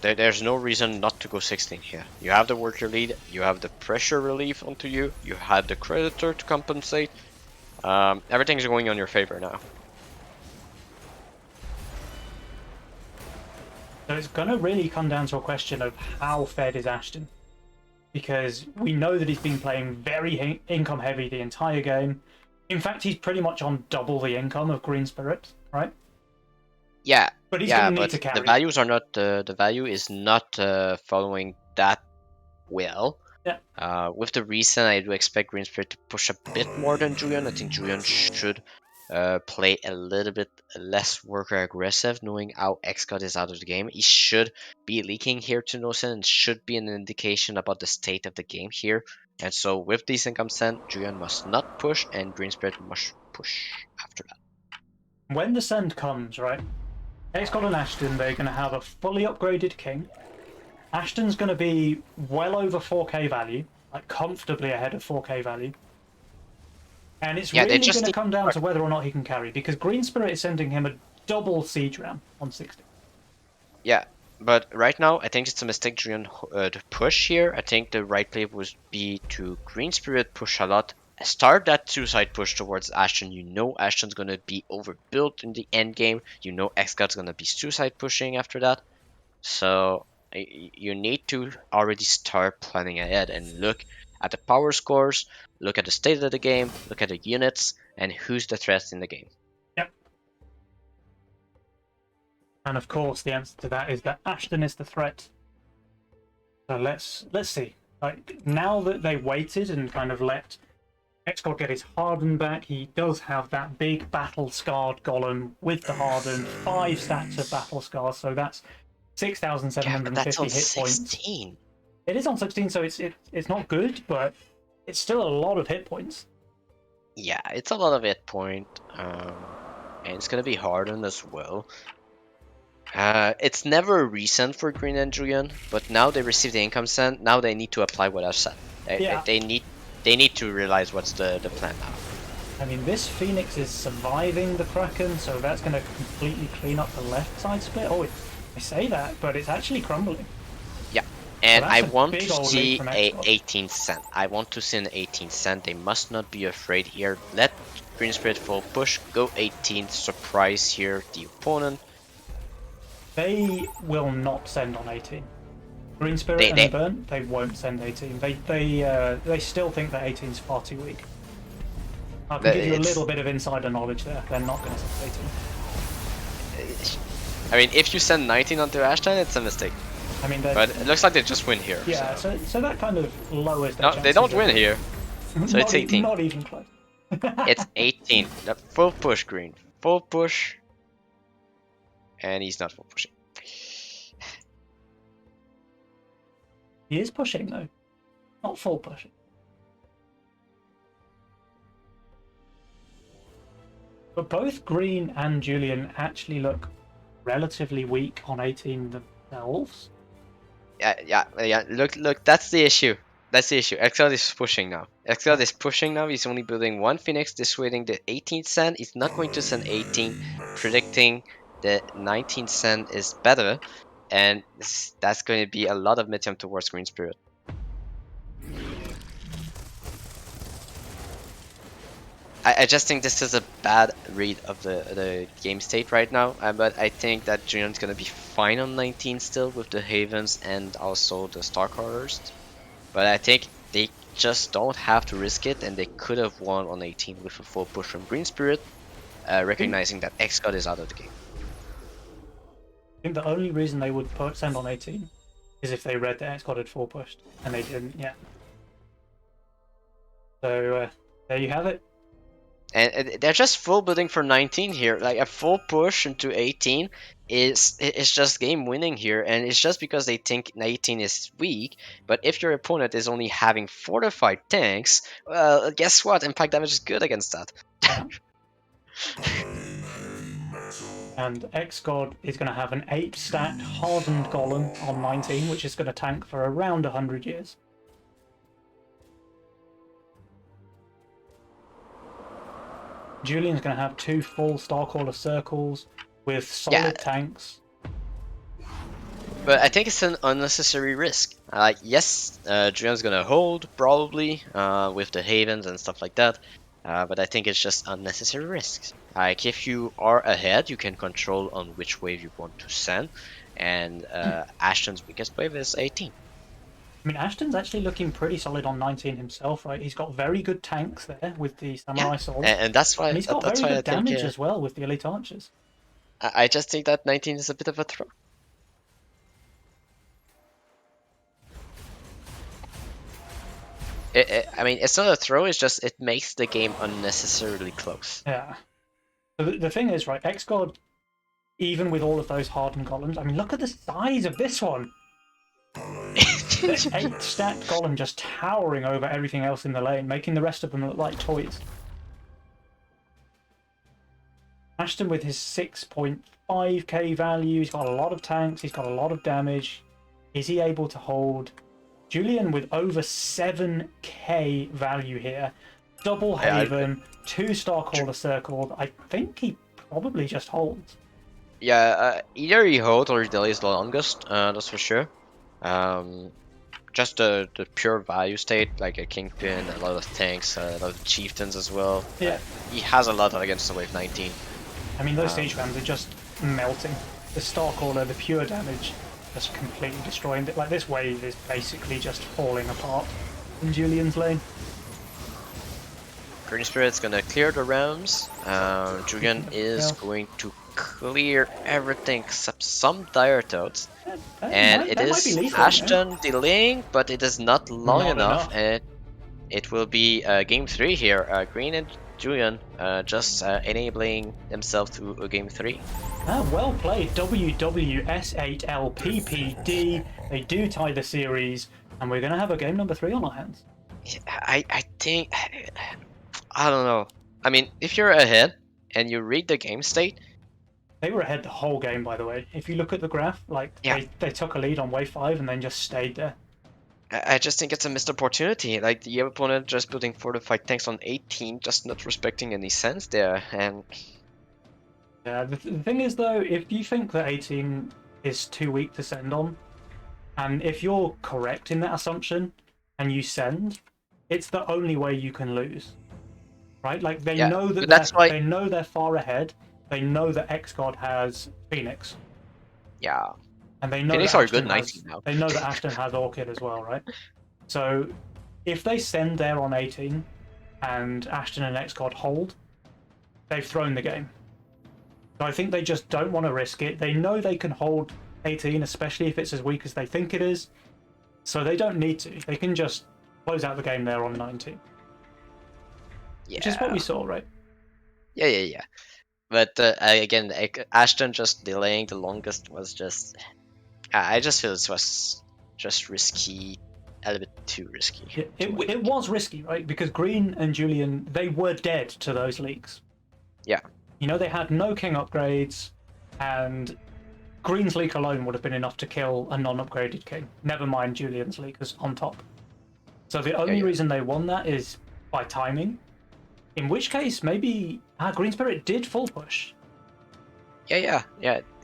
There's no reason not to go 16 here. You have the worker lead, you have the pressure relief onto you, you have the Creditor to compensate. Everything's going on your favor now. So it's going to really come down to a question of how fed is Ashton. Because we know that he's been playing very income heavy the entire game. In fact, he's pretty much on double the income of Green Spirit, right? Yeah, but he's going to need to carry. The values are not the value is not following that well. Yeah. With the reason, I do expect Green Spirit to push a bit more than Julian. I think Julian should play a little bit less worker aggressive, knowing how X-God is out of the game. He should be leaking here to Nosen and should be an indication about the state of the game here. And so with this income send, Julian must not push and Green Spirit must push after that. When the send comes, right? X-God and Ashton, they're going to have a fully upgraded king. Ashton's going to be well over 4k value, like comfortably ahead of 4k value. And it's really going to come down to whether or not he can carry, because Green Spirit is sending him a double siege ram on 60. Yeah, but right now I think it's a mistake Julian to push here. I think the right play would be to Green Spirit push a lot. Start that suicide push towards Ashton. You know Ashton's going to be overbuilt in the end game. You know X-God's going to be suicide pushing after that. So you need to already start planning ahead and look at the power scores, look at the state of the game, look at the units, and who's the threat in the game. Yep. And of course the answer to that is that Ashton is the threat. So let's see. Like, now that they waited and kind of let X-God get his Harden back, he does have that big battle-scarred golem with the Harden, 5 stacks of battle scars, so that's 6,750 hit 16. points. It is on 16, so it's not good, but it's still a lot of hit points. Yeah, it's a lot of hit point, and it's gonna be Harden as well. It's never recent for Green and Julian, but now they receive the income send. Now they need to apply what I've said. They need to realize what's the plan now. I mean, this Phoenix is surviving the Kraken, so that's going to completely clean up the left side split. Oh, I say that, but it's actually crumbling. Yeah, and so I want to see a 18 cent. I want to see an 18 cent. They must not be afraid here. Let Green Spirit full push, go 18, surprise here the opponent. They will not send on 18. Green Spirit and Burn, they won't send 18. They still think that 18 is far too weak. I can give you a little bit of insider knowledge there. They're not going to send 18. I mean, if you send 19 onto Ashton, it's a mistake. I mean, But it looks like they just win here. yeah, So. so that kind of lowers their No, chances. they don't win of, here. So it's 18. Not even close. It's 18. The full push, green. Full push. And he's not full pushing. He is pushing though, not full pushing. But both Green and Julian actually look relatively weak on 18 themselves. Yeah. Look. That's the issue. That's the issue. Exiled is pushing now. Exiled is pushing now. He's only building one Phoenix, dissuading the 18th send. He's not going to send 18, predicting the 19th send is better. And that's going to be a lot of mid-temp towards Green Spirit. I just think this is a bad read of the game state right now, but I think that Julian's gonna be fine on 19 still with the Havens and also the Starcrawlers. But I think they just don't have to risk it, and they could have won on 18 with a full push from Green Spirit, recognizing that X-God is out of the game. I think the only reason they would send on 18 is if they read that X-God had full pushed, and they didn't yet. So there you have it. And they're just full building for 19 here. Like a full push into 18 is just game winning here, and it's just because they think 19 is weak. But if your opponent is only having fortified tanks, well, guess what? Impact damage is good against that. Yeah. And X-God is going to have an 8-stat hardened golem on 19, which is going to tank for around 100 years. Julian's going to have 2 full Starcaller circles with solid tanks. But I think it's an unnecessary risk. Yes, Julian's gonna hold probably with the Havens and stuff like that. But I think it's just unnecessary risks. Like if you are ahead, you can control on which wave you want to send. And Ashton's weakest wave is 18. I mean, Ashton's actually looking pretty solid on 19 himself, right? He's got very good tanks there with the Samurai Sword. And that's why. And he's got that's very why good damage as well with the Elite Archers. I just think that 19 is a bit of a throw. I mean, it's not a throw. It's just it makes the game unnecessarily close. Yeah. So the thing is, right? X-God, even with all of those hardened golems, I mean, look at the size of this one. This 8-stat golem just towering over everything else in the lane, making the rest of them look like toys. Ashton with his 6.5k value, he's got a lot of tanks, he's got a lot of damage. Is he able to hold? Julian with over 7k value here. Double Haven, 2 Starcaller circled. I think he probably just holds. Yeah, either he holds or he delays the longest, that's for sure. Just the pure value state, like a Kingpin, a lot of tanks, a lot of Chieftains as well. Yeah. He has a lot against the wave 19. I mean, those siege rams are just melting. The Starcaller, the pure damage, just completely destroying it. Like, this wave is basically just falling apart in Julian's lane. Green Spirit's gonna clear the realms. Julian is going to clear everything except some dire toads. And it is Ashton delaying, but it is not long enough. And it will be game 3 here. Green and Julian just enabling themselves to a game 3. Well played, WWS8LPPD. They do tie the series, and we're going to have a game number 3 on our hands. I think... I don't know. I mean, if you're ahead and you read the game state... They were ahead the whole game, by the way. If you look at the graph, like, they took a lead on wave 5 and then just stayed there. I just think it's a missed opportunity. Like, the opponent just putting fortified tanks on 18, just not respecting any sense there, and... Yeah, the thing is, though, if you think that 18 is too weak to send on, and if you're correct in that assumption, and you send, it's the only way you can lose. Right? Like, they know that they know they're far ahead. They know that X-God has Phoenix. Yeah. And they know Phoenix that are good 19 now. They know that Ashton has Orchid as well, right? So, if they send there on 18, and Ashton and X-God hold, they've thrown the game. I think they just don't want to risk it. They know they can hold 18, especially if it's as weak as they think it is. So they don't need to. They can just close out the game there on 19. Which is what Yeah, we saw, right? yeah. But again, Ashton just delaying the longest was just. I just feel it was just risky, a little bit too risky to win It that game. was risky, right? Because Green and Julian, they were dead to those leaks. Yeah, You know, they had no king upgrades, and Green's leak alone would have been enough to kill a non-upgraded king. Never mind Julian's leak is on top. So the only yeah. reason they won that is by timing. In which case, maybe Green Spirit did full push. Yeah.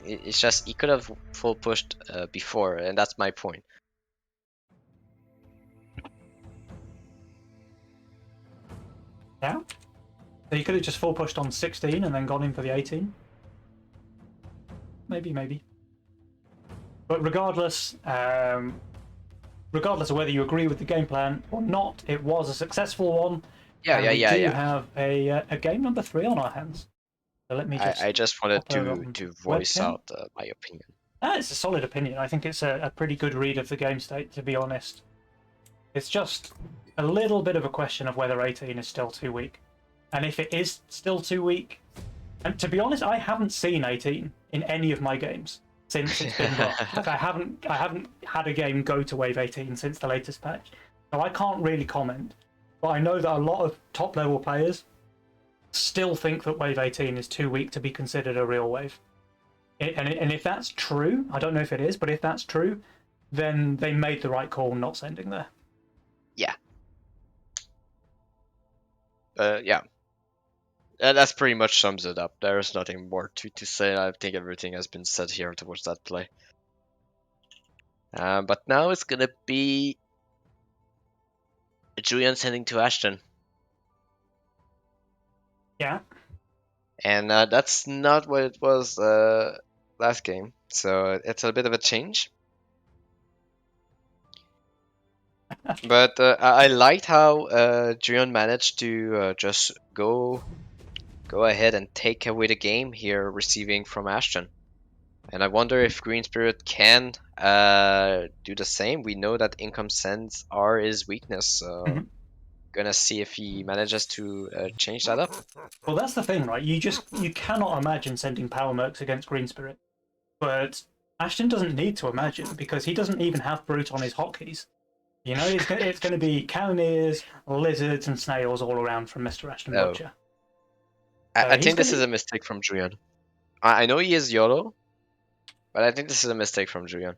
It's just he could have full pushed before, and that's my point. Yeah. So you could have just full pushed on 16 and then gone in for the 18. Maybe. But regardless of whether you agree with the game plan or not, it was a successful one, and we do Yeah. have a game number 3 on our hands. So let me I just just wanted pop over on to voice webcam. out my opinion. It's a solid opinion. I think it's a pretty good read of the game state, to be honest. It's just a little bit of a question of whether 18 is still too weak. And if it is still too weak, and to be honest, I haven't seen 18 in any of my games since it's been buffed. Like I haven't had a game go to wave 18 since the latest patch. So I can't really comment. But I know that a lot of top level players still think that wave 18 is too weak to be considered a real wave. And if that's true, I don't know if it is, but if that's true, then they made the right call not sending there. Yeah. Yeah. That's pretty much sums it up. There's nothing more to say. I think everything has been said here towards that play. But now it's gonna be Julian sending to Ashton. Yeah. And that's not what it was last game. So it's a bit of a change. But I liked how Julian managed to just go ahead and take away the game here, receiving from Ashton. And I wonder if Green Spirit can do the same. We know that income sends are his weakness, so Mhm. gonna see if he manages to change that up. Well, that's the thing, right? You cannot imagine sending power mercs against Green Spirit, but Ashton doesn't need to imagine because he doesn't even have brute on his hotkeys. You know, it's going to be cannoneers, lizards, and snails all around from Mr. Ashton Oh, Butcher. I He's think going this is to. a mistake from Julian. I know he is YOLO, but I think this is a mistake from Julian.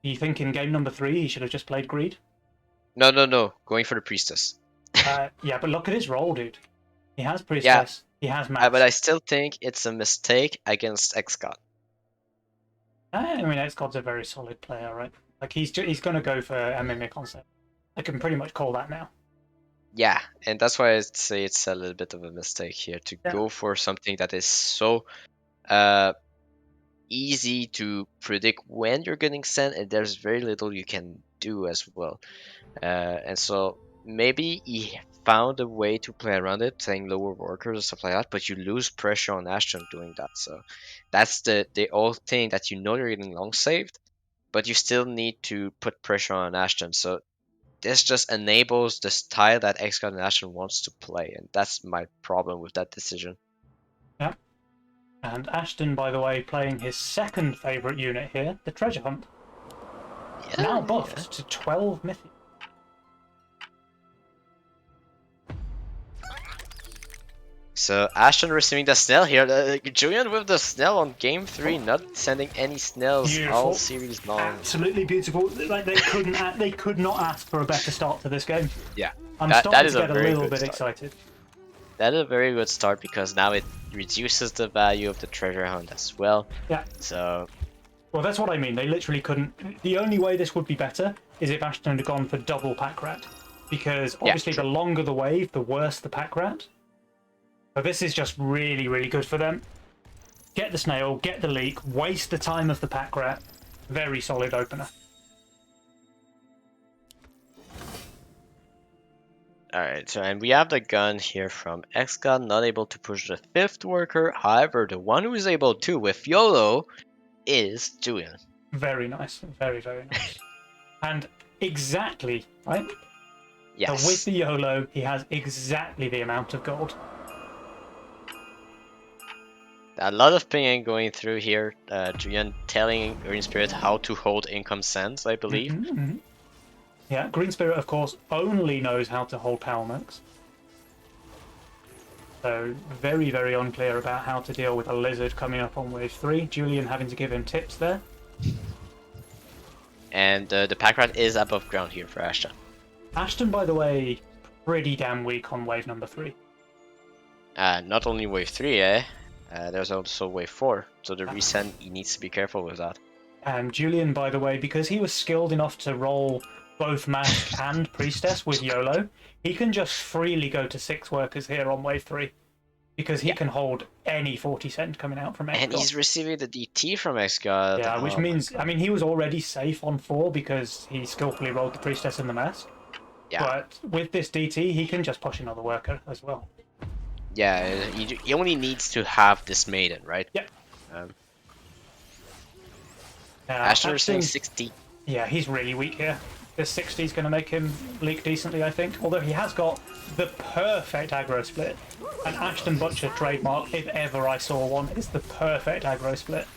You think in game number 3 he should have just played greed? No, going for the priestess. Yeah, but look at his role, dude. He has Yeah, priestess. He has but mass. I still think it's a mistake against X-God. I mean, X-God's a very solid player, right? Like he's going to go for a mimic concept. I can pretty much call that now. Yeah, and that's why I say it's a little bit of a mistake here to Yeah. go for something that is so uh, easy to predict when you're getting sent, and there's very little you can do as well. And so maybe he found a way to play around it, saying lower workers and stuff like that, but you lose pressure on Ashton doing that. So that's the old thing that you know you're getting long saved, but you still need to put pressure on Ashton. So this just enables the style that X-God and Ashton wants to play, and that's my problem with that decision. Yeah. And Ashton, by the way, playing his second favourite unit here, the Treasure Hunt. Now Yeah. buffed to 12 mythic. So Ashton receiving the Snell here. Julian with the Snell on game 3, not sending any Snells all Beautiful. series long. Absolutely beautiful. Like they could not ask for a better start to this game. Yeah, I'm that starting is to a get a very little good bit start. excited. That is a very good start because now it reduces the value of the treasure hunt as well. Yeah. So Well, that's what I mean. They literally couldn't. The only way this would be better is if Ashton had gone for double pack rat, because yeah, obviously true. the longer the wave, the worse the pack rat. But this is just really, really good for them. Get the snail, get the leak, waste the time of the pack rat. Very solid opener. Alright, so and we have the gun here from Xcon, not able to push the fifth worker. However, the one who is able to with YOLO is Julian. Very nice. Very, very nice. And exactly, right? So with Yes. the YOLO, he has exactly the amount of gold. A lot of pinging going through here. Julian telling Green Spirit how to hold income sends, I believe. Yeah, Green Spirit, of course, only knows how to hold power mix. So very, very unclear about how to deal with a lizard coming up on wave 3. Julian having to give him tips there. And the pack rat is above ground here for Ashton. Ashton, by the way, pretty damn weak on wave number 3. Not only wave 3, there's also wave 4. So the resend, he needs to be careful with that. And Julian, by the way, because he was skilled enough to roll both Mask and Priestess with YOLO, he can just freely go to 6 workers here on wave 3. Because he can hold any 40 cent coming out from X-God. And he's receiving the DT from X-God. Yeah, which means, I mean, he was already safe on 4 because he skillfully rolled the Priestess and the Mask. Yeah. But with this DT, he can just push another worker as well. Yeah, he only needs to have this maiden, right? Yep. Ashton receiving 60. Yeah, he's really weak here. This 60 is going to make him leak decently, I think. Although he has got the perfect aggro split. An Ashton Butcher trademark, if ever I saw one, is the perfect aggro split.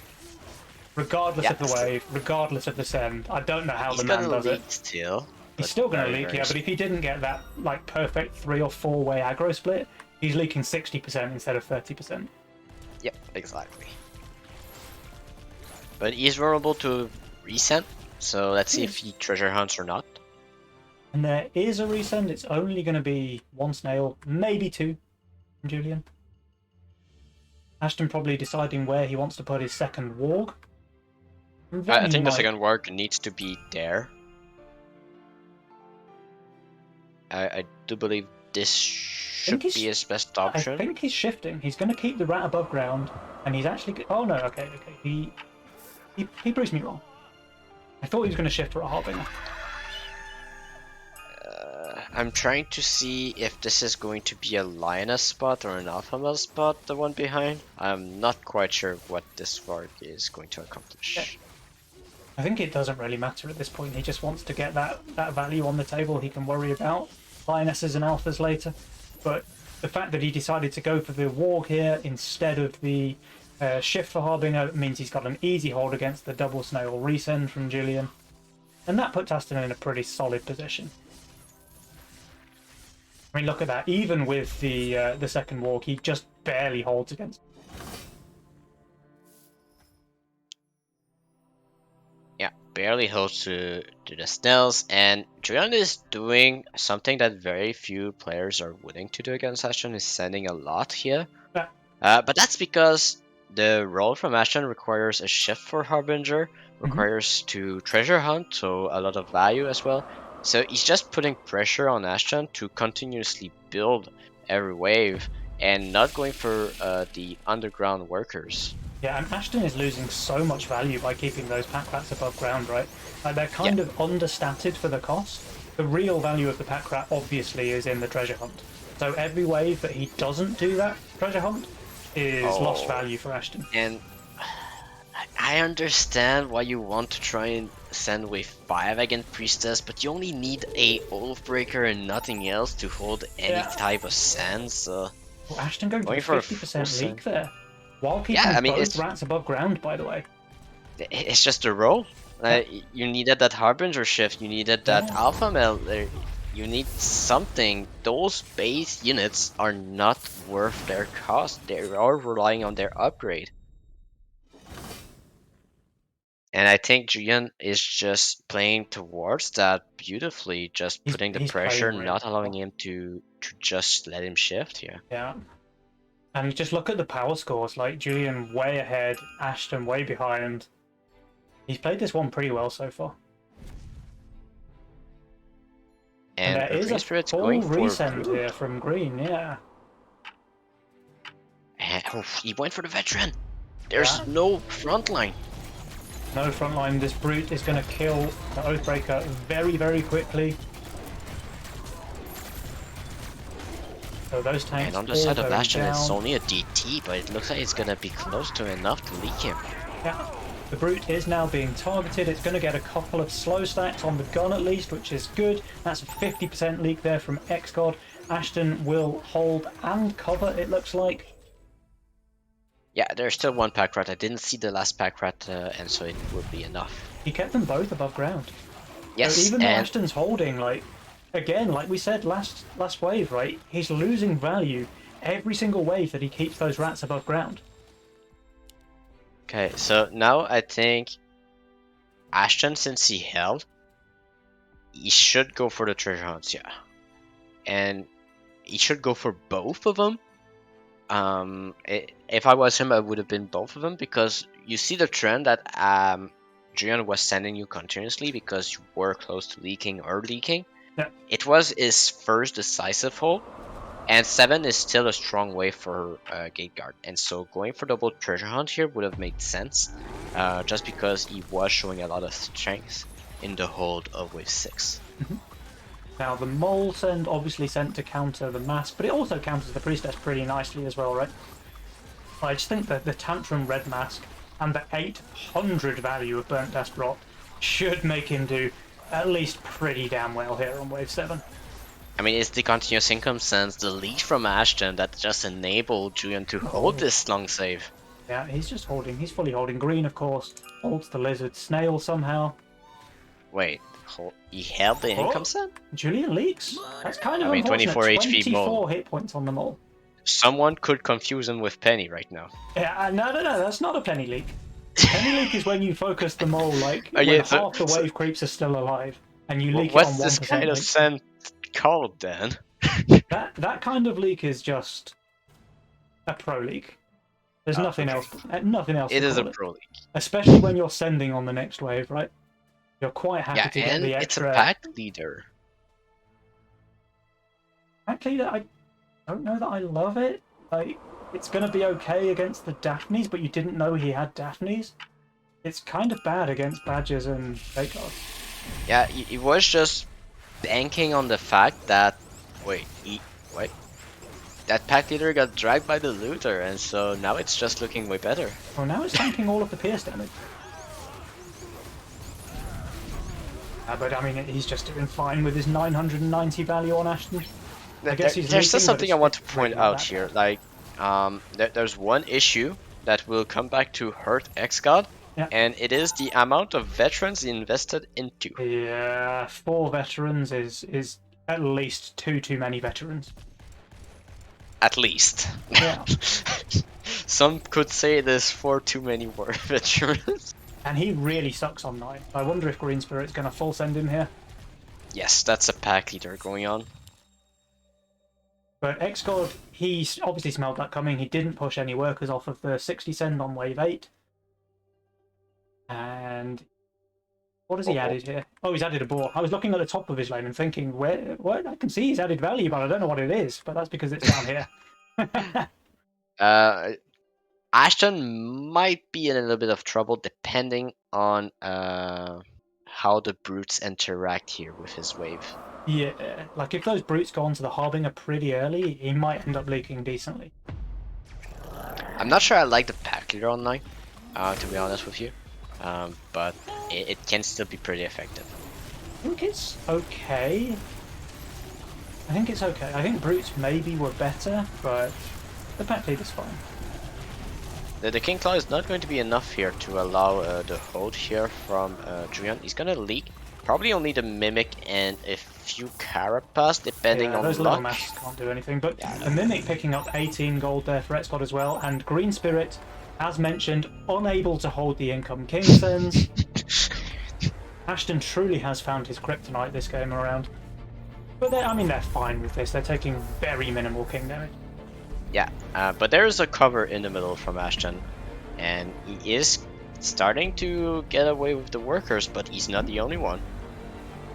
Regardless of the wave, regardless of the send. I don't know how the man does it. Still, he's still going to leak, yeah, but if he didn't get that like perfect 3 or 4 way aggro split, he's leaking 60% instead of 30%. Yep, exactly. But he's vulnerable to resend, so let's see if he treasure hunts or not. And there is a resend. It's only going to be 1 snail, maybe 2 from Julian. Ashton probably deciding where he wants to put his second warg. I think the second warg needs to be there. I do believe this should be his best option. I think he's shifting. He's going to keep the rat above ground, and he's actually... Oh no, okay. He proves me wrong. I thought he was going to shift for a Harbinger. I'm trying to see if this is going to be a Lioness spot or an Alpha Male spot, the one behind. I'm not quite sure what this warg is going to accomplish. Yeah. I think it doesn't really matter at this point. He just wants to get that value on the table. He can worry about Lionesses and Alphas later. But the fact that he decided to go for the warg here instead of the shift for Harbinger means he's got an easy hold against the double snail resend from Julian. And that puts Aston in a pretty solid position. I mean, look at that. Even with the second warg, he just barely holds against. Yeah, barely holds to the snails, and Julian is doing something that very few players are willing to do against Ashton, is sending a lot here. Yeah. But that's because the roll from Ashton requires a shift for Harbinger, requires to treasure hunt, so a lot of value as well. So he's just putting pressure on Ashton to continuously build every wave and not going for the underground workers. Yeah, and Ashton is losing so much value by keeping those pack rats above ground, right? Like, they're kind of understated for the cost. The real value of the pack rat obviously is in the treasure hunt. So every wave that he doesn't do that treasure hunt is lost value for Ashton. And I understand why you want to try and send wave 5 against Priestess, but you only need a Oathbreaker and nothing else to hold any type of sand, so... Well, Ashton going for 50% leak there. While keeping both rats above ground, by the way. It's just a roll. You needed that Harbinger shift, you needed that Alpha Male, you need something. Those base units are not worth their cost, they are relying on their upgrade. And I think Julian is just playing towards that beautifully, just putting the pressure, not allowing him to just let him shift here. Yeah. And just look at the power scores, like Julian way ahead, Ashton way behind. He's played this one pretty well so far. And there is a full resend here from Green, yeah. And, he went for the veteran. There's no front line. No front line. This brute is going to kill the Oathbreaker very, very quickly. So those And tanks on the all side of going Ashton, it's down. only a DT, but it looks like it's gonna be close to enough to leak him. Yeah. The Brute is now being targeted. It's going to get a couple of slow stacks on the gun at least, which is good. That's a 50% leak there from Xgod. Ashton will hold and cover, it looks like. Yeah, there's still one pack rat. I didn't see the last pack rat, and so it will be enough. He kept them both above ground. So Yes, even though and Ashton's holding, like, again, like we said last wave, right? He's losing value every single wave that he keeps those rats above ground. okay, so now I think Ashton, since he held, he should go for the treasure hunts, yeah. And he should go for both of them. If I was him, I would have been both of them, because you see the trend that Julian was sending you continuously because you were close to leaking or leaking. Yeah. It was his first decisive hold, and 7 is still a strong way for Gate Guard, and so going for double treasure hunt here would have made sense, just because he was showing a lot of strength in the hold of wave 6. Now the mole send obviously sent to counter the mask, but it also counters the priestess pretty nicely as well, right? I just think that the Tantrum red mask and the 800 value of burnt dust rot should make him do at least pretty damn well here on wave 7. I mean, it's the continuous income sense, the lead from Ashton that just enabled Julian to hold this long save. Yeah, he's just holding. He's fully holding. Green, of course, holds the lizard snail somehow. Wait, he held the income set? Julian leaks. That's kind of I mean, unfortunate. 24 HP 24 mole. hit points on the mole. Someone could confuse him with Penny right now. Yeah, no, that's not a penny leak. Penny leak is when you focus the mole like Oh, yeah, when half the wave creeps are still alive, and you leak it on what's 1% this kind of leak. scent called then? That kind of leak is just a pro leak. There's nothing okay. else. Nothing else. It to is a call it. pro league. Especially when you're sending on the next wave, right? You're quite happy Yeah, to get and the it's a extra. pack leader. Actually, I don't know that I love it. Like, it's going to be okay against the Daphnes, but you didn't know he had Daphnes. It's kind of bad against Badgers and Vagar. Yeah, he was just banking on the fact that wait, that pack leader got dragged by the looter, and so now it's just looking way better. Well, now it's tanking all of the pierce damage. But I mean, he's just doing fine with his 990 value on Ashton. I guess he's There's just leaking, something I want to it's point really not out that here. bad. Like, there's one issue that will come back to hurt X-God, Yeah. and it is the amount of veterans invested into. Yeah, 4 veterans is at least too many veterans. At least. Yeah. Some could say there's 4 too many veterans. And he really sucks on 9. I wonder if Green Spirit's going to full send him here. Yes, that's a pack leader going on. But Xgod, he obviously smelled that coming. He didn't push any workers off of the 60 send on wave 8. And what has he added here? Oh, he's added a boar. I was looking at the top of his lane and thinking, what? I can see he's added value, but I don't know what it is. But that's because it's down here. Ashton might be in a little bit of trouble depending on how the brutes interact here with his wave. Yeah, like if those brutes go onto the Harbinger pretty early, he might end up leaking decently. I'm not sure I like the pack leader online, to be honest with you, but it can still be pretty effective. I think it's okay. I think brutes maybe were better, but the pack leader's fine. The King Claw is not going to be enough here to allow the hold here from Julian. He's gonna leak probably only the Mimic and a few Carapace, depending on those luck. little masks can't do anything, but Yeah, the Mimic picking up 18 gold there for Xbox as well, and Green Spirit, as mentioned, unable to hold the income King sends. Ashton truly has found his kryptonite this game around. But they're fine with this. They're taking very minimal King damage. Yeah, but there is a cover in the middle from Ashton, and he is starting to get away with the workers, but he's not the only one.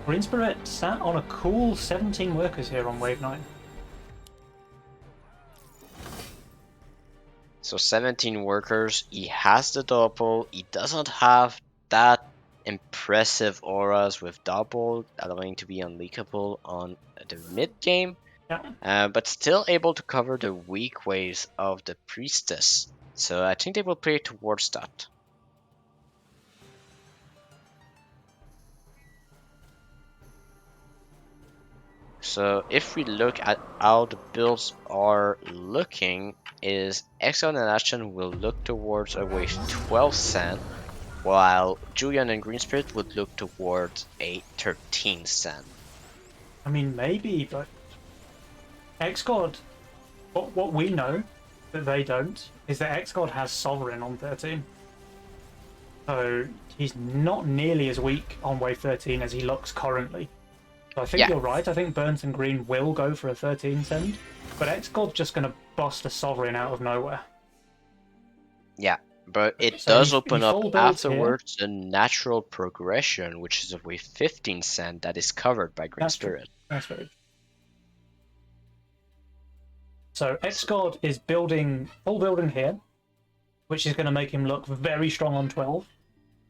Green Spirit sat on a cool 17 workers here on wave 9. So 17 workers, he has the double, he doesn't have that impressive auras with double, allowing to be unleakable on the mid game, Yeah. but still able to cover the weak ways of the priestess. So I think they will play towards that. So if we look at how the builds are looking, is Exxon and Ashton will look towards a wave 12 sand, while Julian and Green Spirit would look towards a 13 sand. I mean, maybe, but X-God, what we know that they don't is that X-God has Sovereign on 13. So he's not nearly as weak on wave 13 as he looks currently. So I think Yeah, you're right. I think Burnt and Green will go for a 13 send, but X-God's just going to bust a Sovereign out of nowhere. yeah. But it So does he open up full builds here. afterwards a natural progression, which is a wave 15 sand that is covered by Green That's true. Spirit. That's very true. So So, X-God is building full building here, which is going to make him look very strong on 12.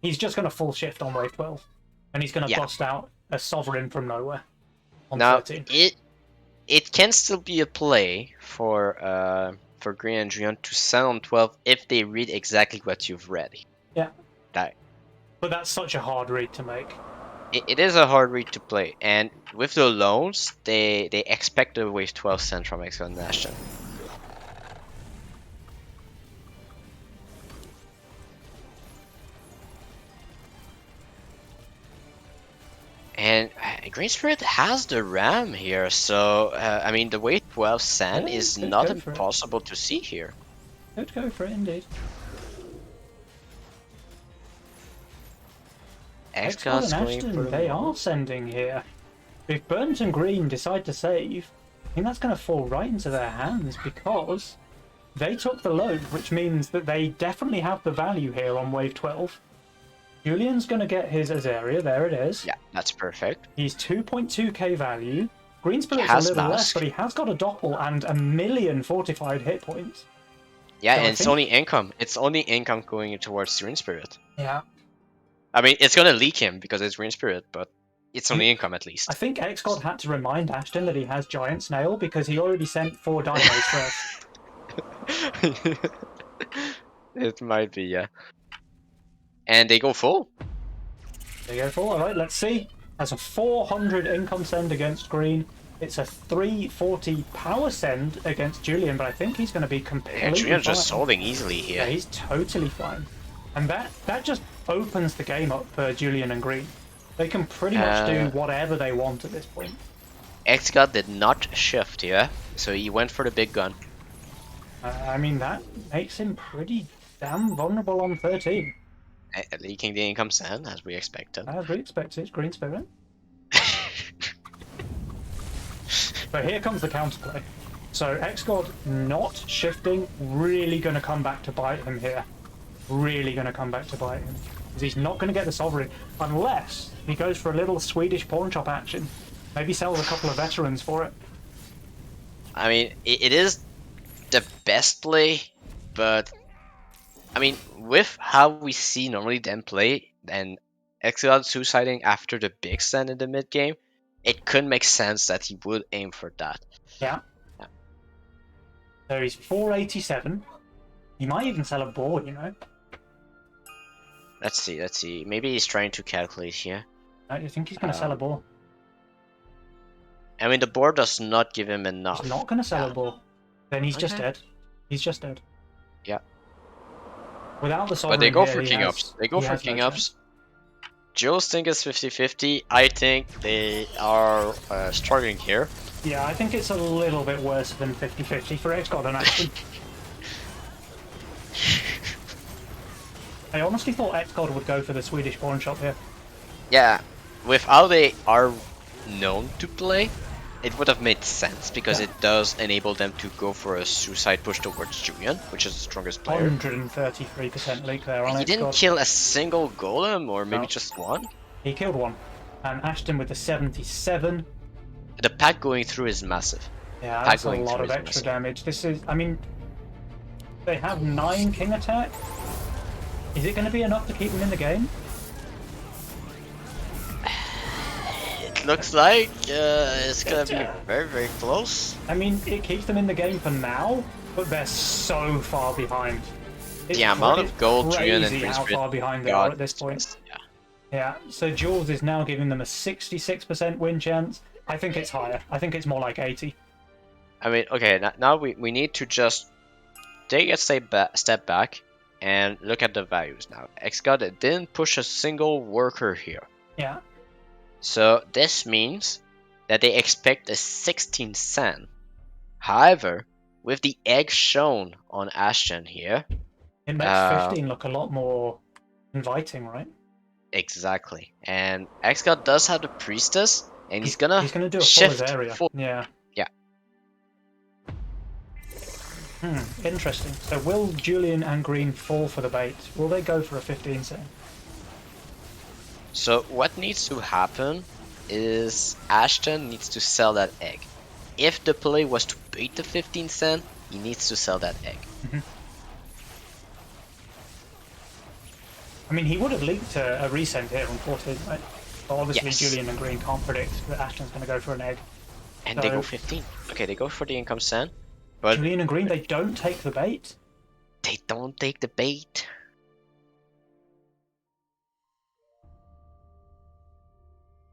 He's just going to full shift on wave 12, and he's going to yeah. bust out a Sovereign from nowhere on Now 13. it can still be a play for Green and Julian to send on 12 if they read exactly what you've read. Yeah. That But that's such a hard read to make. it is a hard read to play, and with the loans, they expect a wave 12 send from Exxon and Ashton. And Green Spirit has the Ram here, so I mean the wave 12 send Yeah, is could not go for it. impossible to see here. Could go for it indeed. X-God and going for Ashton, the they loan. are sending here. If Burnt and Green decide to save, I think that's going to fall right into their hands because they took the load, which means that they definitely have the value here on wave 12. Julian's going to get his Azaria, there it is. Yeah, that's perfect. He's 2.2k value. Green Spirit's a has little less, Mask. but he has got a Doppel and a million fortified hit points. Yeah, So I and it's think- only income. It's only income going towards Green Spirit. Yeah. I mean, it's gonna leak him because it's Green Spirit, but it's only income at I least. think X-God had to remind Ashton that he has Giant Snail because he already sent 4 dynamos first. It might be, yeah. And they go full. There you go, full. Alright, let's see. That's a 400 income send against Green. It's a 340 power send against Julian, but I think he's going to be completely Yeah, Julian's fine. just solving easily Yeah, here. he's totally fine. And that just opens the game up for Julian and Green. They can pretty much do whatever they want at this point. X-God did not shift here, so he went for the big gun. I mean, that makes him pretty damn vulnerable on 13. Leaking the income send, as we expected. As we expected, Green Spirit. But here comes the counterplay. So X-God not shifting, really going to come back to bite him here. Really going to come back to bite him. Because he's not going to get the Sovereign unless he goes for a little Swedish pawn shop action. Maybe sells a couple of veterans for it. I mean, it is the best play, but I mean, with how we see normally them play, and X-God suiciding after the big stand in the mid game, it could make sense that he would aim for that. Yeah. So he's 487. He might even sell a board, you know. Let's see. Maybe he's trying to calculate here. I think he's going to sell a board. I mean, the board does not give him enough. He's not going to sell a board. Then he's just Okay. dead. He's just dead. Yeah. Without the Sovereign But they go here, for he king has- ups. They go he for has no king chance. ups. Jules think it's 50-50. I think they are struggling here. Yeah, I think it's a little bit worse than 50-50 for X-God and Ashton. I honestly thought X-God would go for the Swedish pawn shop here. Yeah, with how they are known to play, it would have made sense because Yeah. it does enable them to go for a suicide push towards Julian, which is the strongest player. 133% leak there on He didn't X-God. kill a single golem, or maybe No. just one. He killed one. And Ashton with the 77. The pack going through is massive. Yeah, Pack that's a going lot through of is extra massive. damage. This is, I mean, they have 9 king attack. Is it going to be enough to keep them in the game? It looks like it's gonna But, be very, very close. I mean, it keeps them in the game for now, but they're so far behind. The amount It's of gold Julian and crazy Green how Spirit far behind they are got at this is point. just, yeah. Yeah, so Jules is now giving them a 66% win chance. I think it's higher. I think it's more like 80. I mean, okay, now we need to just take a step back and look at the values now. XGod didn't push a single worker here. Yeah. So this means that they expect a 16 cent. However, with the egg shown on Ashton here, It makes 15 look a lot more inviting, right? exactly. And XGod does have the priestess, and he's gonna He's going to do a Fuller's shift area. full. Yeah. Yeah. Interesting. So will Julian and Green fall for the bait? Will they go for a 15 cent? So what needs to happen is Ashton needs to sell that egg. If the play was to bait the 15 cent, he needs to sell that egg. I mean, he would have leaked a resend here on 14, right? But obviously Yes. Julian and Green can't predict that Ashton's going to go for an egg. And they go 15. Okay, they go for the income cent, but Julian and Green, they don't take the bait. they don't take the bait.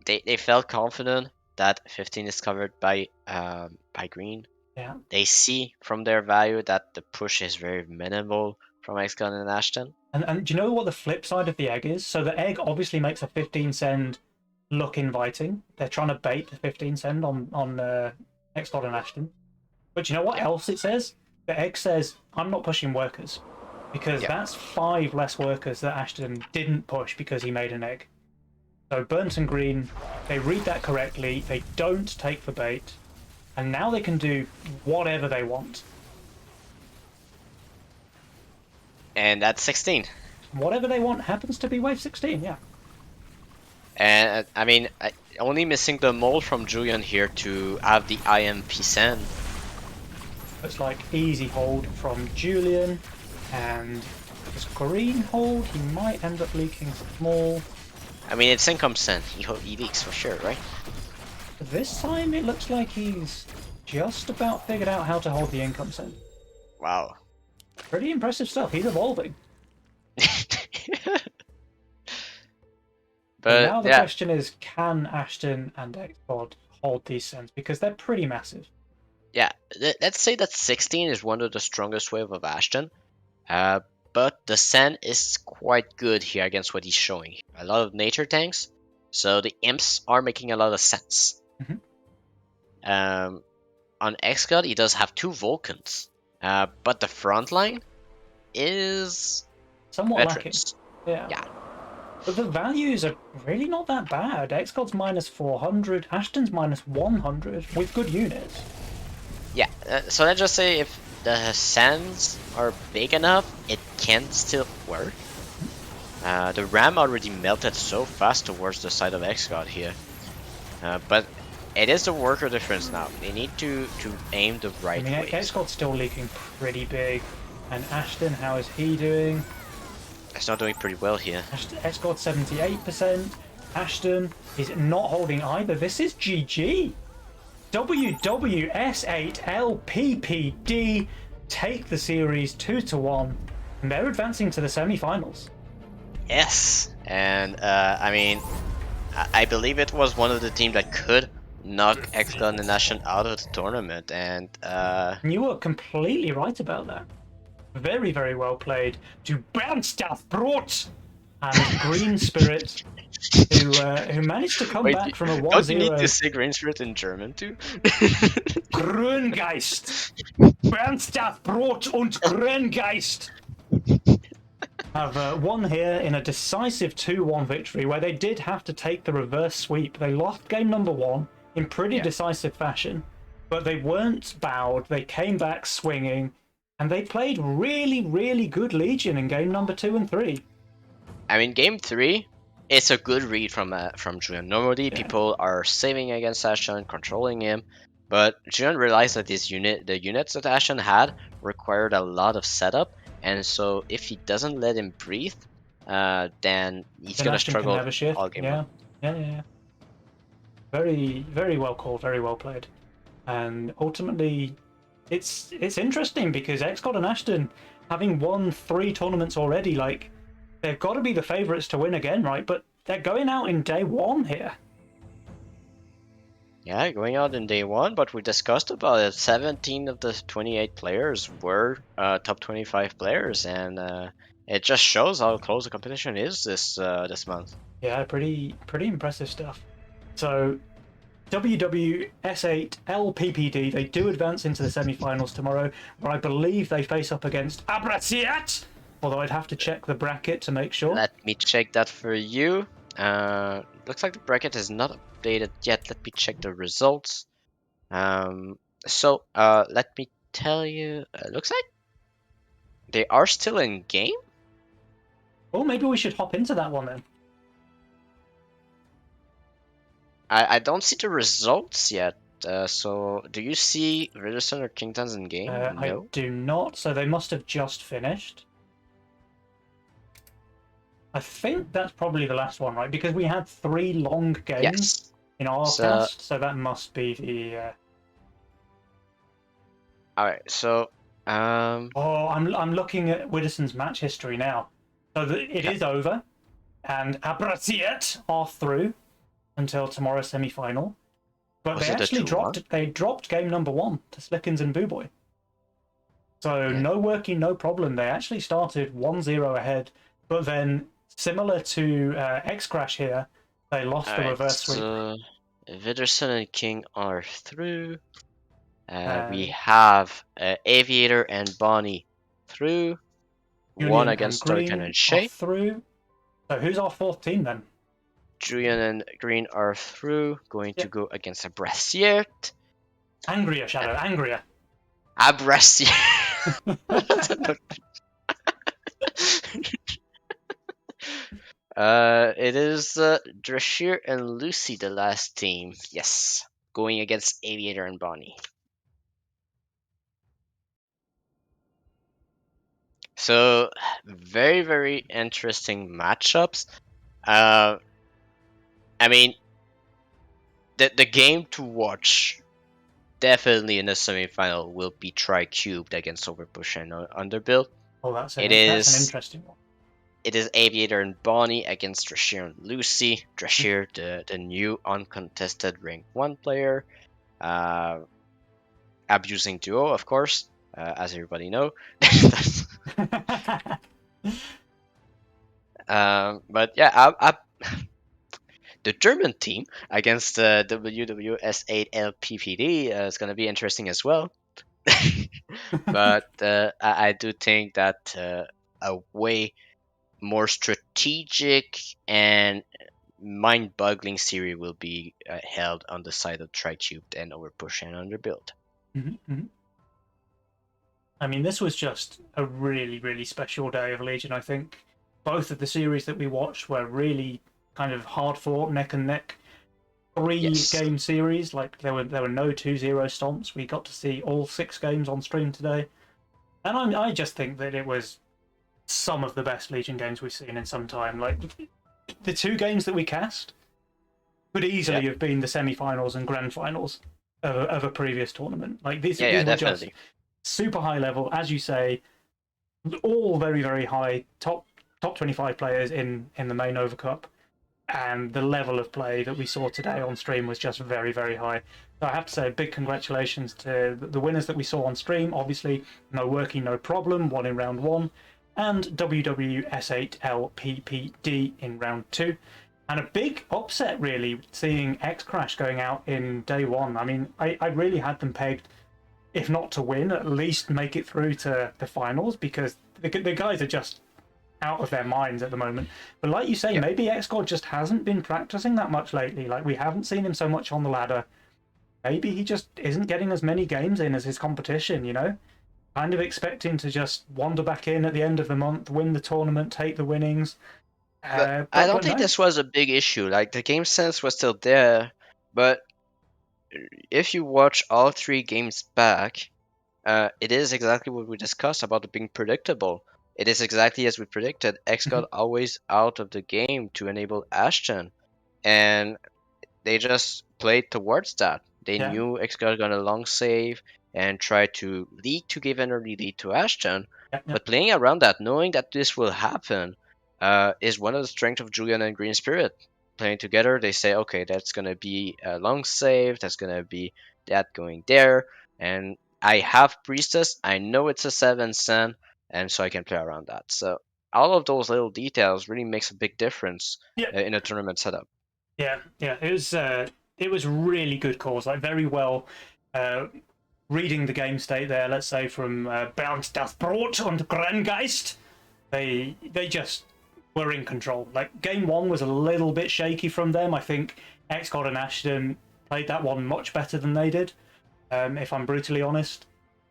They felt confident that 15 is covered by Green. Yeah. They see from their value that the push is very minimal from X-Gun and Ashton. And do you know what the flip side of the egg is? So the egg obviously makes a 15 cent look inviting. They're trying to bait the 15 cent on X-God and Ashton. But you know what else it says? The egg says, I'm not pushing workers. Because that's 5 less workers that Ashton didn't push because he made an egg. So Burnt and Green, they read that correctly, they don't take the bait, and now they can do whatever they want. And that's 16. Whatever they want happens to be wave 16, yeah. And I mean, only missing the mold from Julian here to have the IMP send. It's like easy hold from Julian, and this Green hold, he might end up leaking small. I mean, it's income send. He leaks for sure, right? This time it looks like he's just about figured out how to hold the income send. Wow. Pretty impressive stuff. He's evolving. But now the yeah, question is, can Ashton and Xbox hold these sends? Because they're pretty massive. yeah. Let's say that 16 is one of the strongest wave of Ashton. But the send is quite good here against what he's showing. A lot of nature tanks, so the imps are making a lot of sense. On X-God, he does have 2 Vulcans, but the front line is Somewhat veterans. lacking. Yeah. But the values are really not that bad. Xgod's minus 400, Ashton's minus 100 with good units. Yeah, so let's just say if the sands are big enough, it can still work. The ram already melted so fast towards the side of X-God here. But it is the worker difference now. They need to aim the right way. Xgod's still leaking pretty big. And Ashton, how is he doing? It's not doing pretty well here. Xgod 78%. Ashton is not holding either. This is GG. WWS8LPPD take the series 2-1, and they're advancing to the semi-finals. Yes, and I mean, I believe it was one of the teams that could knock X-Gun and Nation out of the tournament, and you were completely right about that. Very, very well played to Bernstaff Brot and Green Spirit, who managed to come back from a 1-0. Don't you need to say Green Spirit in German too? Grüngeist! Bernstaff Brot und Grüngeist have won here in a decisive 2-1 victory where they did have to take the reverse sweep. They lost game number 1 in pretty decisive fashion, but they weren't bowed. They came back swinging, and they played really, really good Legion in game number 2 and 3. I mean, game 3, it's a good read from Julian. Normally, people are saving against Ashen, controlling him, but Julian realized that the units that Ashen had required a lot of setup, and so if he doesn't let him breathe, then he's gonna struggle all game long. Yeah. Very, very well called, very well played. And ultimately, it's interesting because Xcod and Ashton, having won 3 tournaments already, like they've got to be the favourites to win again, right? But they're going out in day one here. Yeah, going out in day one, but we discussed about it. 17 of the 28 players were top 25 players, and it just shows how close the competition is this month. Yeah, pretty impressive stuff. So WWS8 LPPD, they do advance into the semi-finals tomorrow, where I believe they face up against Abrasiat. Although I'd have to check the bracket to make sure. Let me check that for you. Looks like the bracket is not updated yet. Let me check the results. Let me tell you. Looks like they are still in game. Well, maybe we should hop into that one then. I don't see the results yet. So do you see Riddleson or Kingtons in game? I No. do not, so they must have just finished. I think that's probably the last one, right? Because we had 3 long games Yes. in our So cast, so that must be the. all right. So Oh, I'm looking at Widdowson's match history now. So it yeah. is over, and Abrasiet are through until tomorrow's semi-final. But Was they it a actually 2-1? dropped game number 1 to Slickens and Boo Boy. So Yeah. no working, no problem. They actually started 1-0 ahead, but then similar to X Crash here, they lost All the right. reverse sweep. So Vidderson and King are through. We Uh, have Aviator and Bonnie through. One Union and against Stoican Green and are Shay. through. So who's our fourth team then? Julian and Green are through. Going Yeah, to go against a Brassiert. Angria Shadow, Angria. Abrassier. It is Drashir and Lucy, the last team. Yes, going against Aviator and Bonnie. So very very interesting matchups. Uh, I mean the game to watch definitely in the semifinal will be Tri-Cubed against Overpush and Underbuild. Oh, It that's an is interesting one. it is Aviator and Bonnie against Drashir and Lucy. Drashir, the new uncontested rank 1 player. Uh, Abusing duo, of course, as everybody know. But yeah, the German team against WWS8LPPD is going to be interesting as well. But I do think that a way more strategic and mind-boggling series will be held on the side of Tri-Tubed and Overpush and Underbuild. Mhm, mhm. I mean, this was just a really, really special day of Legion. I think both of the series that we watched were really kind of hard fought, neck and neck. Three Yes. game series, like there were no 2-0 stomps. We got to see all 6 games on stream today, and I just think that it was some of the best Legion games we've seen in some time. Like the 2 games that we cast could Yeah. easily have been the semi-finals and grand finals of a previous tournament. Like Yeah. Yeah. these were just Definitely. super high level, as you say, all very very high top 25 players in the main Nova Cup, and the level of play that we saw today on stream was just very very high. So I have to say big congratulations to the winners that we saw on stream. Obviously, no working, no problem, won in round 1, and WWS8LPPD in round 2. And a big upset, really, seeing X Crash going out in day 1. I mean, I really had them pegged, if not to win, at least make it through to the finals, because the guys are just out of their minds at the moment. But like you say, Yeah. maybe XGod just hasn't been practicing that much lately. Like we haven't seen him so much on the ladder. Maybe he just isn't getting as many games in as his competition, you know? Kind of expecting to just wander back in at the end of the month, win the tournament, take the winnings. But I don't But think no. this was a big issue. Like the game sense was still there, but if you watch all 3 games back, it is exactly what we discussed about it being predictable. It is exactly as we predicted. X got always out of the game to enable Ashton, and they just played towards that. They Yeah, knew Xgar gonna long save and try to lead to give an early lead to Ashton, yeah, yeah. but playing around that, knowing that this will happen, is one of the strengths of Julian and Green Spirit. Playing together, they say, okay, that's gonna be a long save, that's gonna be that going there, and I have Priestess, I know it's a 7 Sen, and so I can play around that. So all of those little details really makes a big difference Yeah, in a tournament setup. yeah, yeah. It was really good calls, like very well uh, reading the game state there. Let's say from Bergs das Brot und Grangeist, they just were in control. Like game one was a little bit shaky from them. I think Xcod and Ashton played that one much better than they did, if I'm brutally honest.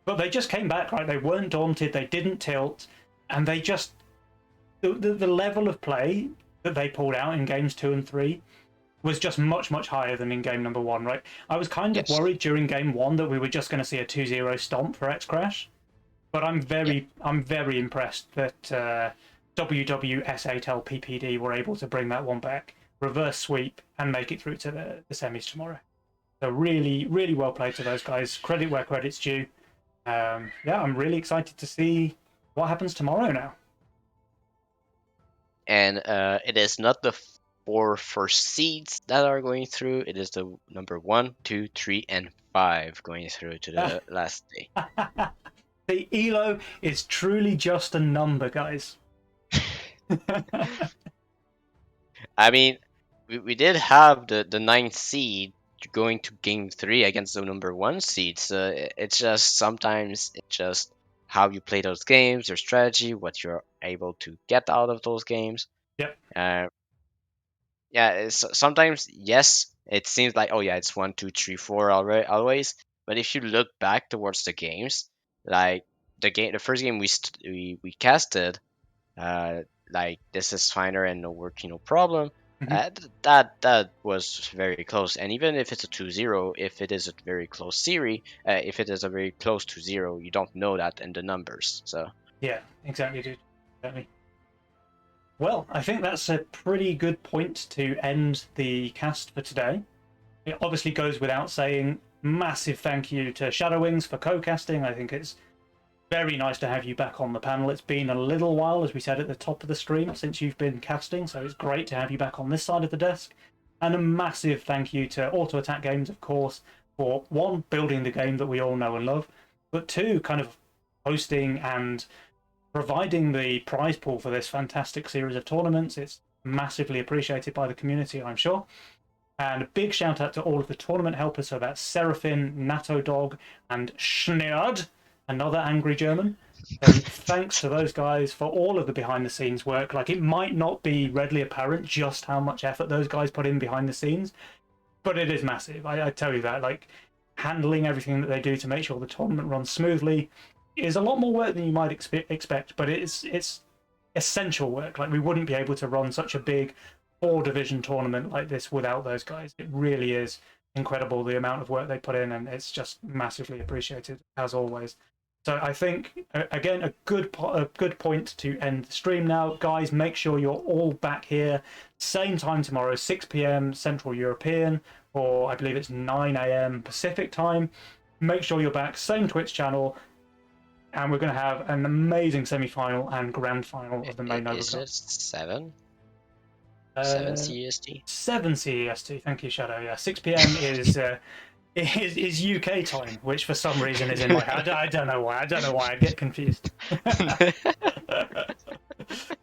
But they just came back, right? They weren't daunted. They didn't tilt, and they just the level of play that they pulled out in games 2 and 3 was just much, much higher than in game number one, right? I was kind of Yes. worried during game one that we were just going to see a 2-0 stomp for X Crash, but Yeah. I'm very impressed that WWS8L PPD were able to bring that one back, reverse sweep, and make it through to the semis tomorrow. So really, really well played to those guys. Credit where credit's due. Yeah, I'm really excited to see what happens tomorrow now. And it is not the four first seeds that are going through. It is the number 1, 2, 3, and 5 going through to the last day. The ELO is truly just a number, guys. I mean, we did have the ninth seed going to game 3 against the number 1 seed. So it's just sometimes it's just how you play those games, your strategy, what you're able to get out of those games. Yep. Uh, yeah, sometimes yes, it seems like, oh yeah, it's 1, 2, 3, 4 already always. But if you look back towards the games, like the first game we casted, uh, like this is finer and no working, no problem. Mhm. That was very close. And even if it's a 2-0, if it is a very close series, if it is a very close to 0, you don't know that in the numbers. So Yeah, exactly, dude. Exactly. Well, I think that's a pretty good point to end the cast for today. It obviously goes without saying, massive thank you to Shadowings for co-casting. I think it's very nice to have you back on the panel. It's been a little while, as we said at the top of the stream, since you've been casting, so it's great to have you back on this side of the desk. And a massive thank you to Auto Attack Games, of course, for one, building the game that we all know and love, but two, kind of hosting and providing the prize pool for this fantastic series of tournaments. It's massively appreciated by the community, I'm sure. And a big shout out to all of the tournament helpers. So that's Seraphim, Natto Dog, and Schnerd, another angry German. So thanks to those guys for all of the behind the scenes work. Like, it might not be readily apparent just how much effort those guys put in behind the scenes, but it is massive. I tell you that. Like, handling everything that they do to make sure the tournament runs smoothly is a lot more work than you might expect, but it's essential work. Like, we wouldn't be able to run such a big 4 division tournament like this without those guys. It really is incredible the amount of work they put in, and it's just massively appreciated as always. So I think again a good point to end the stream now, guys. Make sure you're all back here same time tomorrow, 6 p.m. Central European, or I believe it's 9 a.m. Pacific time. Make sure you're back, same Twitch channel, and we're going to have an amazing semi-final and grand final of the main Nova is Cup. it 7? 7 Uh, CST? 7 CEST. Thank you, Shadow. Yeah, 6 p.m. is UK time, which for some reason is in my head. I don't know why. I don't know why. I get confused.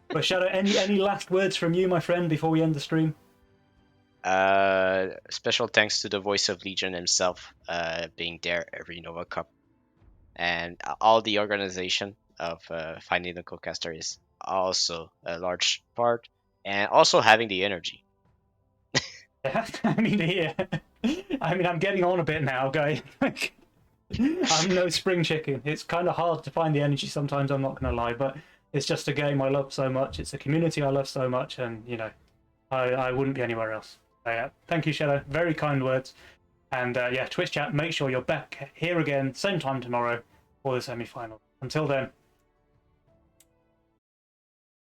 But Shadow, any last words from you, my friend, before we end the stream? Special thanks to the voice of Legion himself, being there every Nova Cup, and all the organization of finding the co-caster is also a large part, and also having the energy. Yeah, I mean, yeah. I mean, I'm getting on a bit now, guys. I'm no spring chicken. It's kind of hard to find the energy sometimes. I'm not going to lie, but it's just a game I love so much. It's a community I love so much, and I wouldn't be anywhere else. So, yeah, thank you, Shadow. Very kind words. And yeah, Twitch chat. Make sure you're back here again, same time tomorrow for the semi-final. Until then,